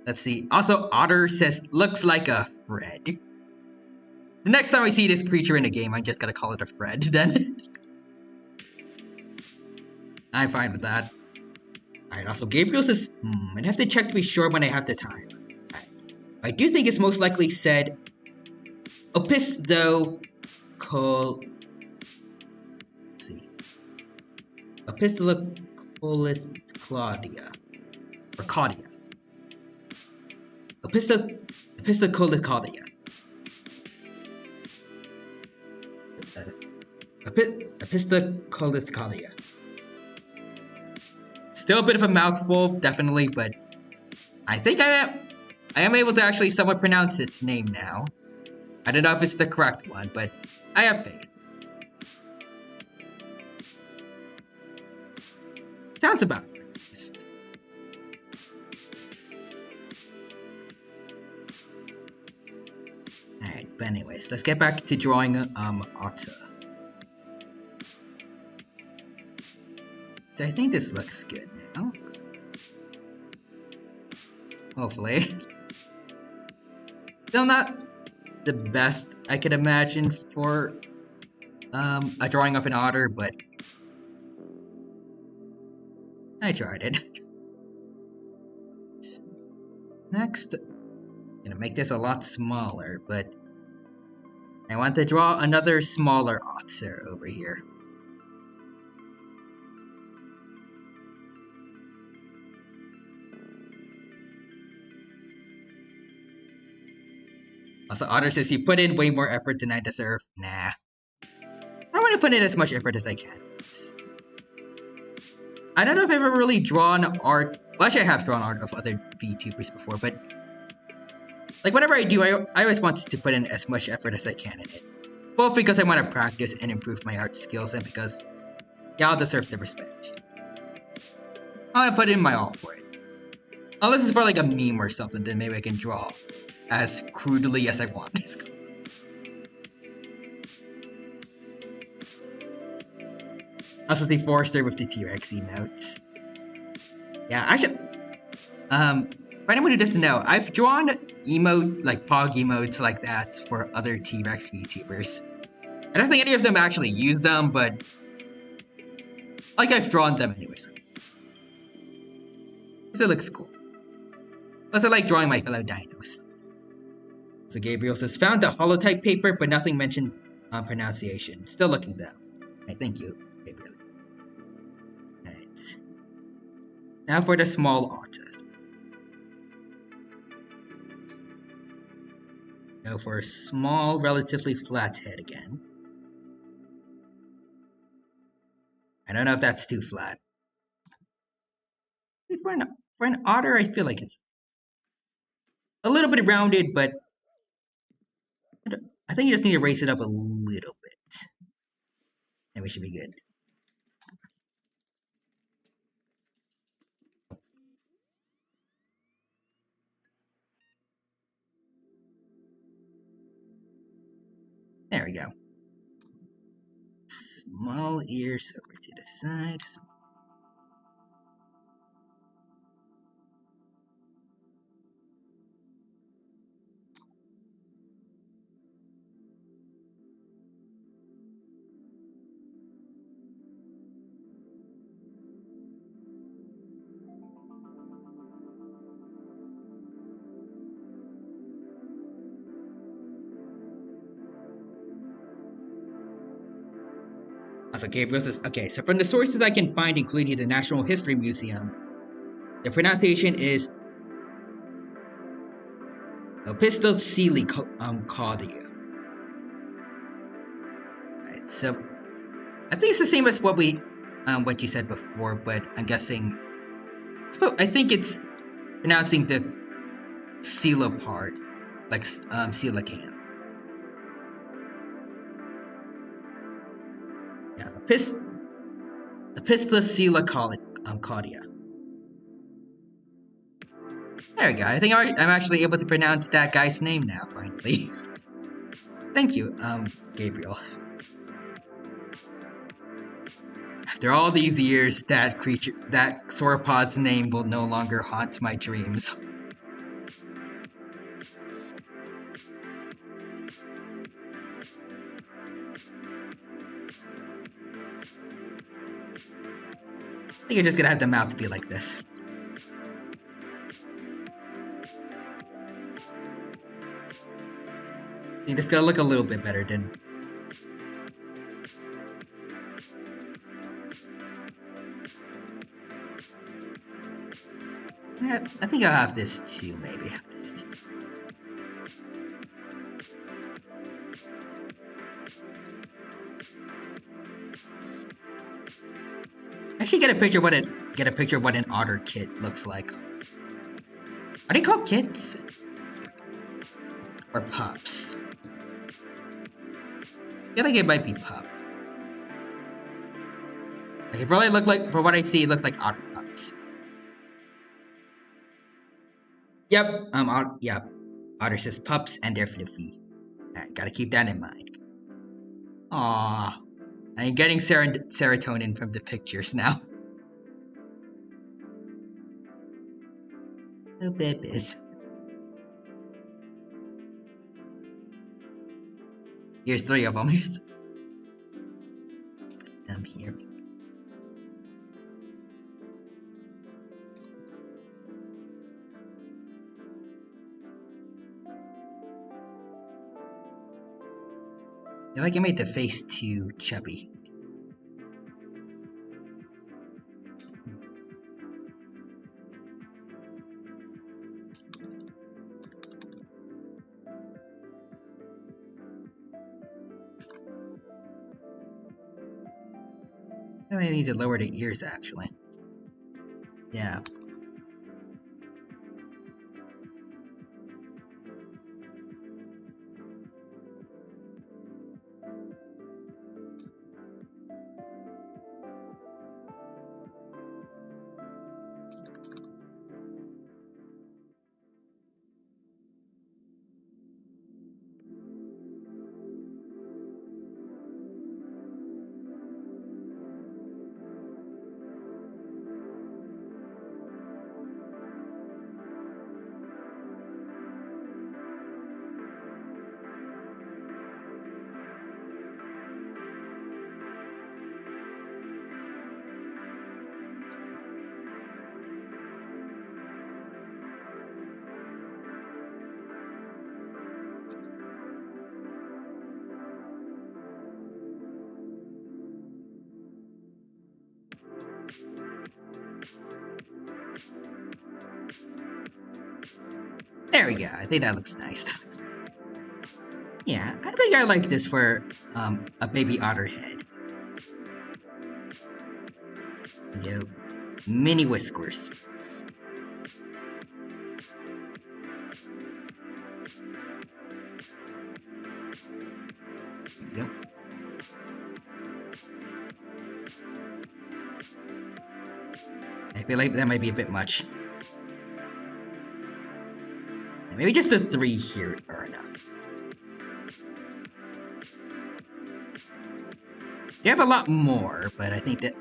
Let's see. Also, Otter says, looks like a Fred. The next time I see this creature in a game, I'm just gonna call it a Fred, then. I'm fine with that. Alright, also, Gabriel says, I'd have to check to be sure when I have the time. Right. I do think it's most likely said, Opisto col... Let's see. Epistola Claudia. Or Claudia. Epistola Claudia. Epistola. Still a bit of a mouthful, definitely, but I think I am able to actually somewhat pronounce its name now. I don't know if it's the correct one, but I have faith. Sounds about right. Alright, but anyways, let's get back to drawing Otter. I think this looks good now. Hopefully. Still not the best I could imagine for a drawing of an otter, but I tried it. Next, I'm gonna make this a lot smaller, but I want to draw another smaller otter over here. Also, Otter says you put in way more effort than I deserve. Nah. I want to put in as much effort as I can. I don't know if I've ever really drawn art. Well, actually, I have drawn art of other VTubers before, but like whenever I do, I always want to put in as much effort as I can in it. Both because I want to practice and improve my art skills, and because y'all deserve the respect. I want to put in my all for it. Unless it's for like a meme or something, then maybe I can draw as crudely as I want. Also, the Forester with the T-Rex emotes. Yeah, actually, for anyone who doesn't know, I've drawn like Pog emotes like that for other T-Rex VTubers. I don't think any of them actually use them, but like I've drawn them anyways. So it looks cool. Plus, I like drawing my fellow dinos. So Gabriel says, found the holotype paper, but nothing mentioned pronunciation. Still looking though. Alright, thank you, Gabriel. Alright. Now for the small otters. Go for a small, relatively flat head again. I don't know if that's too flat. For an otter, I feel like it's a little bit rounded, but I think you just need to raise it up a little bit. And we should be good. There we go. Small ears over to the side. Also, Gabriel says, okay, so from the sources I can find, including the National History Museum, the pronunciation is Opistoceli Right, so I think it's the same as what you said before, but I'm guessing. I think it's pronouncing the Sela part, like coelacanth. Yeah, Epistoceli There we go. I think I'm actually able to pronounce that guy's name now, finally. Thank you, Gabriel. After all these years, that sauropod's name will no longer haunt my dreams. think you're just gonna have the mouth be like this. I think it's gonna look a little bit better than... Yeah, I think I'll have this too, maybe. Have this too. Actually, get a picture of what an otter kid looks like. Are they called kids? Or pups? I feel like it might be pup. Like, it probably look like, for what I see, it looks like otter pups. Yep, yep. Otter says pups and they're fluffy. Alright, gotta keep that in mind. Aww. I'm getting serotonin from the pictures now. Oh, babies. Here's 3 of them. Here's them here. I like I made the face too chubby. I think I need to lower the ears, actually. Yeah. There we go. I think that looks nice. Yeah, I think I like this for a baby otter head. You know, mini whiskers. Yep. I feel like that might be a bit much. Maybe just the 3 here are enough. You have a lot more, but I think that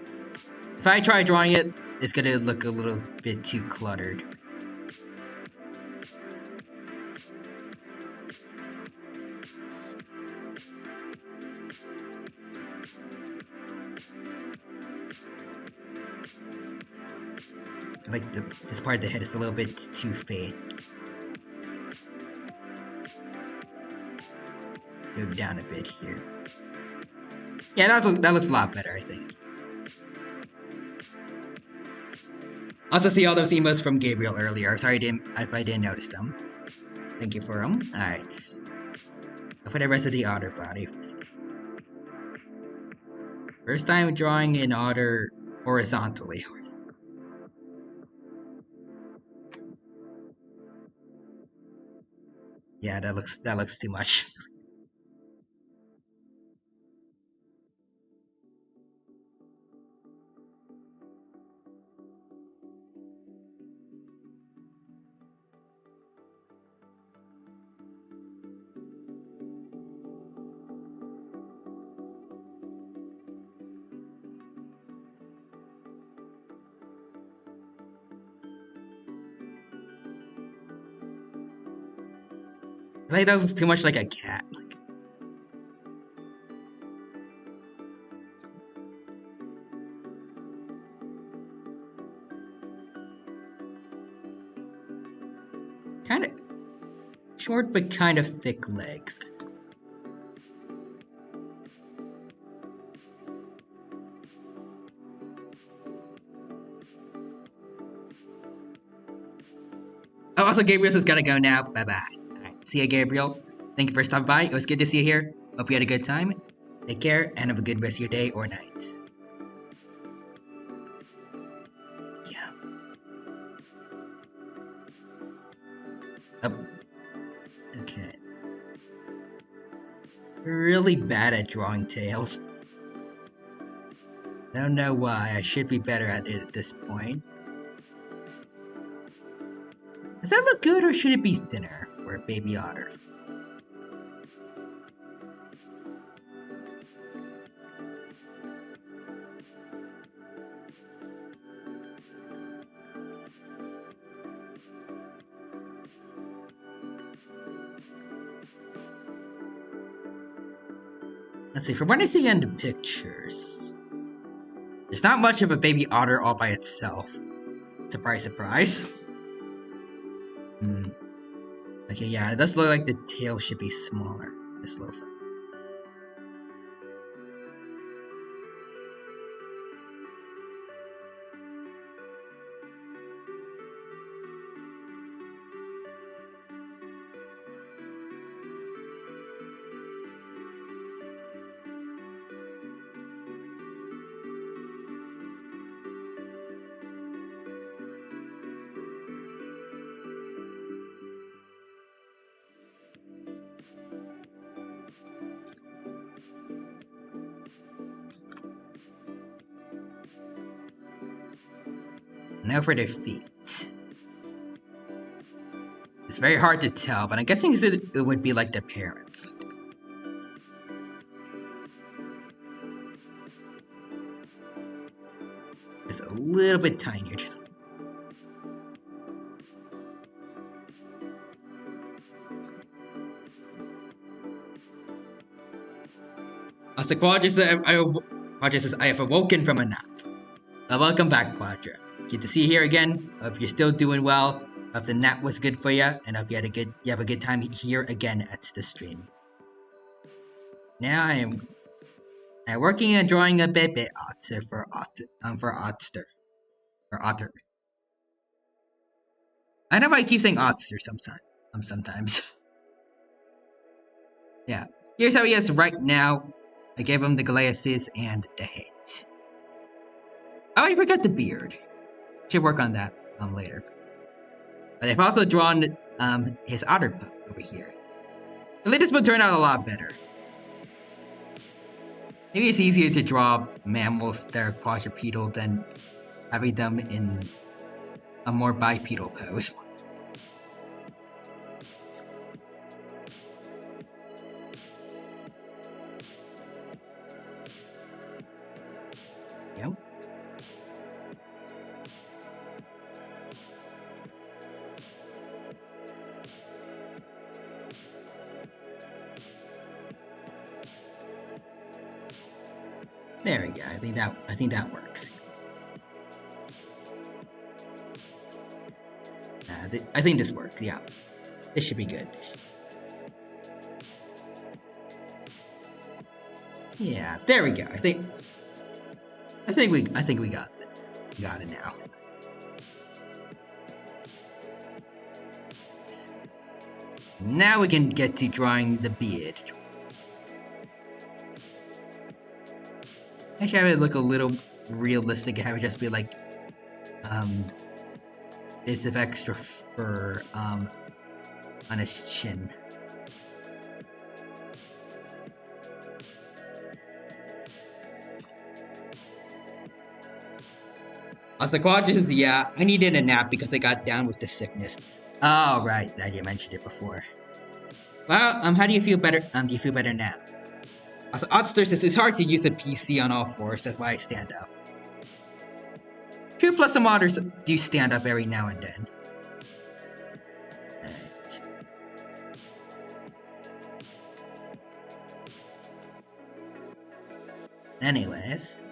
if I try drawing it, it's gonna look a little bit too cluttered. I like this part of the head is a little bit too fade. Go down a bit here. Yeah, that looks a lot better, I think. Also see all those emotes from Gabriel earlier. Sorry if I didn't notice them. Thank you for them. Alright. For the rest of the otter body. First time drawing an otter horizontally. Yeah, that looks too much. Like that looks too much like a cat. kind of short but kind of thick legs. Oh, also, Gabriel says gotta go now. Bye bye. Alright, see ya, Gabriel. Thank you for stopping by. It was good to see you here. Hope you had a good time. Take care and have a good rest of your day or night. Yeah. Oh. Okay. Really bad at drawing tails. I don't know why. I should be better at it at this point. Does that look good, or should it be thinner for a baby otter? Let's see, from what I see in the pictures, there's not much of a baby otter all by itself. Surprise, surprise. Okay, yeah, it does look like the tail should be smaller. This little thing. Now for their feet. It's very hard to tell, but I'm guessing it would be like their parents. Just a little bit tinier. Just... As the Quadra says, I have awoken from a nap. Welcome back, Quadra. Good to see you here again. Hope you're still doing well. Hope the nap was good for you, and hope you have a good time here again at the stream. Now I'm working on drawing a baby otter for otter. I know I keep saying otter sometimes. Yeah. Here's how he is right now. I gave him the glasses and the head. Oh, I forgot the beard. Should work on that later. But I've also drawn his otter pup over here. The latest one turned out a lot better. Maybe it's easier to draw mammals that are quadrupedal than having them in a more bipedal pose. Yep. There we go. I think that works. I think this works. Yeah, this should be good. Yeah, there we go. I think we got it. We got it now. Now we can get to drawing the beard. Actually, have it look a little realistic and have it just be like, bits of extra fur, on his chin. Also, Quad says, yeah, I needed a nap because I got down with the sickness. Oh, right, you mentioned it before. Well, how do you feel better? Do you feel better now? Also, Oddster says it's hard to use a PC on all fours. That's why I stand up. True, plus some otters do stand up every now and then. Alright. Anyways,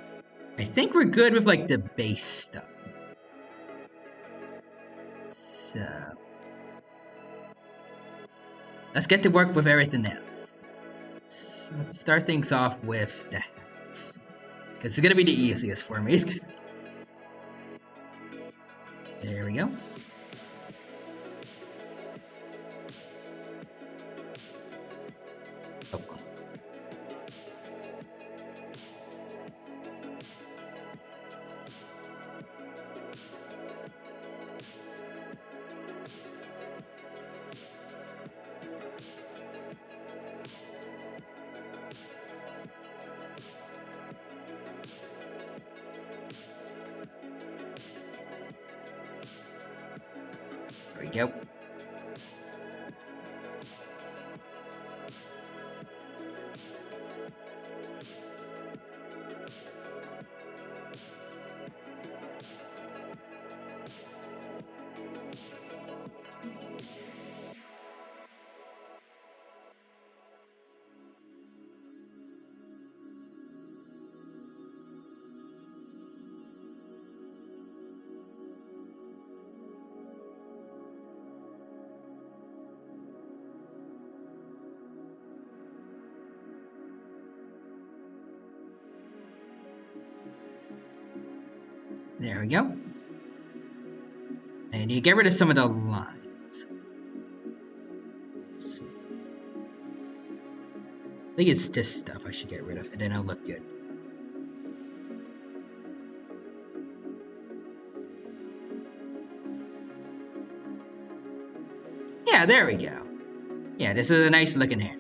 I think we're good with like the base stuff. So let's get to work with everything else. So let's start things off with the hats. Because it's gonna be the easiest for me. There we go. Oh, well. There we go. There we go. And you get rid of some of the lines. Let's see. I think it's this stuff I should get rid of, and then it'll look good. Yeah, there we go. Yeah, this is a nice looking hat.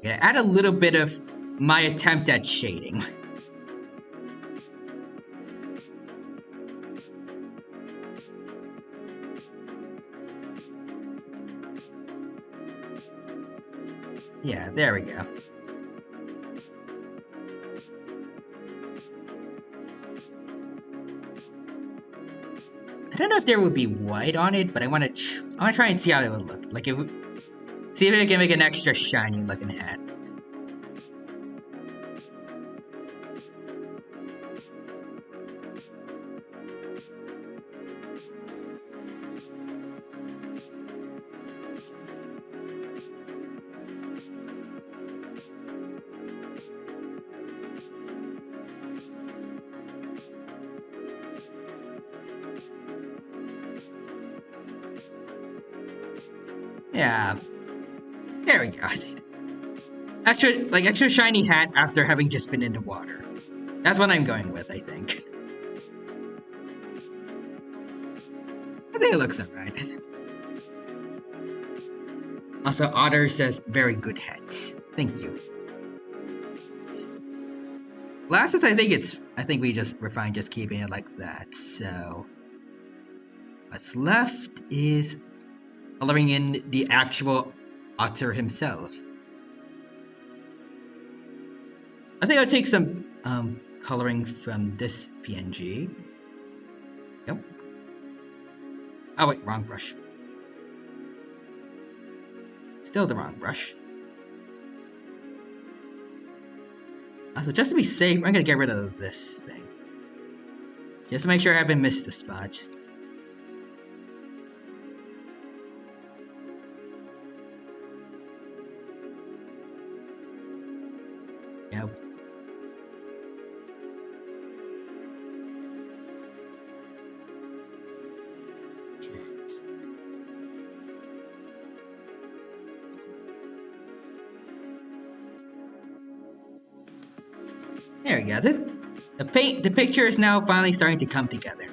Yeah, add a little bit of my attempt at shading. Yeah, there we go. I don't know if there would be white on it, but I want to try and see how it would look. Like see if I can make an extra shiny looking hat. Yeah, there we go. Extra shiny hat after having just been in the water. That's what I'm going with, I think. I think it looks alright. Also, Otter says, very good hats. Thank you. Glasses, I think we're fine just keeping it like that, so... What's left is coloring in the actual otter himself. I think I'll take some coloring from this PNG. Yep. Oh wait, wrong brush. Still the wrong brush. So just to be safe, I'm gonna get rid of this thing. Just to make sure I haven't missed the spot. Yep. There we go. The picture is now finally starting to come together.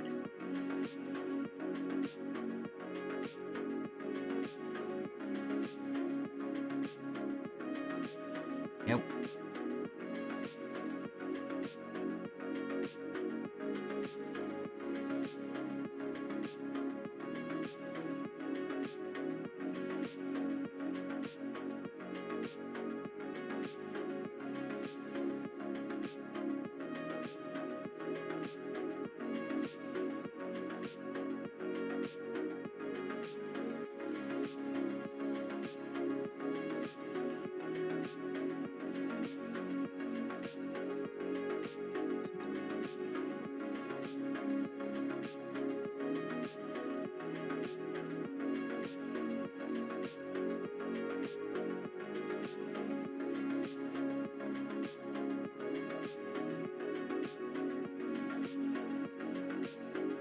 Yep.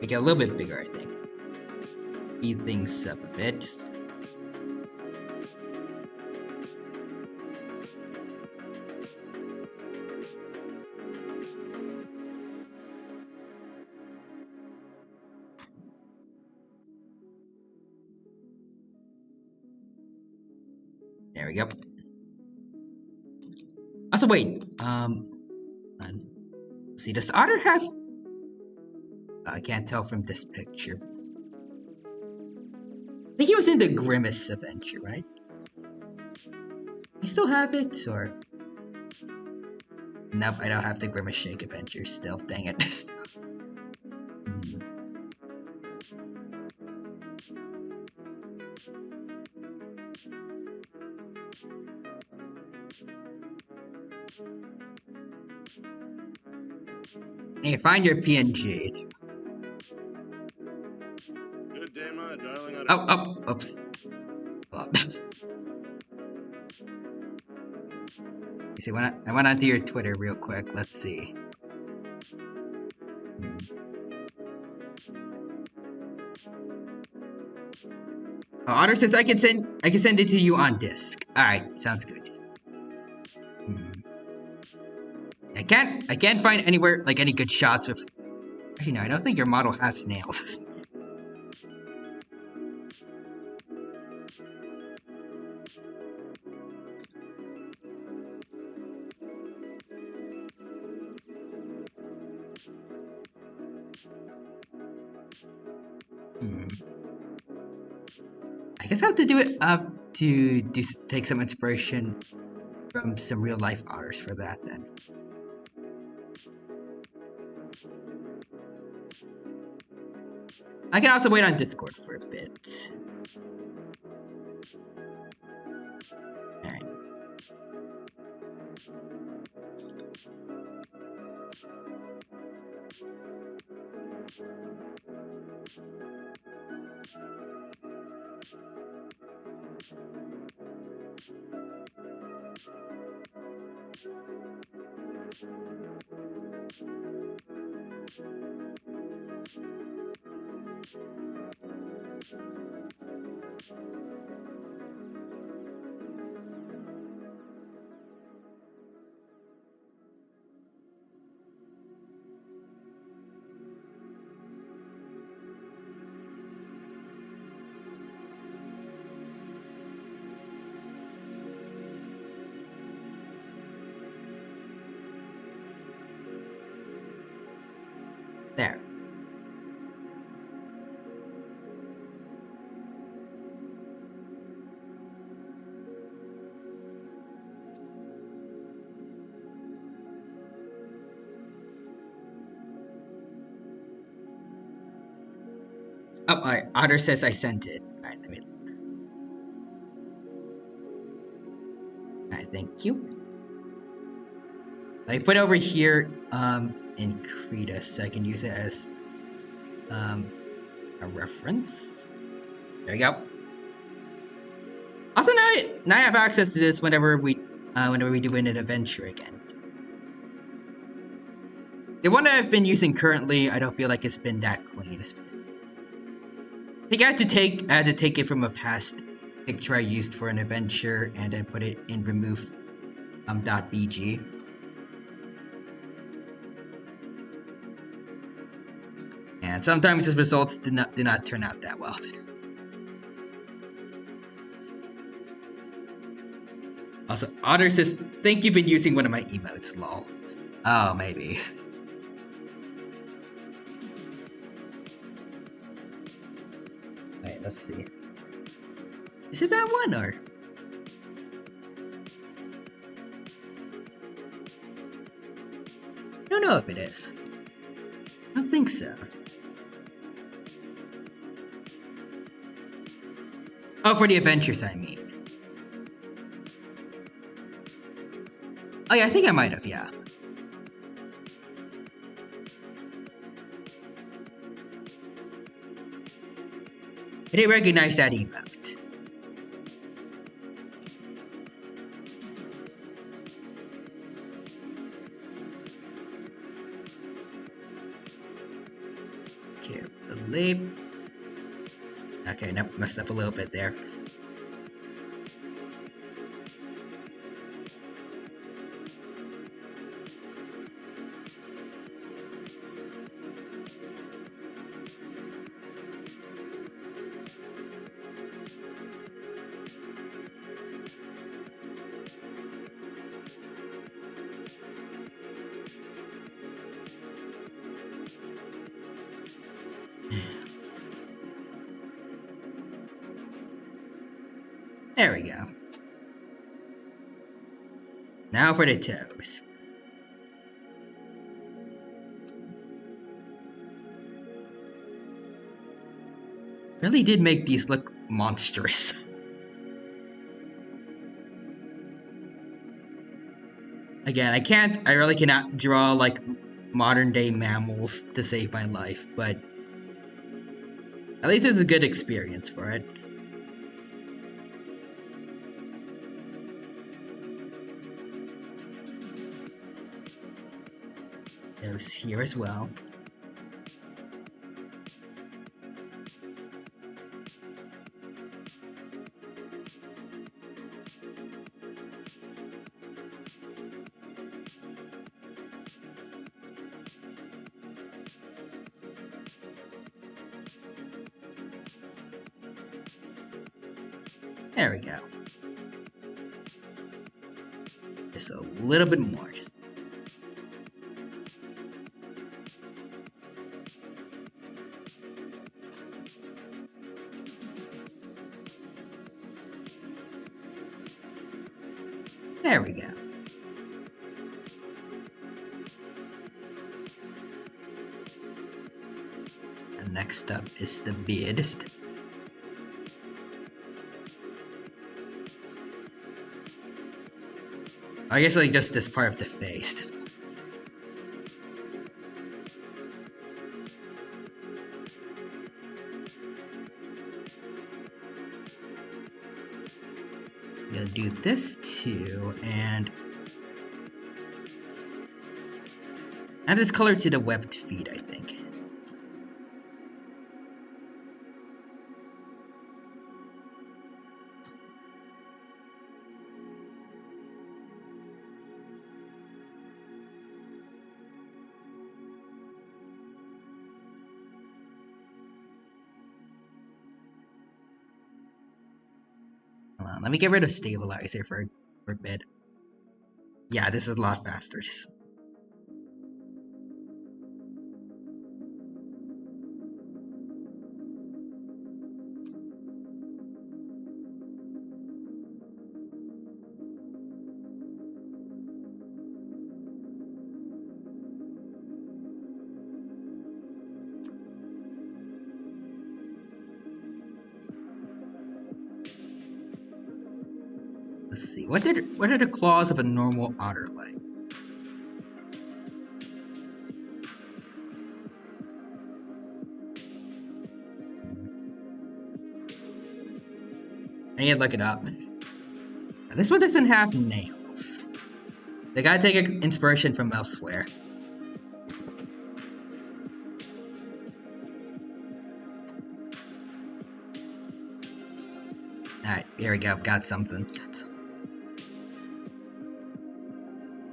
Make it a little bit bigger, I think. Speed things up a bit. There we go. Also, wait. See, does otter have? I can't tell from this picture. I think he was in the Grimace adventure, right? I still have it, or nope, I don't have the Grimace Shake adventure still. Dang it. Hey, find your PNG. Good day, my darling. Oops. Oh, you see, I went onto your Twitter real quick. Let's see. Oh, Otter says I can send it to you on disc. All right, sounds good. I can't find anywhere like any good shots with. Actually, no, I don't think your model has snails. I guess I have to do it. I have to take some inspiration from some real life otters for that then. I can also wait on Discord for a bit. Alright. There. Oh, alright. Otter says I sent it. Alright, let me look. Alright, thank you. I put it over here in Krita so I can use it as a reference. There we go. Also, now I have access to this whenever we do an adventure again. The one that I've been using currently, I don't feel like it's been that clean. I think I had to take it from a past picture I used for an adventure and then put it in remove .bg. And sometimes the results do not turn out that well. Also, Otter says, think you've been using one of my emotes, lol. Oh, maybe. Alright, let's see. Is it that one, or? I don't know if it is. I don't think so. Oh, for the adventures, I mean. Oh yeah, I think I might have, yeah. I didn't recognize that emote. Here. sleep. Okay, nope, messed up a little bit there. There we go. Now for the toes. Really did make these look monstrous. Again, I really cannot draw like modern day mammals to save my life, but at least it's a good experience for it. Those here as well. There we go. Just a little bit more. There we go. And next up is the beard. I guess like just this part of the face. I'm gonna do this too, and add this color to the webbed feet, I think. Hold on, let me get rid of stabilizer for a bit. Yeah, this is a lot faster. Let's see. What are the claws of a normal otter like? I need to look it up. Now, this one doesn't have nails. They gotta take inspiration from elsewhere. Alright, here we go. I've got something.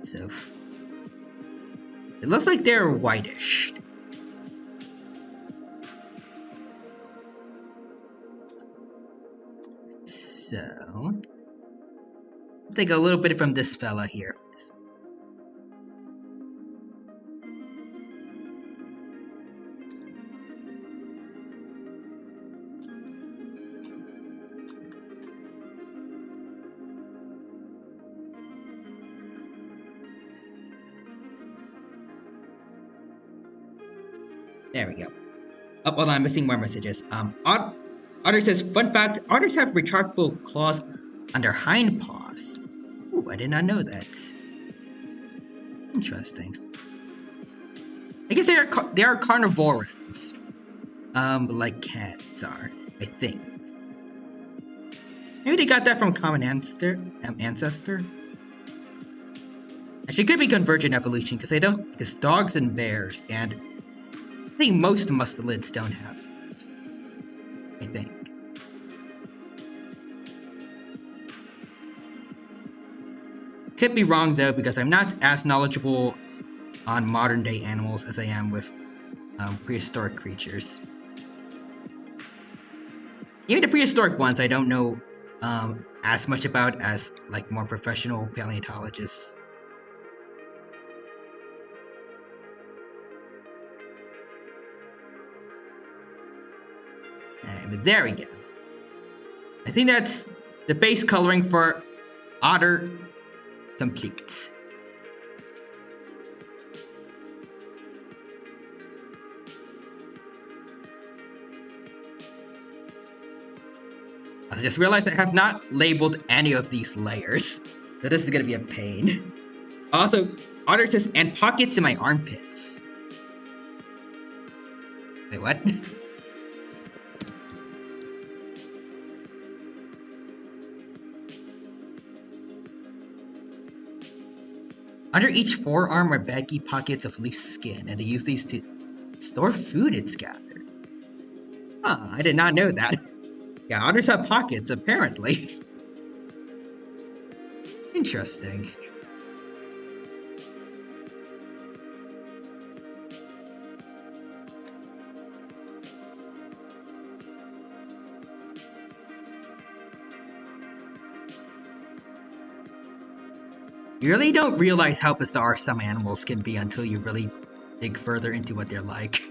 So, it looks like they're whitish. So, take a little bit from this fella here. There we go. Oh, hold on, I'm missing more messages. Otter says, fun fact, otters have retractable claws on their hind paws. Ooh, I did not know that. Interesting. I guess they are carnivorous. Like cats are, I think. Maybe they got that from a common ancestor. Actually, it could be convergent evolution because dogs and bears and I think most mustelids don't have I think. Could be wrong though, because I'm not as knowledgeable on modern day animals as I am with prehistoric creatures. Even the prehistoric ones I don't know as much about as like more professional paleontologists. But there we go. I think that's the base coloring for otter complete. I just realized I have not labeled any of these layers, so this is gonna be a pain. Also, otter says, and pockets in my armpits. Wait, what? Under each forearm are baggy pockets of loose skin, and they use these to store food it's gathered. Huh, I did not know that. Yeah, otters have pockets, apparently. Interesting. You really don't realize how bizarre some animals can be until you really dig further into what they're like.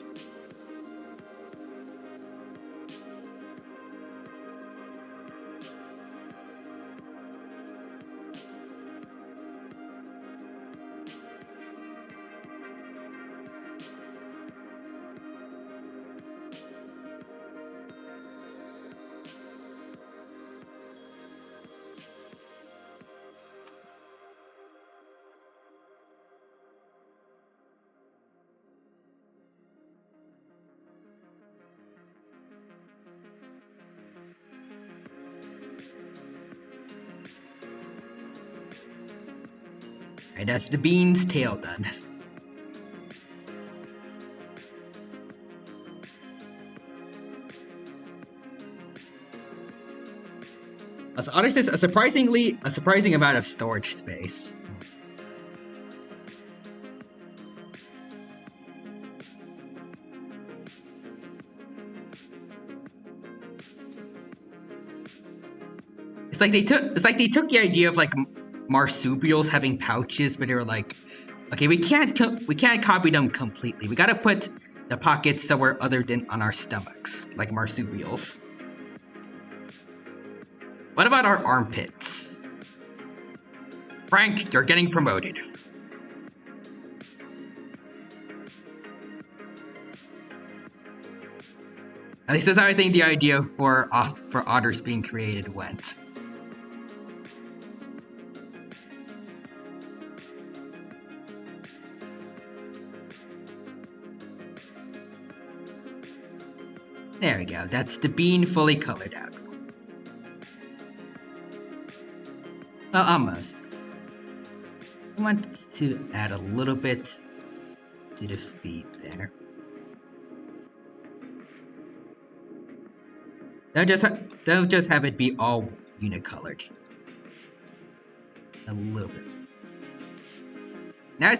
Alright, that's the bean's tail done. As Otter says, a surprising amount of storage space. It's like they took the idea of like marsupials having pouches, but they were like, okay, we can't copy them completely. We gotta put the pockets somewhere other than on our stomachs, like marsupials. What about our armpits? Frank, you're getting promoted. At least that's how I think the idea for otters being created went. There we go. That's the bean fully colored out. Well, almost. I want to add a little bit to the feet there. They'll just have it be all unicolored. A little bit. Now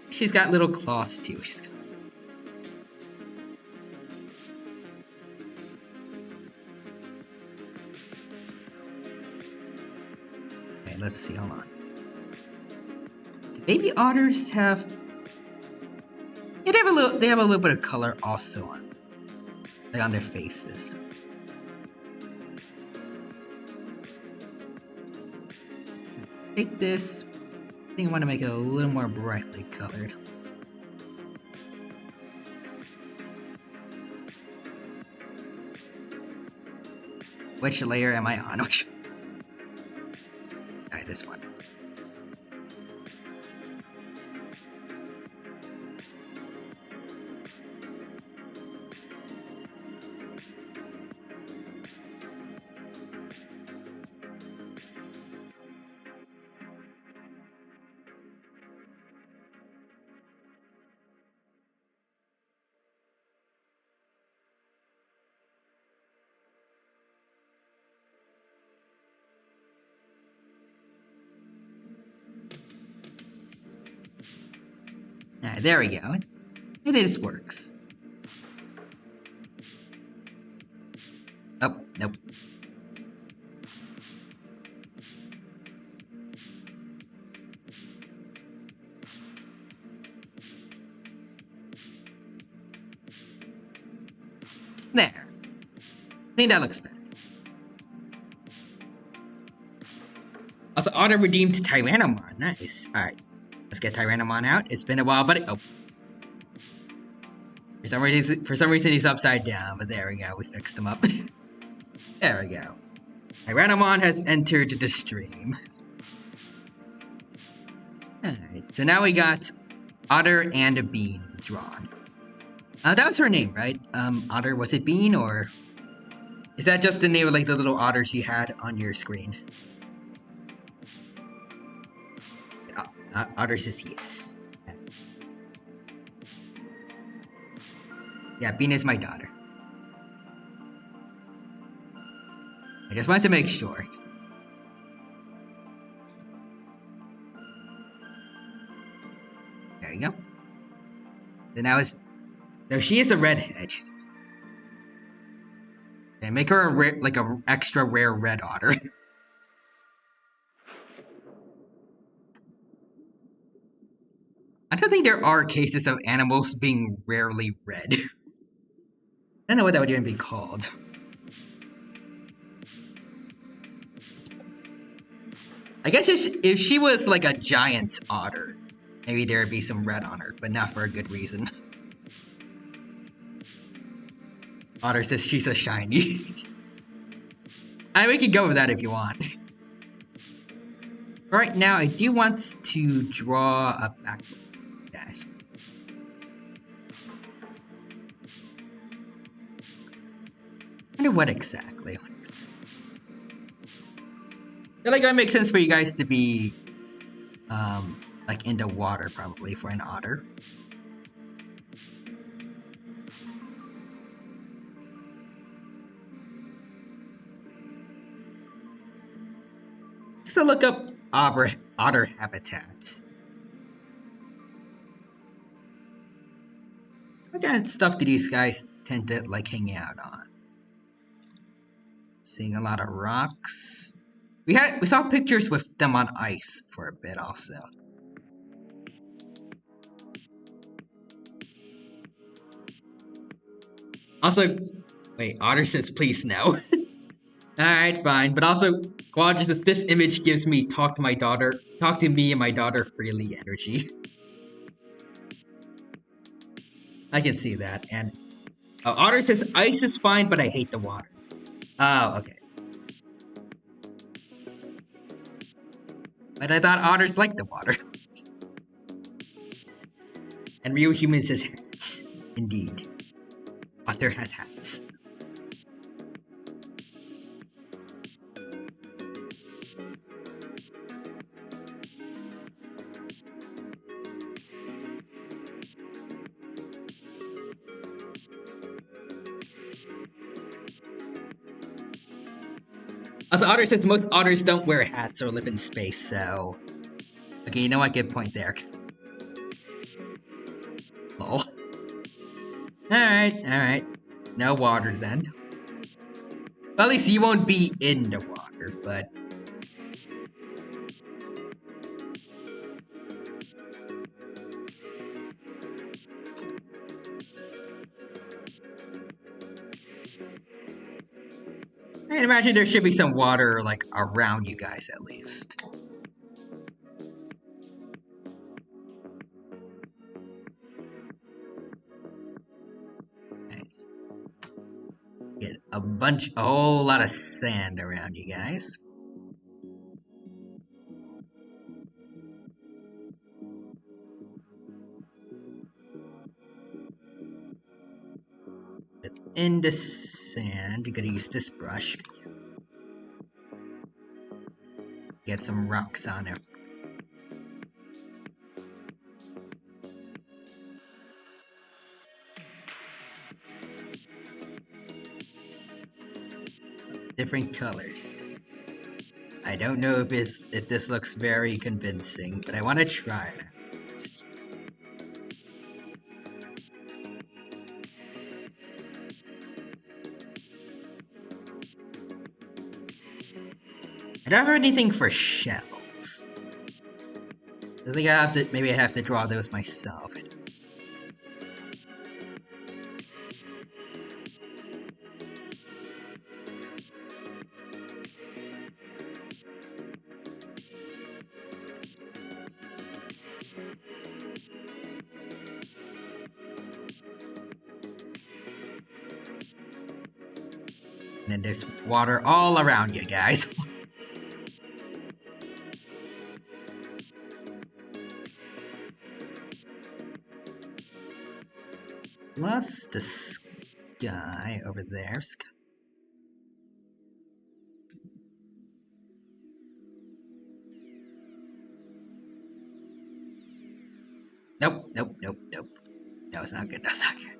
she's got little claws too. Okay, let's see. Hold on. Do baby otters have? Yeah, they have a little bit of color also on their faces. Take this. I think I want to make it a little more brightly colored. Which layer am I on? Alright, this one. There we go. It just works. Oh, nope. There. I think that looks better. Also, Otter redeemed Tyrannomon. Nice. Alright. Let's get Tyrannomon out. It's been a while, but oh. For some reason he's upside down, but there we go. We fixed him up. There we go. Tyrannomon has entered the stream. Alright, so now we got Otter and a Bean drawn. That was her name, right? Otter, was it Bean, or... Is that just the name of, like, the little otters you had on your screen? Otter says yes. Yeah, Bean is my daughter. I just wanted to make sure. There you go. So now so she is a redhead. Okay, make her a extra rare red otter. I don't think there are cases of animals being rarely red. I don't know what that would even be called. I guess if she was like a giant otter, maybe there would be some red on her, but not for a good reason. Otter says she's a shiny. We could go with that if you want. Right now, I do want to draw a back, guys. I wonder what exactly. I feel like it would make sense for you guys to be, like in the water probably for an otter. So look up otter habitats. What kind of stuff do these guys tend to like hang out on? Seeing a lot of rocks. We saw pictures with them on ice for a bit also. Also, wait, Otter says please no. Alright, fine. But also, Quadra says this image gives me talk to me and my daughter freely energy. I can see that. And Otter says ice is fine, but I hate the water. Oh, okay. But I thought otters like the water. And real human says hats. Indeed. Otter has hats. Also, Otter says most otters don't wear hats or live in space, so... Okay, you know what? Good point there. Lol. Alright. No water then. Well, at least you won't be in the water, but... I imagine there should be some water, like, around you guys at least. Nice. Get a whole lot of sand around you guys. In the sand, you gotta use this brush. Get some rocks on it. Different colors. I don't know if this looks very convincing, but I want to try it. I don't have anything for shells. I think maybe I have to draw those myself. And then there's water all around you guys. Plus the sky over there. Nope. That was not good. That's not good.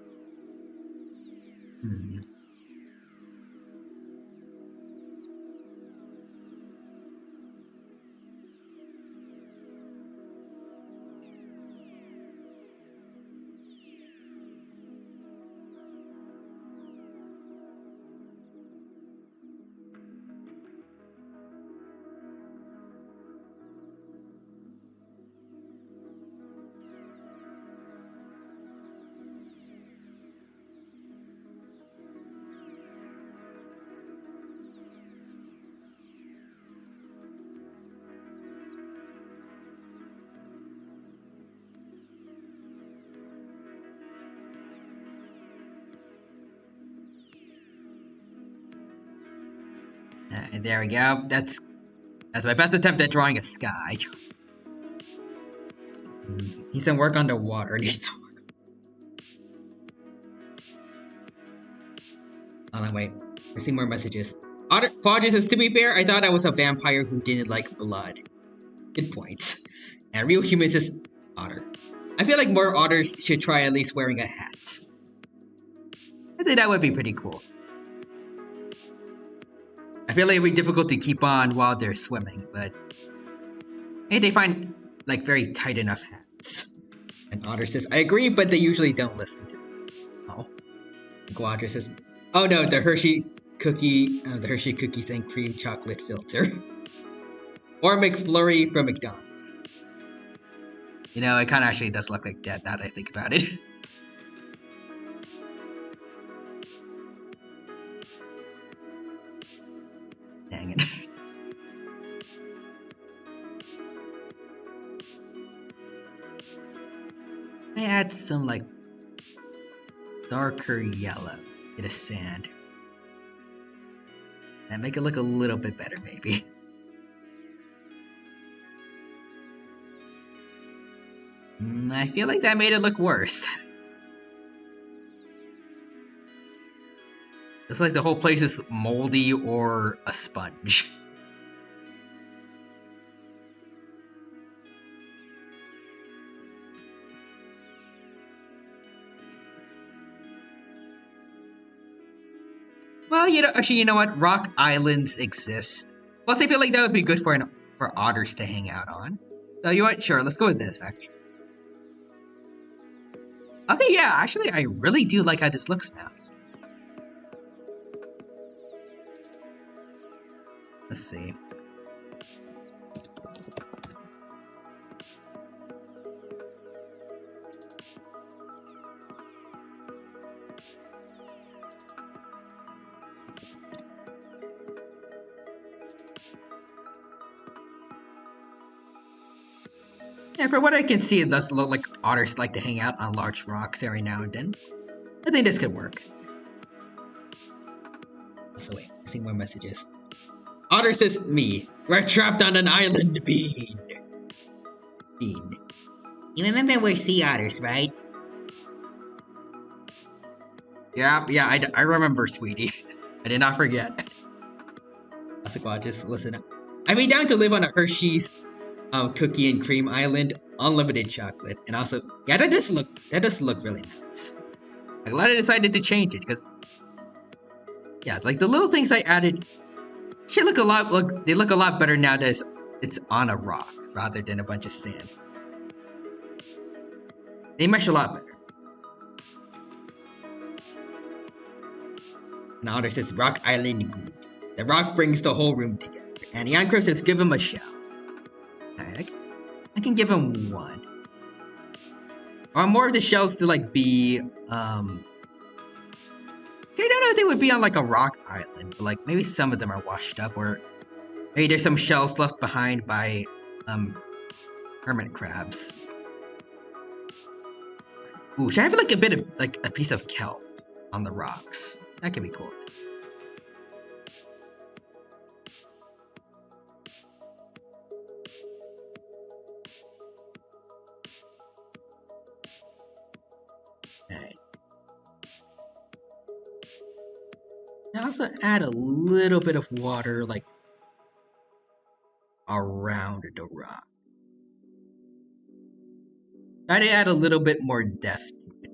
And there we go. That's my best attempt at drawing a sky. Needs some work on the water. Hold on, wait. I see more messages. Otter Quadri says, to be fair, I thought I was a vampire who didn't like blood. Good points. And real human says, otter. I feel like more otters should try at least wearing a hat. I think that would be pretty cool. I feel like it'd be difficult to keep on while they're swimming, but hey, they find like very tight enough hats. And Otter says, I agree, but they usually don't listen to me. Oh. Quadra says, oh no, the Hershey cookies and cream chocolate filter. Or McFlurry from McDonald's. You know, it kind of actually does look like that now that I think about it. Dang it. I add some like darker yellow to the sand. And make it look a little bit better, maybe. I feel like that made it look worse. It's like the whole place is moldy or a sponge. Well, you know what? Rock islands exist. Plus, I feel like that would be good for otters to hang out on. So, you know what? Sure, let's go with this, actually. Okay, yeah, actually, I really do like how this looks now. Let's see. Yeah, for what I can see, it does look like otters like to hang out on large rocks every now and then. I think this could work. Also, wait, I see more messages. Otter says, me. We're trapped on an island, Bean. Bean. You remember we're sea otters, right? Yeah, I remember, sweetie. I did not forget. Also, just listen up. I'd be down to live on a Hershey's cookie and cream island, unlimited chocolate, and also, yeah, that does look really nice. I'm glad I decided to change it because, yeah, like the little things I added, they look a lot better now that it's on a rock rather than a bunch of sand. They mesh a lot better. And Otter says, Rock Island good. The rock brings the whole room together. And Yankro says give him a shell. Alright, I can give him one. Or more of the shells to like be I don't know if they would be on like a rock island, but like maybe some of them are washed up, or maybe there's some shells left behind by hermit crabs. Ooh, should I have like a bit of like a piece of kelp on the rocks? That could be cool. Alright. I also add a little bit of water like around the rock. Try to add a little bit more depth to it.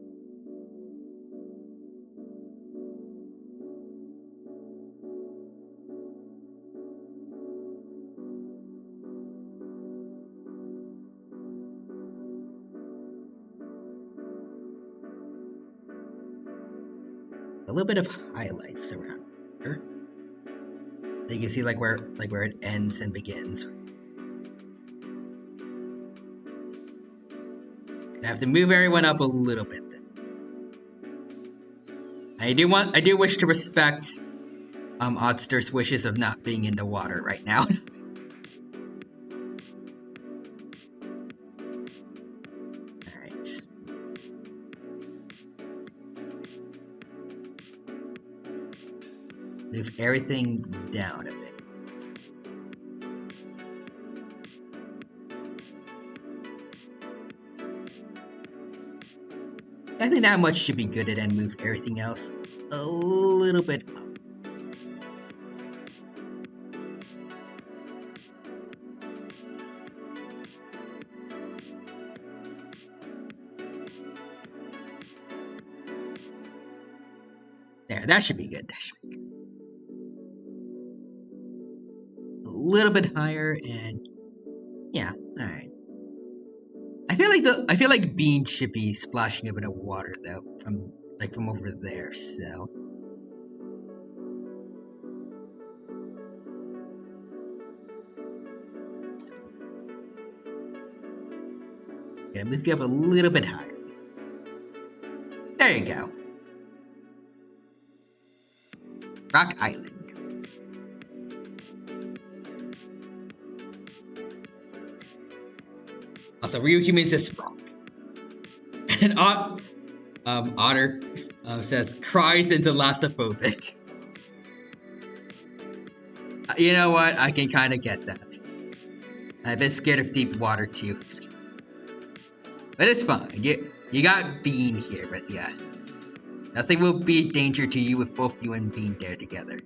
A little bit of highlights around here. So you can see like where it ends and begins. I have to move everyone up a little bit then. I do wish to respect Oddster's wishes of not being in the water right now. Alright. Move everything down a bit. I think that much should be good, and then move everything else a little bit up. There, that should be good. That should be good. A little bit higher, and yeah, all right. I feel like Bean should be splashing a bit of water though from over there. So gonna move you up a little bit higher. There you go. Rock Island. Also, Ryu Human says rock. And Otter says cries into lassophobic. You know what? I can kind of get that. I've been scared of deep water too. But it's fine. You got Bean here, but yeah. Nothing will be a danger to you with both you and Bean there together.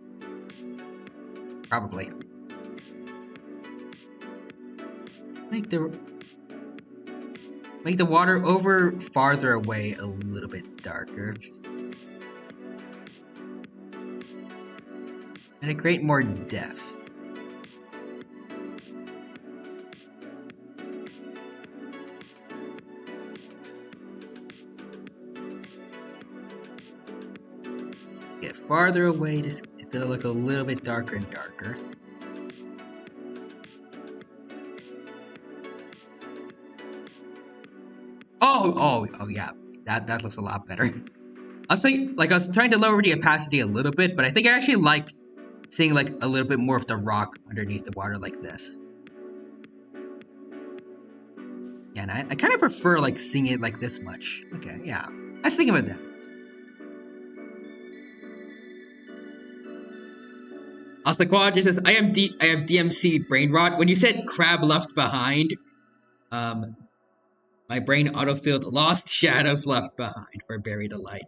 Probably. Make the water over farther away a little bit darker. And to create more depth. Get farther away, just it'll look a little bit darker and darker. Oh yeah, that looks a lot better. I was trying to lower the opacity a little bit, but I think I actually like seeing like a little bit more of the rock underneath the water like this. Yeah, and I kind of prefer like seeing it like this much. Okay, yeah, I was thinking about that. Also, Quad just says I have DMC brain rot. When you said crab left behind, my brain autofilled lost shadows left behind for buried alight.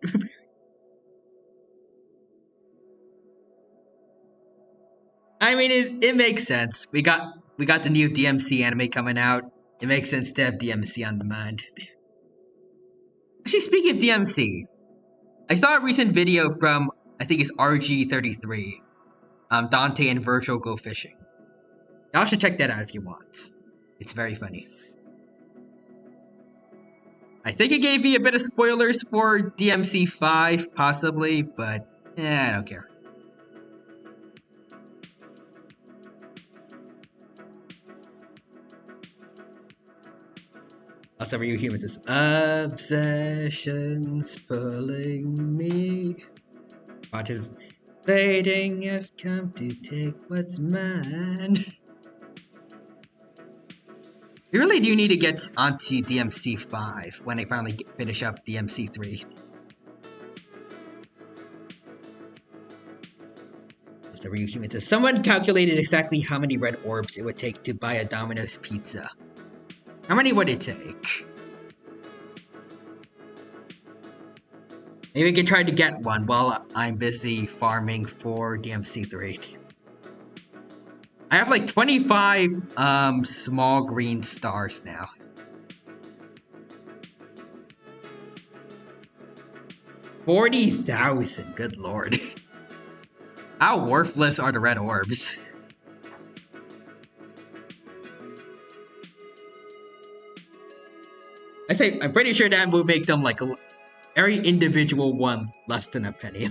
I mean, it makes sense. We got the new DMC anime coming out. It makes sense to have DMC on demand. Actually, speaking of DMC, I saw a recent video from I think it's RG33. Dante and Virgil go fishing. Y'all should check that out if you want. It's very funny. I think it gave me a bit of spoilers for DMC 5, possibly, but I don't care. Also, Ryu Humans is obsessions pulling me. Watches fading, I've come to take what's mine. We really do need to get onto DMC 5 when I finally finish up DMC 3. So Ryu Humans says, someone calculated exactly how many red orbs it would take to buy a Domino's pizza. How many would it take? Maybe I can try to get one while I'm busy farming for DMC 3. I have like 25 small green stars now. $40,000, good lord. How worthless are the red orbs? I'm pretty sure that will make them like every individual one less than a penny.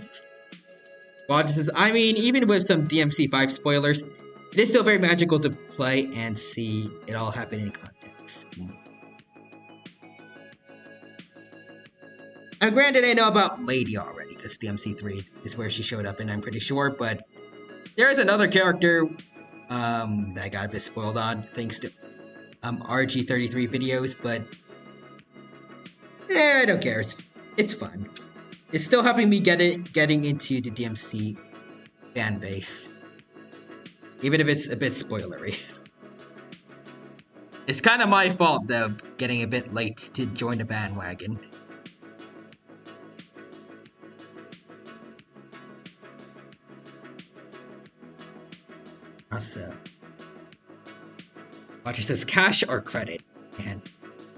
Roger says, I mean, even with some DMC 5 spoilers, it is still very magical to play and see it all happen in context. And granted, I know about Lady already, because DMC 3 is where she showed up, and I'm pretty sure, but there is another character that I got a bit spoiled on, thanks to RG33 videos, but I don't care. It's fun. It's still helping me getting into the DMC fan base, even if it's a bit spoilery. It's kind of my fault though, getting a bit late to join the bandwagon. Also, Watcher says cash or credit, and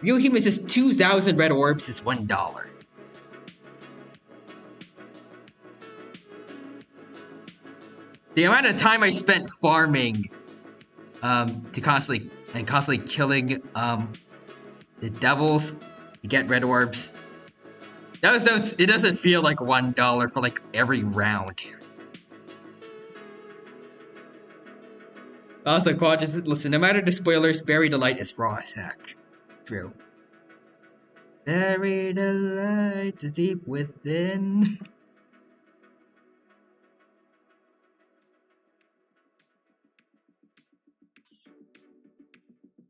Real Human says 2,000 red orbs is $1. The amount of time I spent farming to constantly killing the devils to get red orbs, it doesn't feel like $1 for like every round. Also, Quad just listen, no matter the spoilers, bury the light is raw as heck. True. Bury the light is deep within.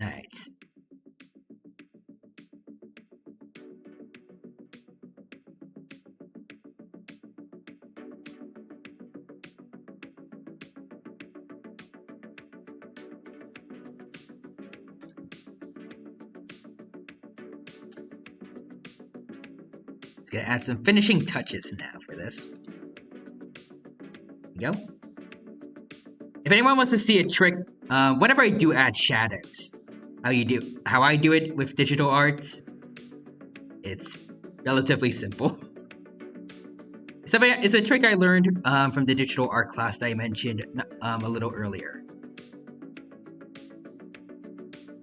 Alright. Gonna add some finishing touches now for this. There we go. If anyone wants to see a trick, whenever I do add shadows, how I do it with digital arts, it's relatively simple. It's a trick I learned from the digital art class that I mentioned a little earlier.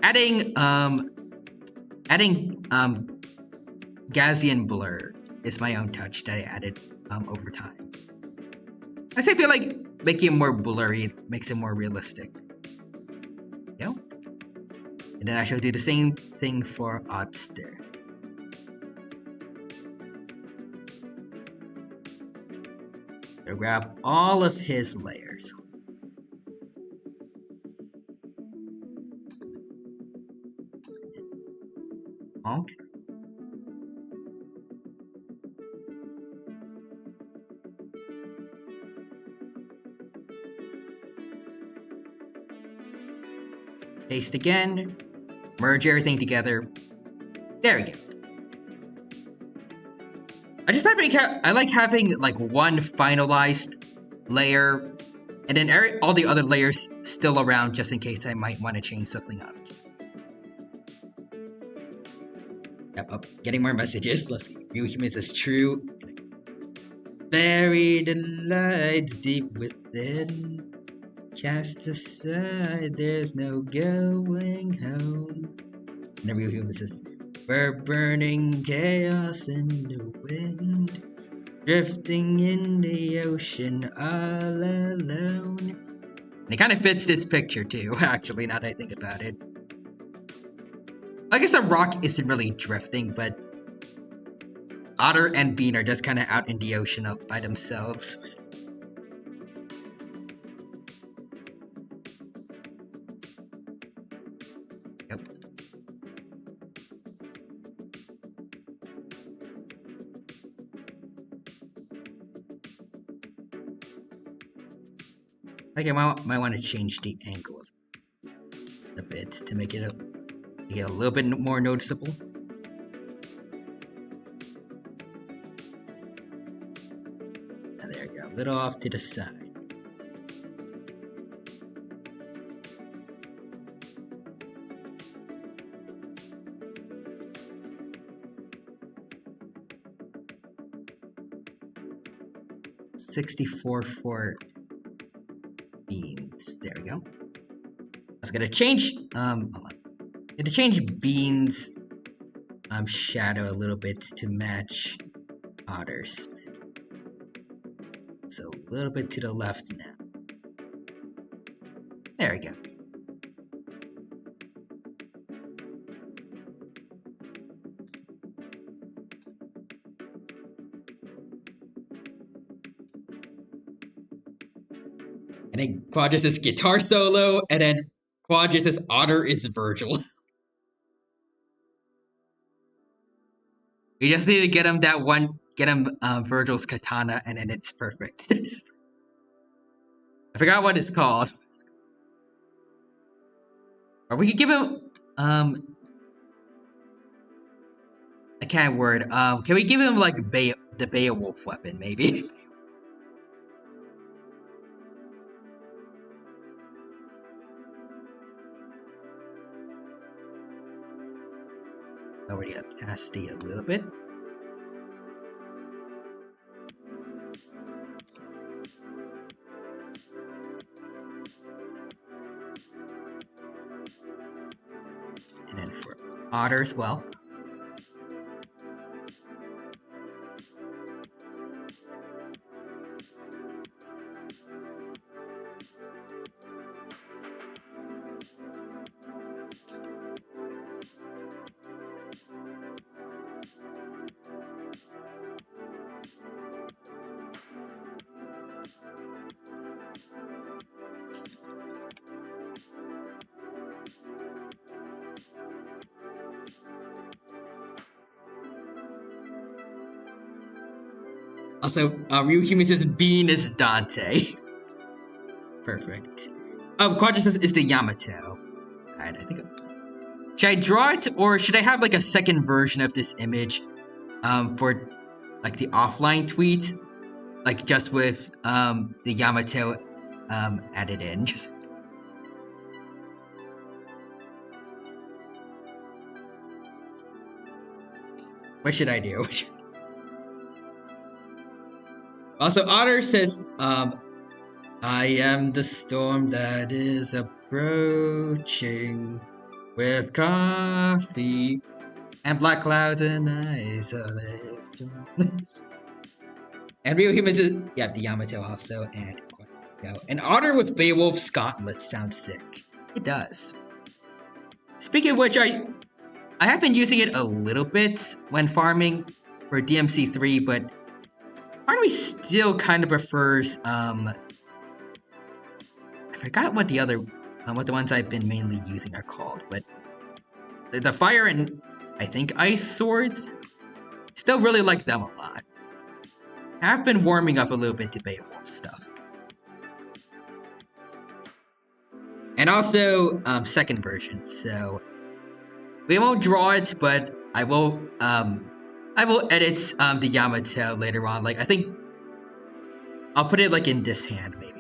Adding Gaussian blur is my own touch that I added over time. I feel like making it more blurry makes it more realistic. You know? And then I shall do the same thing for otter. So grab all of his layers. Okay. Paste again, merge everything together. There we go. I like having like one finalized layer, and then all the other layers still around just in case I might want to change something up. Yep, getting more messages. Let's see. Real Humans is true. Bury the lights deep within. Cast aside, there's no going home. And the Real Human says, we're burning chaos in the wind, drifting in the ocean all alone. And it kind of fits this picture too, actually, now that I think about it. I guess the rock isn't really drifting, but Otter and Bean are just kind of out in the ocean up by themselves. Yep. I might want to change the angle of a bit to make it a little bit more noticeable. And there you go, a little off to the side. $64 for Beans. There we go. I was gonna change hold on. Gonna change Beans shadow a little bit to match Otter's. So a little bit to the left now. There we go. And then Quadris' guitar solo, and then Quadris' Otter is Virgil. We just need to get him Virgil's katana, and then it's perfect. I forgot what it's called. Or we could give him I can't word. Can we give him like the Beowulf weapon, maybe? Lower the opacity a little bit. And then for Otter as well. Also, Ryuhime says Bean is Dante. Perfect. Quadra says is the Yamato. Alright, I think. Should I draw it, or should I have like a second version of this image, for like the offline tweets, like just with the Yamato added in? Just. What should I do? Also, Otter says, I am the storm that is approaching with coffee and black clouds and isolation. And Ryuhime says, yeah, the Yamato also, and Otter with Beowulf's gauntlet sounds sick. It does. Speaking of which, I have been using it a little bit when farming for DMC3, but part of me still kind of prefers I forgot what the ones I've been mainly using are called, but the fire and I think ice swords, still really like them a lot. I have been warming up a little bit to Beowulf stuff. And also second version, so we won't draw it, but I will edit the Yamato later on. Like I think I'll put it like in this hand, maybe.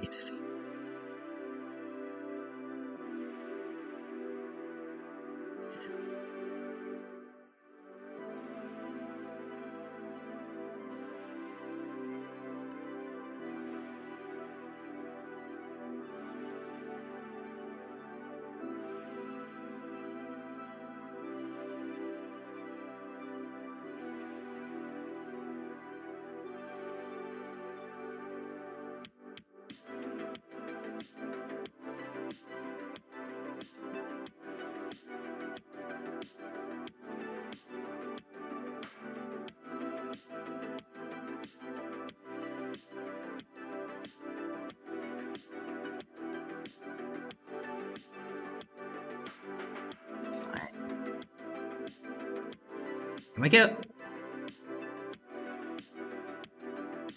Can I get?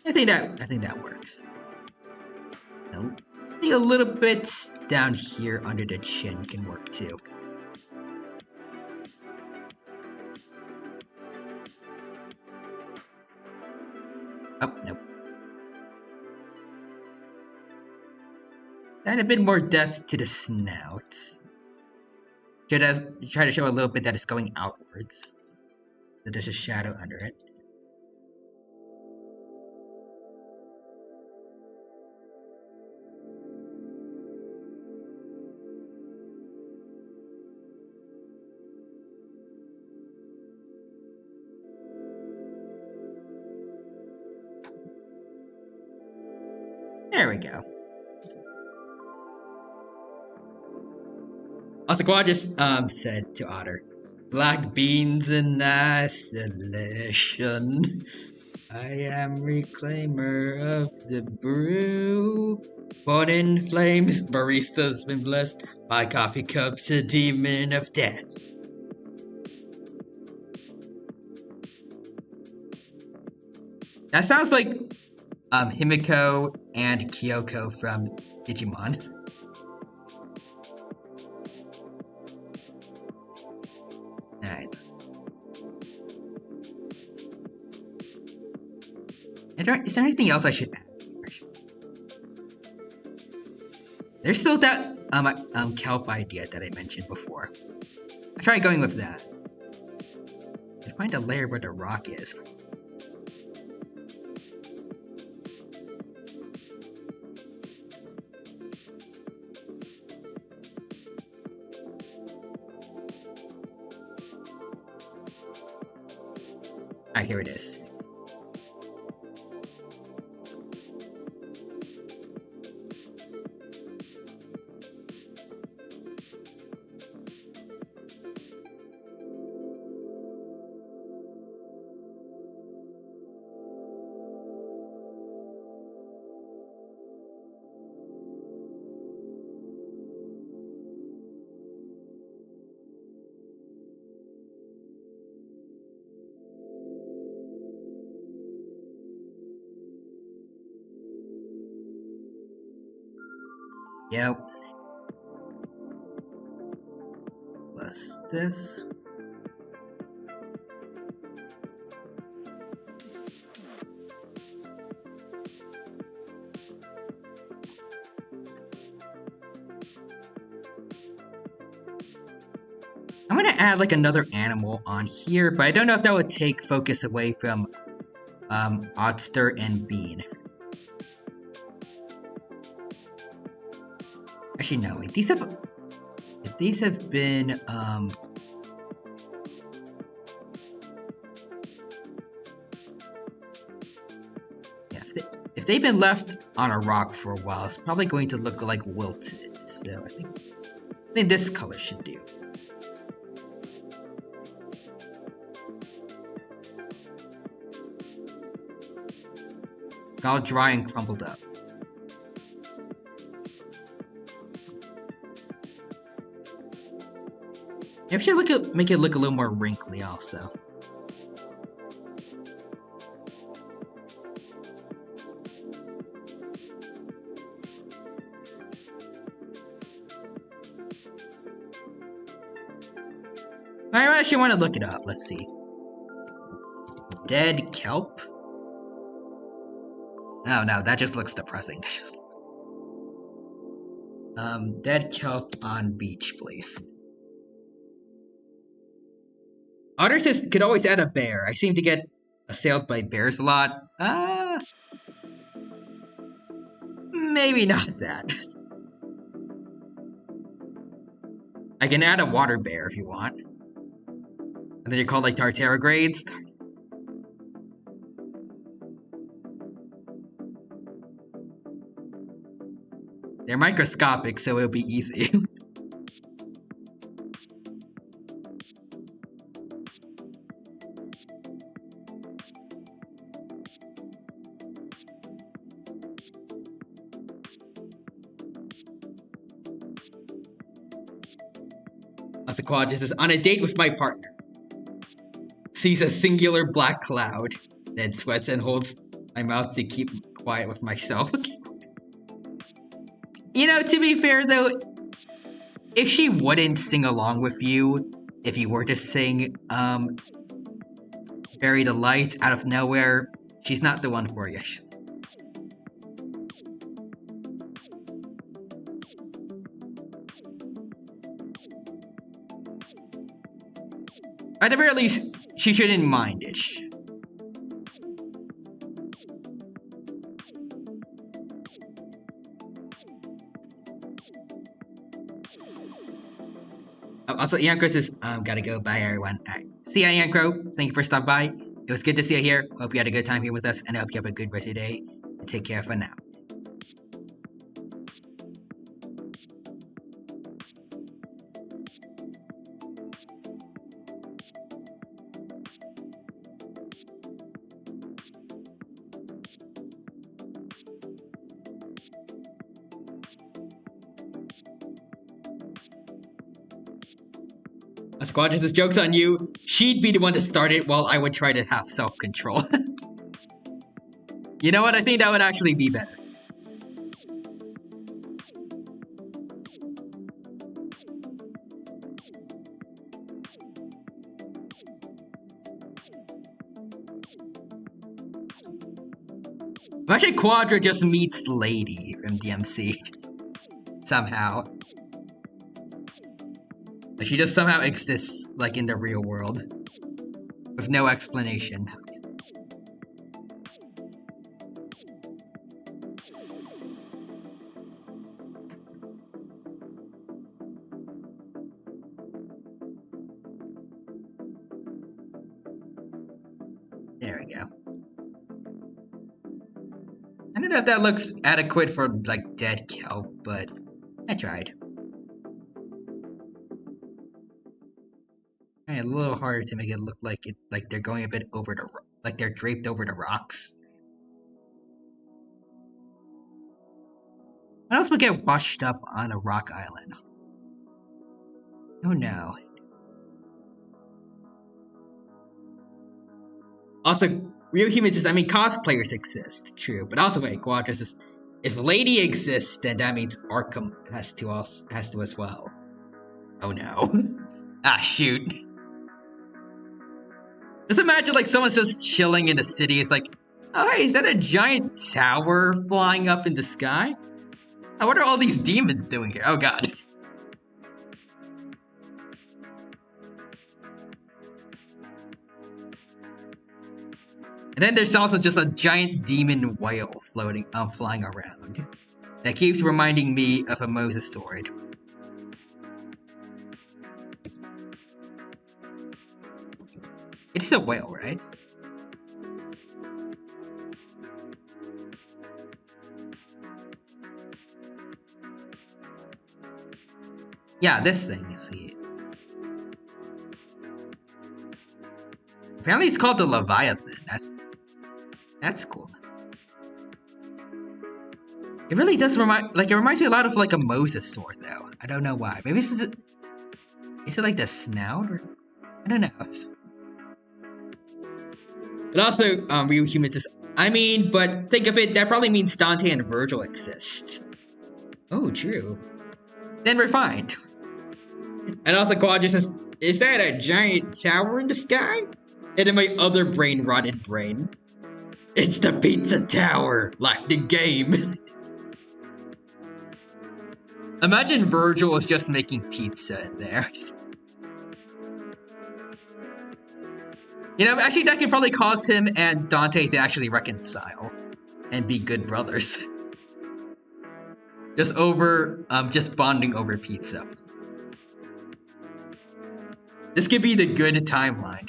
I think that works. I think a little bit down here under the chin can work too. Oh, nope. And a bit more depth to the snout. Try to show a little bit that it's going outwards. So there's a shadow under it. There we go. Asakwa just said to Otter, "Black beans and isolation. I am reclaimer of the brew. Born in flames, barista's been blessed. My coffee cup's a demon of death." That sounds like Himiko and Kyoko from Digimon. Nice. Is there anything else I should add? There's still that kelp idea that I mentioned before. I tried going with that. I find a layer where the rock is. Ah, here it is. Yep. Plus this. I'm gonna add like another animal on here, but I don't know if that would take focus away from Otter and Bean. Actually, no. Wait, if these have been yeah, if they've been left on a rock for a while, it's probably going to look like wilted. So I think this color should do. All dry and crumpled up. Maybe I should make it look a little more wrinkly also. I actually want to look it up. Let's see. Dead kelp? Oh no, that just looks depressing. Dead kelp on beach, please. Otter says could always add a bear. I seem to get assailed by bears a lot. Maybe not that. I can add a water bear if you want. And then you call like tardigrades. They're microscopic, so it'll be easy. Asakwa says, on a date with my partner. sees a singular black cloud, then sweats and holds my mouth to keep quiet with myself. You know, to be fair though, if she wouldn't sing along with you, if you were to sing Bury the Lights out of nowhere, she's not the one for you. At the very least, she shouldn't mind it. Also, Iancro says, gotta go. Bye, everyone. Alright. See ya, Iancro. Thank you for stopping by. It was good to see you here. Hope you had a good time here with us, and I hope you have a good rest of your day. And take care for now. Squadron says, joke's on you. She'd be the one to start it while I would try to have self-control. You know what? I think that would actually be better. Imagine Quadra just meets Lady from DMC. Somehow. Like she just somehow exists, like, in the real world. With no explanation. There we go. I don't know if that looks adequate for, like, dead kelp, but I tried. A little harder to make it look like they're going a bit over the, like they're draped over the rocks. What else would get washed up on a rock island? Oh no. Also, real humans, I mean, cosplayers exist, true, but also wait, Quadra says, if Lady exists, then that means Arkham has to as well. Oh no. Ah, shoot. Just imagine, like, someone's just chilling in the city. It's like, oh, hey, is that a giant tower flying up in the sky? Oh, what are all these demons doing here? Oh, God. And then there's also just a giant demon whale flying around. That keeps reminding me of a Moses sword. It's a whale, right? Yeah, this thing is it. Apparently it's called the Leviathan. That's cool. It really does remind, like, it reminds me a lot of, like, a Moses sword, though. I don't know why. Maybe is it like the snout? Or, I don't know. But also, real humans. I mean, but think of it, that probably means Dante and Virgil exist. Oh, true. Then we're fine. And also, Quadra says, is that a giant tower in the sky? And in my other brain-rotted brain, it's the pizza tower, like the game. Imagine Virgil was just making pizza in there. You know, actually, that could probably cause him and Dante to actually reconcile and be good brothers. Just bonding over pizza. This could be the good timeline.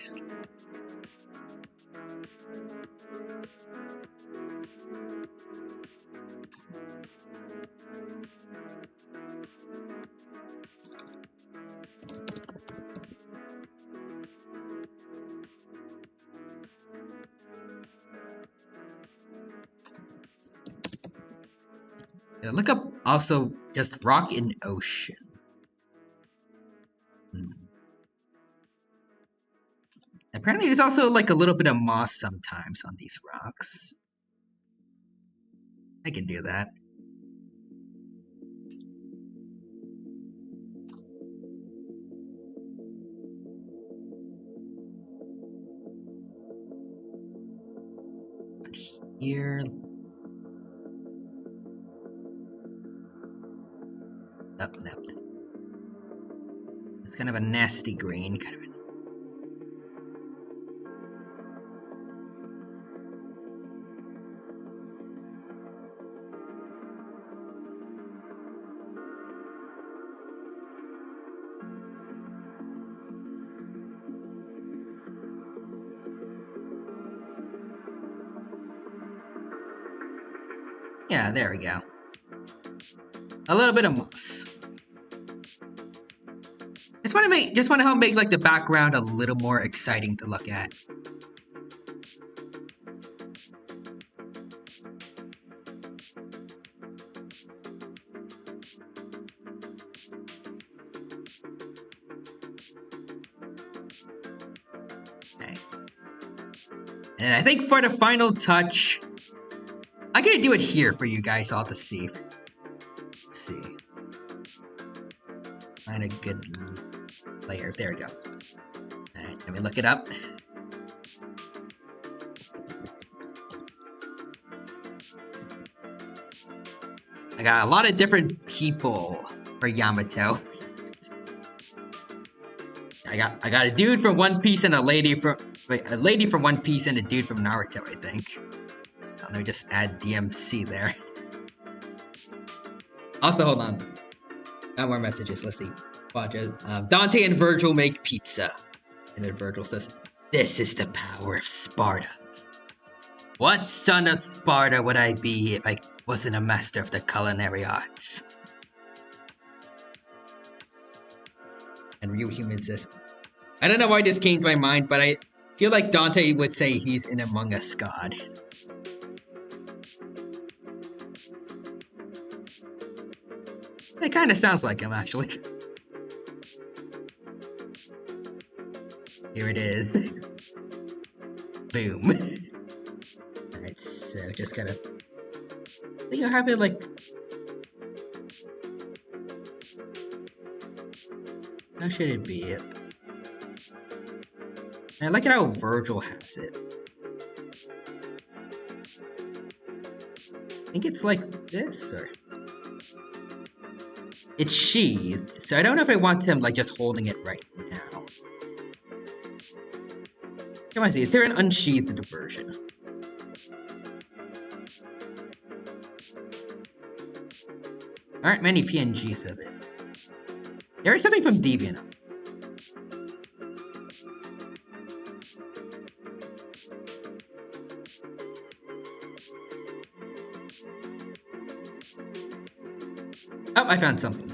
Yeah, look up also just rock in ocean. Apparently there's also like a little bit of moss sometimes on these rocks. I can do that. Here. Oh, no. It's kind of a nasty green. Kind of. Yeah, there we go. A little bit of moss. Just want to help make like the background a little more exciting to look at. Okay. And I think for the final touch, I'm gonna do it here for you guys all to see. Let's see. Find a good layer. There we go. Alright, let me look it up. I got a lot of different people for Yamato. I got a dude from One Piece and a lady from One Piece and a dude from Naruto, I think. Let me just add DMC there. Also, hold on. Got more messages. Let's see. Watch it. Dante and Virgil make pizza. And then Virgil says, "This is the power of Sparta. What son of Sparta would I be if I wasn't a master of the culinary arts?" And Ryu Human says, "I don't know why this came to my mind, but I feel like Dante would say he's an Among Us god." It kind of sounds like him, actually. Here it is. Boom. Alright, so just gotta... I think I'll have it like... How should it be? I like it how Virgil has it. I think it's like this, or... It's sheathed, so I don't know if I want him like just holding it right now. Come on, see, is there an unsheathed version? Aren't many PNGs of it. There is something from Deviant. Oh, I found something.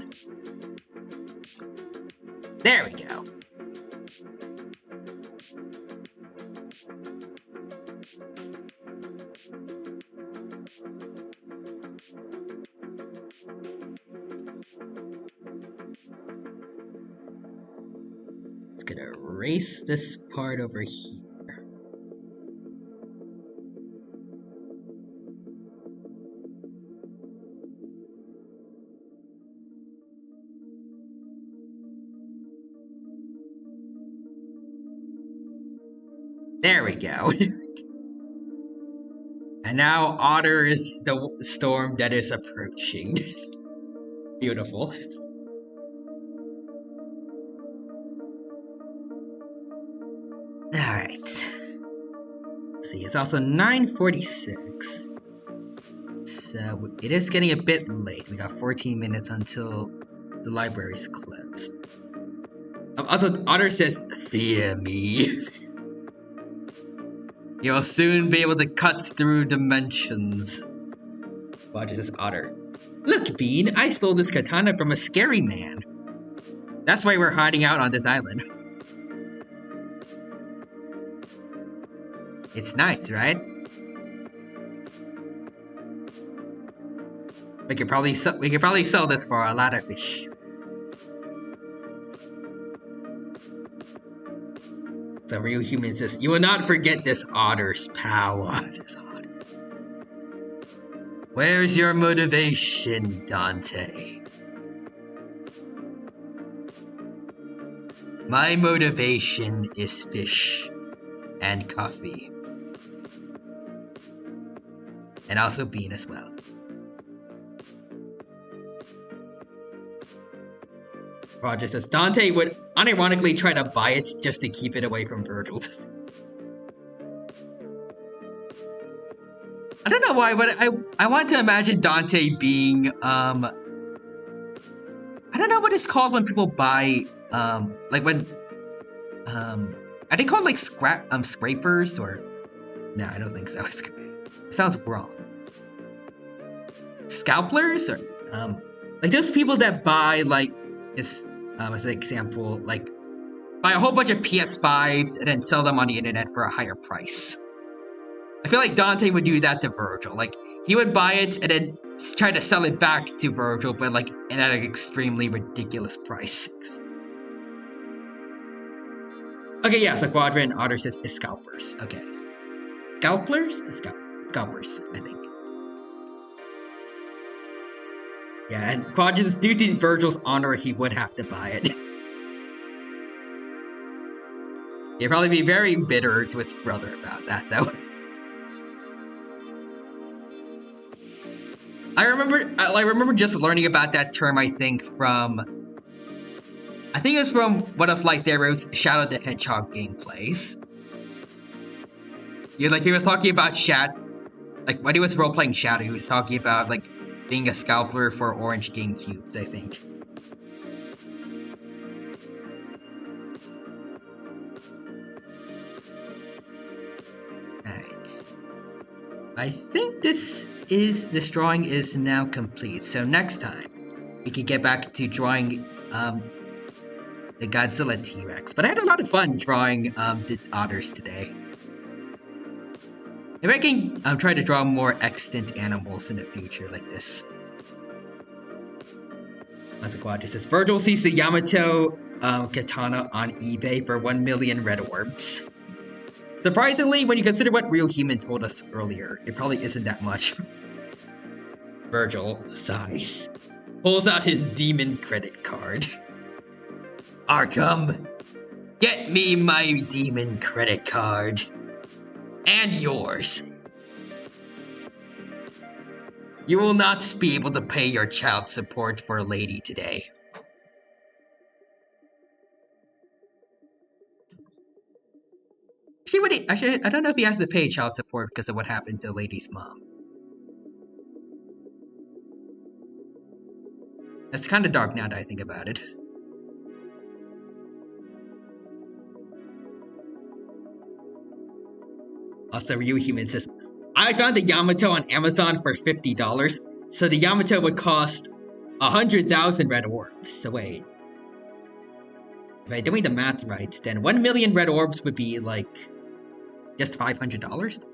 There we go. It's gonna erase this part over here. There we go. And now Otter is the storm that is approaching. Beautiful. Alright. See, it's also 9:46. So it is getting a bit late. We got 14 minutes until the library's closed. Also, Otter says, "Fear me." You'll soon be able to cut through dimensions. Watch this, Otter. "Look, Bean, I stole this katana from a scary man. That's why we're hiding out on this island." It's nice, right? We could probably sell this for a lot of fish. So real human says, you will not forget this otter's power. This otter. Where's your motivation, Dante? My motivation is fish and coffee. And also bean as well. Roger says, Dante would unironically try to buy it just to keep it away from Virgil. I don't know why, but I want to imagine Dante being, I don't know what it's called when people buy, like when, are they called like scrapers or, no, I don't think so. It sounds wrong. Scalpers or, like those people that buy like, as an example, like buy a whole bunch of PS5s and then sell them on the internet for a higher price. I feel like Dante would do that to Virgil. Like, he would buy it and then try to sell it back to Virgil, but like at an extremely ridiculous price. Okay, yeah, so Quadrant Otter says scalpers. Okay. Scalpers? Scalpers, I think. Yeah, and Quadrant, due to Virgil's honor, he would have to buy it. He'd probably be very bitter to his brother about that, though. I remember just learning about that term, I think it was from one of like Thero's Shadow the Hedgehog gameplays. He was talking about like when he was role-playing Shadow, he was talking about like being a scalper for orange GameCubes, I think. Alright. I think this drawing is now complete, so next time we can get back to drawing the Godzilla T-Rex. But I had a lot of fun drawing the otters today. Maybe I can try to draw more extant animals in the future like this. Masaquadra says, Virgil sees the Yamato katana on eBay for 1 million red orbs. Surprisingly, when you consider what Real Human told us earlier, it probably isn't that much. Virgil sighs, pulls out his demon credit card. Arkham, get me my demon credit card. And yours. You will not be able to pay your child support for a lady today. Actually, I don't know if he has to pay child support because of what happened to the lady's mom. That's kind of dark now that I think about it. Also, Ryu Human says, I found the Yamato on Amazon for $50, so the Yamato would cost 100,000 red orbs. So wait. If I'm doing the math right, then 1 million red orbs would be like just $500?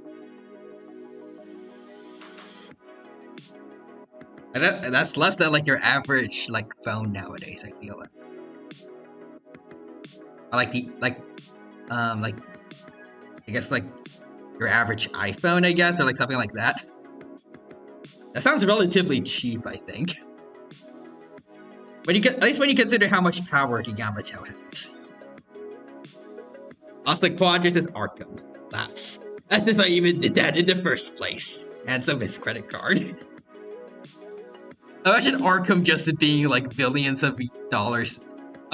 That's less than like your average like phone nowadays, I feel it. I guess like your average iPhone, I guess, or like something like that. That sounds relatively cheap, I think. But at least when you consider how much power the Yamato has. Also, Quadras is Arkham. Laughs. As if I even did that in the first place. Hands him his credit card. Imagine Arkham just being like billions of dollars.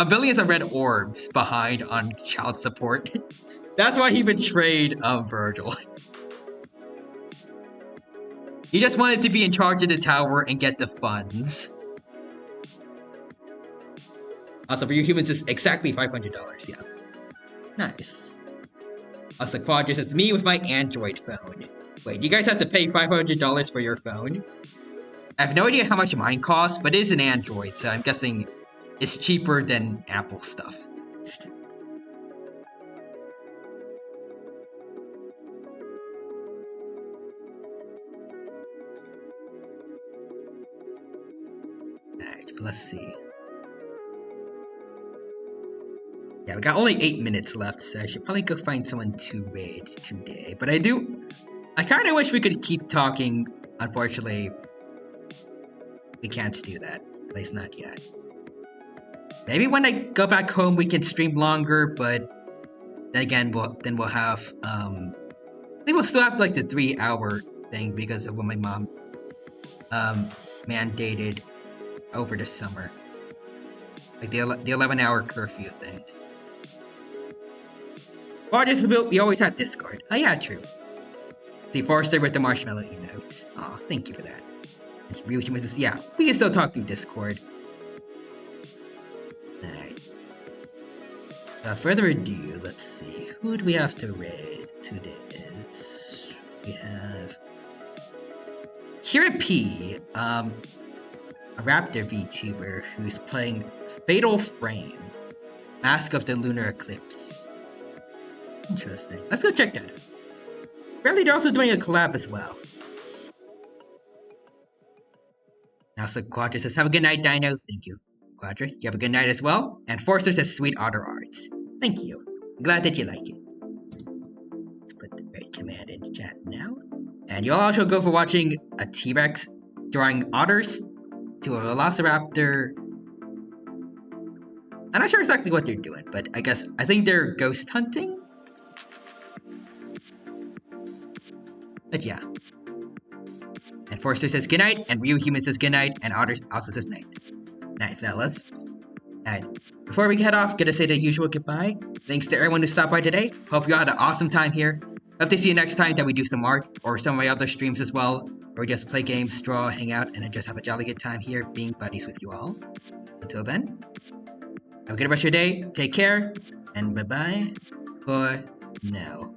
Billions of red orbs behind on child support. That's why he betrayed Virgil. He just wanted to be in charge of the tower and get the funds. Also, for you humans, it's exactly $500, yeah. Nice. Also, Quadra says, me with my Android phone. Wait, you guys have to pay $500 for your phone? I have no idea how much mine costs, but it is an Android, so I'm guessing it's cheaper than Apple stuff. Alright, let's see. Yeah, we got only 8 minutes left, so I should probably go find someone to raid today. But I kind of wish we could keep talking. Unfortunately, we can't do that. At least not yet. Maybe when I go back home we can stream longer, but then again, we'll have I think we'll still have like the 3-hour thing because of what my mom mandated over the summer, like the 11-hour curfew thing. Well, we always had Discord. Oh yeah, true. The Forester with the marshmallow emotes. Aw, thank you for that. Yeah, we can still talk through Discord. Alright. Without further ado, let's see. Who do we have to raise today? We have Kira P, a Raptor VTuber who's playing Fatal Frame, Mask of the Lunar Eclipse. Interesting. Let's go check that out. Apparently they're also doing a collab as well. Now, so Quadra says, have a good night, Dino. Thank you. Quadra, you have a good night as well. And Forster says, sweet otter arts. Thank you. I'm glad that you like it. Let's put the right command in chat now. And you'll also go for watching a T-Rex drawing otters to a Velociraptor. I'm not sure exactly what they're doing, but I think they're ghost hunting. But yeah. And Forster says goodnight, and Ryu Human says goodnight, and Otter also says night. Night, fellas. Alright, before we head off, gotta say the usual goodbye. Thanks to everyone who stopped by today. Hope you all had an awesome time here. Hope to see you next time that we do some art, or some of my other streams as well, or just play games, stroll, hang out, and just have a jolly good time here being buddies with you all. Until then, have a good rest of your day, take care, and bye-bye for now.